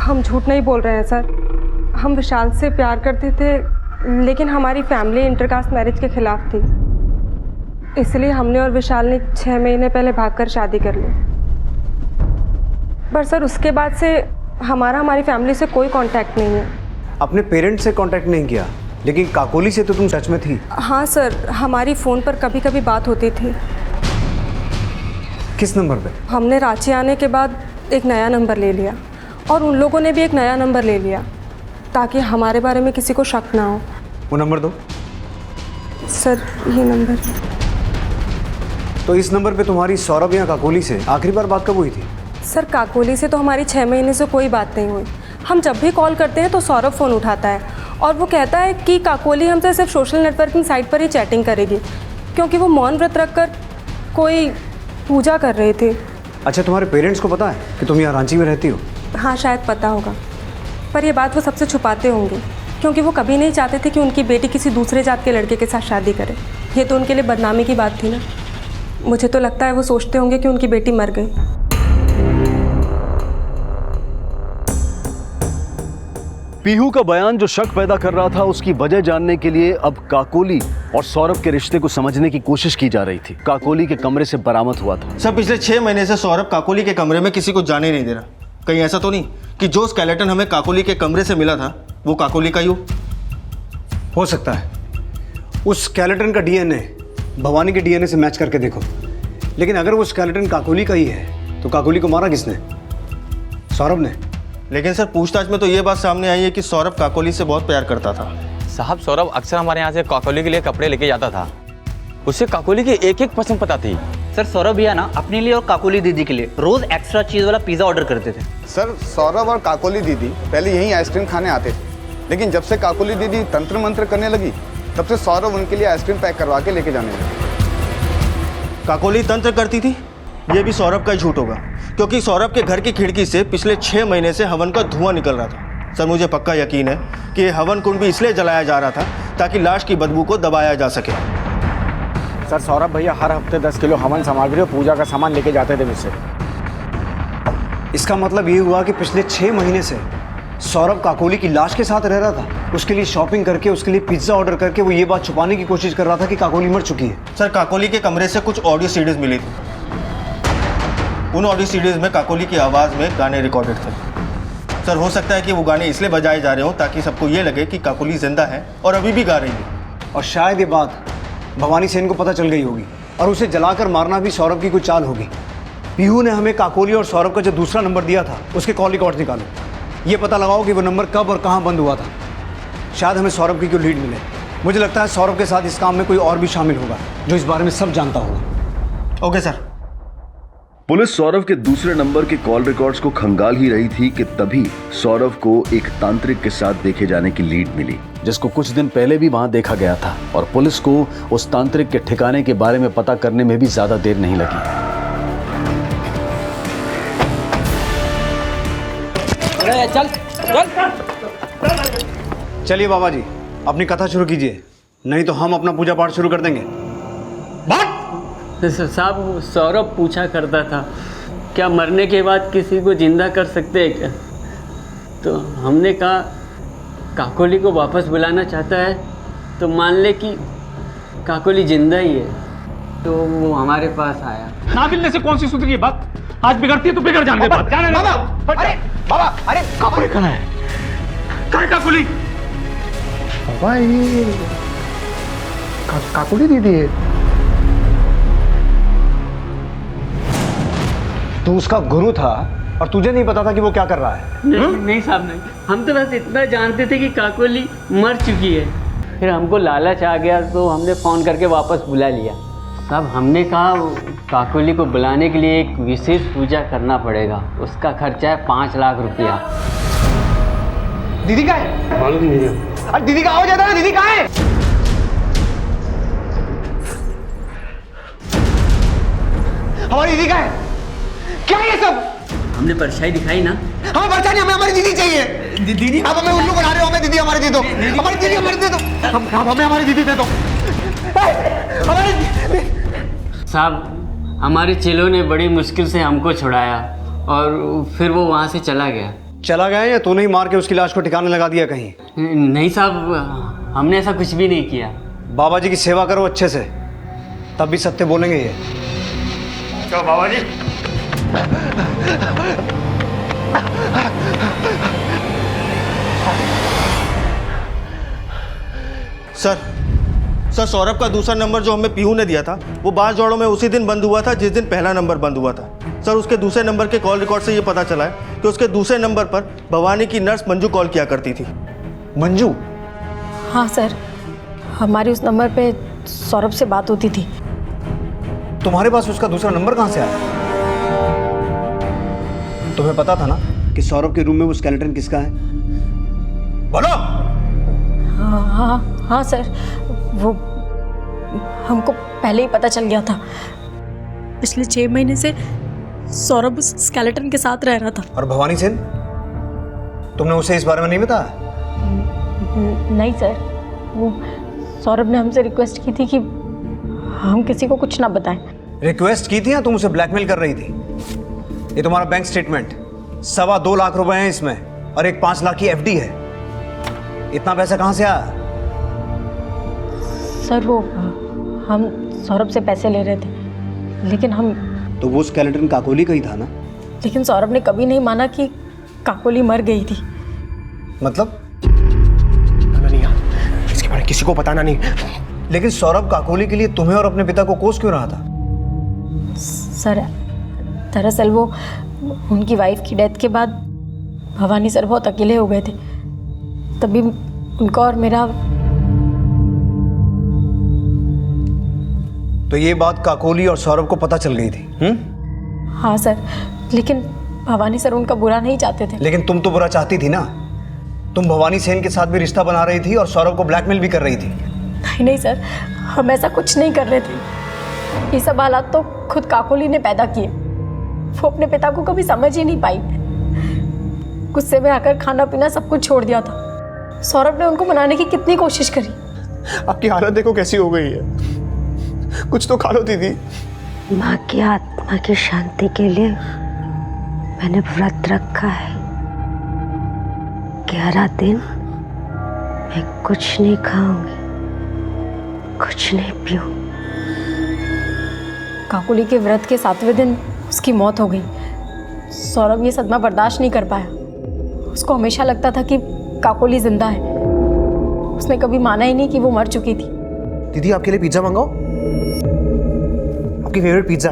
हम झूठ नहीं बोल रहे हैं सर। हम विशाल से प्यार करते थे, लेकिन हमारी फैमिली इंटरकास्ट मैरिज के खिलाफ थी, इसलिए हमने और विशाल ने 6 महीने पहले भागकर शादी कर ली। पर सर उसके बाद से हमारी फैमिली से कोई कांटेक्ट नहीं है। अपने पेरेंट्स से कांटेक्ट नहीं किया, लेकिन काकोली से तो तुम टच में थी। हाँ सर, हमारी फ़ोन पर कभी कभी बात होती थी। किस नंबर पे? हमने रांची आने के बाद एक नया नंबर ले लिया और उन लोगों ने भी एक नया नंबर ले लिया ताकि हमारे बारे में किसी को शक ना हो। वो नंबर दो। सर ये नंबर। तो इस नंबर पे तुम्हारी सौरभ या काकोली से आखिरी बार बात कब हुई थी? सर काकोली से तो हमारी 6 महीने से कोई बात नहीं हुई। हम जब भी कॉल करते हैं तो सौरभ फ़ोन उठाता है और वो कहता है कि काकोली हमसे सिर्फ सोशल नेटवर्किंग साइट पर ही चैटिंग करेगी, क्योंकि वो मौन व्रत रखकर कोई पूजा कर रहे थे। अच्छा, तुम्हारे पेरेंट्स को पता है कि तुम यहाँ रांची में रहती हो? हाँ, शायद पता होगा, पर ये बात वो सबसे छुपाते होंगे, क्योंकि वो कभी नहीं चाहते थे कि उनकी बेटी किसी दूसरे जात के लड़के के साथ शादी करे। ये तो उनके लिए बदनामी की बात थी ना। मुझे तो लगता है वो सोचते होंगे कि उनकी बेटी मर गई। पीहू का बयान जो शक पैदा कर रहा था, उसकी वजह जानने के लिए अब काकोली और सौरभ के रिश्ते को समझने की कोशिश की जा रही थी। काकोली के कमरे से बरामद हुआ था। सर, पिछले 6 महीने से सौरभ काकोली के कमरे में किसी को जाने नहीं दे रहा। कहीं ऐसा तो नहीं कि जो स्केलेटन हमें काकोली के कमरे से मिला था वो काकोली का ही हो सकता है। उस स्केलेटन का डीएनए भवानी के डीएनए से मैच करके देखो। लेकिन अगर वो स्केलेटन काकोली का ही है तो काकोली को मारा किसने? सौरभ ने। लेकिन सर, पूछताछ में तो ये बात सामने आई है कि सौरभ काकोली से बहुत प्यार करता था। साहब, सौरभ अक्सर हमारे यहाँ से काकोली के लिए कपड़े लेके जाता था। उसे काकोली की एक एक पसंद पता थी। सर सौरभ भैया ना अपने लिए और काकोली दीदी के लिए रोज एक्स्ट्रा चीज वाला पिज्जा ऑर्डर करते थे। सर, सौरभ और काकोली दीदी पहले यहीं आइसक्रीम खाने आते थे, लेकिन जब से काकोली दीदी तंत्र मंत्र करने लगी तब से सौरभ उनके लिए आइसक्रीम पैक करवा के लेके जाने लगे। काकोली तंत्र करती थी, ये भी सौरभ का ही झूठ होगा, क्योंकि सौरभ के घर की खिड़की से पिछले 6 महीने से हवन का धुआं निकल रहा था। सर, मुझे पक्का यकीन है कि ये हवन कुंड भी इसलिए जलाया जा रहा था ताकि लाश की बदबू को दबाया जा सके। सर, सौरभ भैया हर हफ्ते 10 किलो हवन सामग्री और पूजा का सामान लेके जाते थे मुझसे। इसका मतलब ये हुआ कि पिछले 6 महीने से सौरभ काकोली की लाश के साथ रह रहा था। उसके लिए शॉपिंग करके, उसके लिए पिज्जा ऑर्डर करके वो ये बात छुपाने की कोशिश कर रहा था कि काकोली मर चुकी है। सर, काकोली के कमरे से कुछ ऑडियो सीडीज मिली थी। उन ऑडियो सीडीज में काकोली की आवाज़ में गाने रिकॉर्डेड थे। सर, हो सकता है कि वो गाने इसलिए बजाए जा रहे हो ताकि सबको ये लगे कि काकोली जिंदा है और अभी भी गा रही है। और शायद ये बात भवानी सेन को पता चल गई होगी और उसे जलाकर मारना भी सौरभ की कोई चाल होगी। पीहू ने हमें काकोली और सौरभ का जो दूसरा नंबर दिया था उसके कॉल रिकॉर्ड निकालो। ये पता लगाओ कि वो नंबर कब और कहाँ बंद हुआ था। शायद हमें सौरभ की कोई लीड मिले। मुझे लगता है सौरभ के साथ इस काम में कोई और भी शामिल होगा जो इस बारे में सब जानता होगा। Okay sir. पुलिस सौरभ के दूसरे नंबर के कॉल रिकॉर्ड्स को खंगाल ही रही थी कि तभी सौरभ को एक तांत्रिक के साथ देखे जाने की लीड मिली, जिसको कुछ दिन पहले भी वहां देखा गया था। और पुलिस को उस तांत्रिक के ठिकाने के बारे में पता करने में भी ज्यादा देर नहीं लगी। चल चल। चलिए बाबा जी, अपनी कथा शुरू कीजिए, नहीं तो हम अपना पूजा पाठ शुरू कर देंगे। साहब, सौरभ पूछा करता था क्या मरने के बाद किसी को जिंदा कर सकते हैं क्या? तो हमने कहा काकोली को वापस बुलाना चाहता है तो मान ले कि काकोली जिंदा ही है। तो वो हमारे पास आया। ना मिलने से कौन सी सुधरी बात? आज बिगड़ती है तो बिगड़ जाने दे बात। जाने दे। बाबा, अरे काकोली कहाँ है? कहाँ है काकोली? बाबा, ये काकोली दीदी है। तू उसका गुरु था और तुझे नहीं पता था कि वो क्या कर रहा है? नहीं साहब, नहीं। हम तो बस इतना जानते थे कि काकोली मर चुकी है। फिर हमको लालच आ गया तो हमने फ़ोन करके वापस बुला लिया। साहब, हमने कहा काकोली को बुलाने के लिए एक विशेष पूजा करना पड़ेगा, उसका खर्चा है 5 लाख रुपया। दीदी कहाँ है? मालूम नहीं। अरे दीदी का आवाज आता है, दीदी कहाँ है? हमारी दीदी कहाँ है? क्या है ये सब? हमने परछाई दिखाई ना। हमें परछाई नहीं, हमें हमारी दीदी चाहिए। दीदी? आप हमें उल्लू बना रहे हो। हमें दीदी हमारी दे दो। हमारी दीदी हमारी दे दो। हमें हमारी दीदी दे दो। साहब, हमारे चेलों ने बड़ी मुश्किल से हमको छुड़ाया और फिर वो वहाँ से चला गया। चला गया या तूने ही मार के उसकी लाश को ठिकाने लगा दिया कहीं? नहीं साहब, हमने ऐसा कुछ भी नहीं किया। बाबा जी की सेवा करो अच्छे से, तब भी सत्य बोलेंगे ये। क्या बाबा जी? सर, सौरभ का दूसरा नंबर जो हमें पीहू ने दिया था वो 12 जोड़ों में उसी दिन बंद हुआ था जिस दिन पहला नंबर बंद हुआ था। सर, उसके दूसरे नंबर के कॉल रिकॉर्ड से ये पता चला है कि उसके दूसरे नंबर पर भवानी की नर्स मंजू कॉल किया करती थी। मंजू? हाँ सर, हमारी उस नंबर पे सौरभ से बात होती थी। तुम्हारे पास उसका दूसरा नंबर कहाँ से आया? तुम्हें पता था ना कि सौरभ के रूम में वो स्केलेटन किसका है? बोलो। हाँ सर, वो हमको पहले ही पता चल गया था। पिछले 6 महीने से सौरभ उस स्केलेटन के साथ रह रहा था। और भवानी सेन, तुमने उसे इस बारे में नहीं बताया? नहीं सर, वो सौरभ ने हमसे रिक्वेस्ट की थी कि हम किसी को कुछ ना बताएं। रिक्वेस्ट की थी या तुम उसे ब्लैकमेल कर रही थी? ये तुम्हारा बैंक स्टेटमेंट, 2.25 लाख रुपए हैं इसमें और एक 5 लाख की एफडी है। इतना पैसा कहाँ से आया? सर वो हम सौरभ से पैसे ले रहे थे, लेकिन हम तो वो स्केलेटन काकोली का ही था ना? लेकिन सौरभ ने कभी नहीं माना कि काकोली मर गई थी। मतलब? इसके बारे में किसी को बताना नहीं। लेकिन सौरभ काकोली के लिए तुम्हें और अपने पिता को कोस क्यों रहा था? सर दरअसल वो उनकी वाइफ की डेथ के बाद भवानी सर बहुत अकेले हो गए थे, तभी उनका और मेरा। तो ये बात काकोली और सौरभ को पता चल गई थी? हाँ सर, लेकिन भवानी सर उनका बुरा नहीं चाहते थे। लेकिन तुम तो बुरा चाहती थी ना। तुम भवानी सेन के साथ भी रिश्ता बना रही थी और सौरभ को ब्लैकमेल भी कर रही थी। नहीं सर, हम ऐसा कुछ नहीं कर रहे थे। ये सब हालात तो खुद काकोली ने पैदा किए। वो अपने पिता को कभी समझ ही नहीं पाई। गुस्से में आकर खाना पीना सब कुछ छोड़ दिया था। सौरभ ने उनको मनाने की कितनी कोशिश करी। आपकी हालत देखो कैसी हो गई है, कुछ तो खा लो दीदी। माँ की आत्मा की शांति के लिए मैंने व्रत रखा है। 11 दिन मैं कुछ नहीं खाऊंगी, कुछ नहीं पीऊं। काकोली के व्रत के 7वें दिन उसकी मौत हो गई। सौरभ ये सदमा बर्दाश्त नहीं कर पाया। उसको हमेशा लगता था कि काकोली जिंदा है। उसने कभी माना ही नहीं कि वो मर चुकी थी। दीदी आपके लिए पिज्जा मंगाओ, आपकी फेवरेट पिज्जा।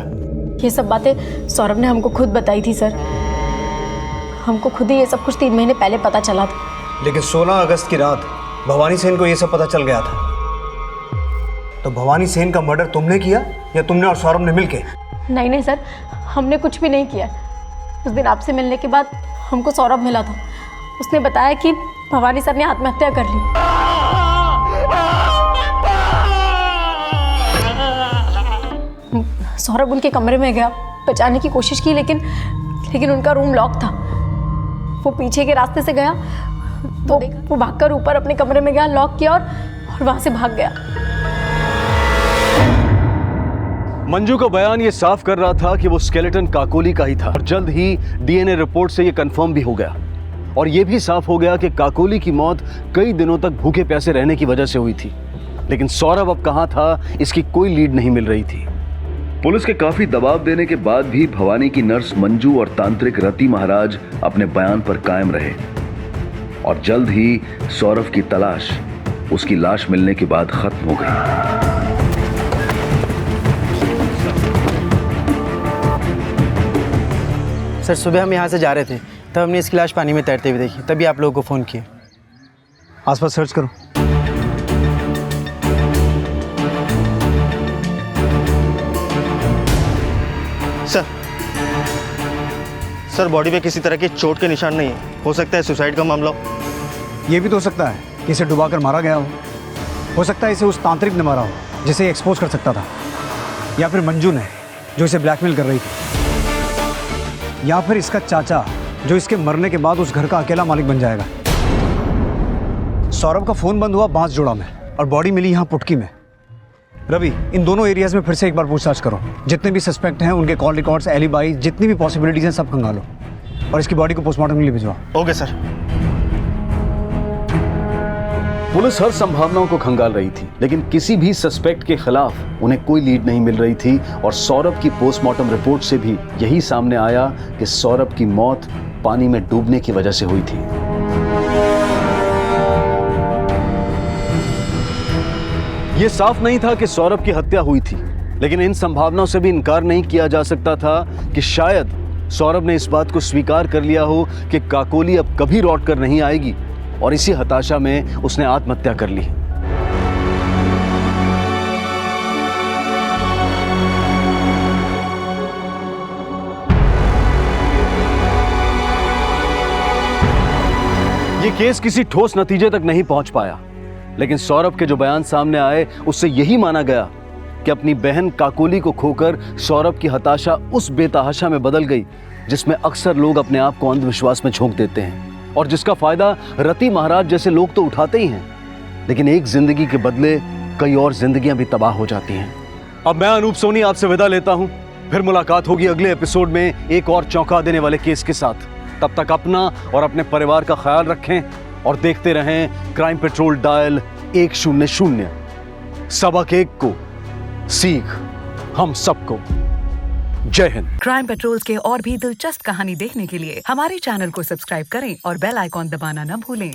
ये सब बातें सौरभ ने हमको खुद बताई थी सर। हमको खुद ही ये सब कुछ 3 महीने पहले पता चला था। लेकिन 16 अगस्त की रात भवानी सेन को ये सब पता चल गया था। तो भवानी सेन का मर्डर तुमने किया या तुमने और सौरभ ने मिलके? नहीं नहीं सर, हमने कुछ भी नहीं किया। उस दिन आपसे मिलने के बाद हमको सौरभ मिला था। उसने बताया कि भवानी सर ने आत्महत्या कर ली। सौरभ उनके कमरे में गया, बचाने की कोशिश की, लेकिन उनका रूम लॉक था। वो पीछे के रास्ते से गया तो वो भागकर ऊपर अपने कमरे में गया, लॉक किया और वहां से भाग गया। मंजू का बयान ये साफ कर रहा था कि वो स्केलेटन काकोली का ही था और जल्द ही डीएनए रिपोर्ट से ये कंफर्म भी हो गया और ये भी साफ हो गया कि काकोली की मौत कई दिनों तक भूखे प्यासे रहने की वजह से हुई थी। लेकिन सौरभ अब कहां था, इसकी कोई लीड नहीं मिल रही थी। पुलिस के काफी दबाव देने के बाद भी भवानी की नर्स मंजू और तांत्रिक रति महाराज अपने बयान पर कायम रहे और जल्द ही सौरभ की तलाश उसकी लाश मिलने के बाद खत्म हो गई। सर सुबह हम यहाँ से जा रहे थे, तब हमने इसकी लाश पानी में तैरते हुए देखी, तभी आप लोगों को फ़ोन किए। आसपास सर्च करो। सर बॉडी पे किसी तरह के चोट के निशान नहीं है। हो सकता है सुसाइड का मामला हो। ये भी तो हो सकता है कि इसे डुबाकर मारा गया हो सकता है इसे उस तांत्रिक ने मारा हो जिसे एक्सपोज कर सकता था, या फिर मंजू ने जो इसे ब्लैकमेल कर रही थी, या फिर इसका चाचा जो इसके मरने के बाद उस घर का अकेला मालिक बन जाएगा। सौरभ का फोन बंद हुआ बांसजोड़ा में और बॉडी मिली यहाँ पुटकी में। रवि, इन दोनों एरियाज में फिर से एक बार पूछताछ करो। जितने भी सस्पेक्ट हैं उनके कॉल रिकॉर्ड्स, एलिबाई, जितनी भी पॉसिबिलिटीज हैं सब खंगालो और इसकी बॉडी को पोस्टमार्टम के लिए भिजवाओ। Okay sir. पुलिस हर संभावनाओं को खंगाल रही थी, लेकिन किसी भी सस्पेक्ट के खिलाफ उन्हें कोई लीड नहीं मिल रही थी और सौरभ की पोस्टमार्टम रिपोर्ट से भी यही सामने आया कि सौरभ की मौत पानी में डूबने की वजह से हुई थी। यह साफ नहीं था कि सौरभ की हत्या हुई थी, लेकिन इन संभावनाओं से भी इनकार नहीं किया जा सकता था कि शायद सौरभ ने इस बात को स्वीकार कर लिया हो कि काकोली अब कभी लौट कर नहीं आएगी और इसी हताशा में उसने आत्महत्या कर ली। ये केस किसी ठोस नतीजे तक नहीं पहुंच पाया, लेकिन सौरभ के जो बयान सामने आए उससे यही माना गया कि अपनी बहन काकोली को खोकर सौरभ की हताशा उस बेतहाशा में बदल गई जिसमें अक्सर लोग अपने आप को अंधविश्वास में झोंक देते हैं और जिसका फायदा रति महाराज जैसे लोग तो उठाते ही हैं, लेकिन एक जिंदगी के बदले कई और जिंदगियां भी तबाह हो जाती हैं। अब मैं अनूप सोनी आपसे विदा लेता हूं, फिर मुलाकात होगी अगले एपिसोड में एक और चौंका देने वाले केस के साथ। तब तक अपना और अपने परिवार का ख्याल रखें और देखते रहें क्राइम पेट्रोल डायल 100। सबक एक को सीख हम सबको। जय हिंद। क्राइम पेट्रोल के और भी दिलचस्प कहानी देखने के लिए हमारे चैनल को सब्सक्राइब करें और बेल आइकॉन दबाना न भूलें।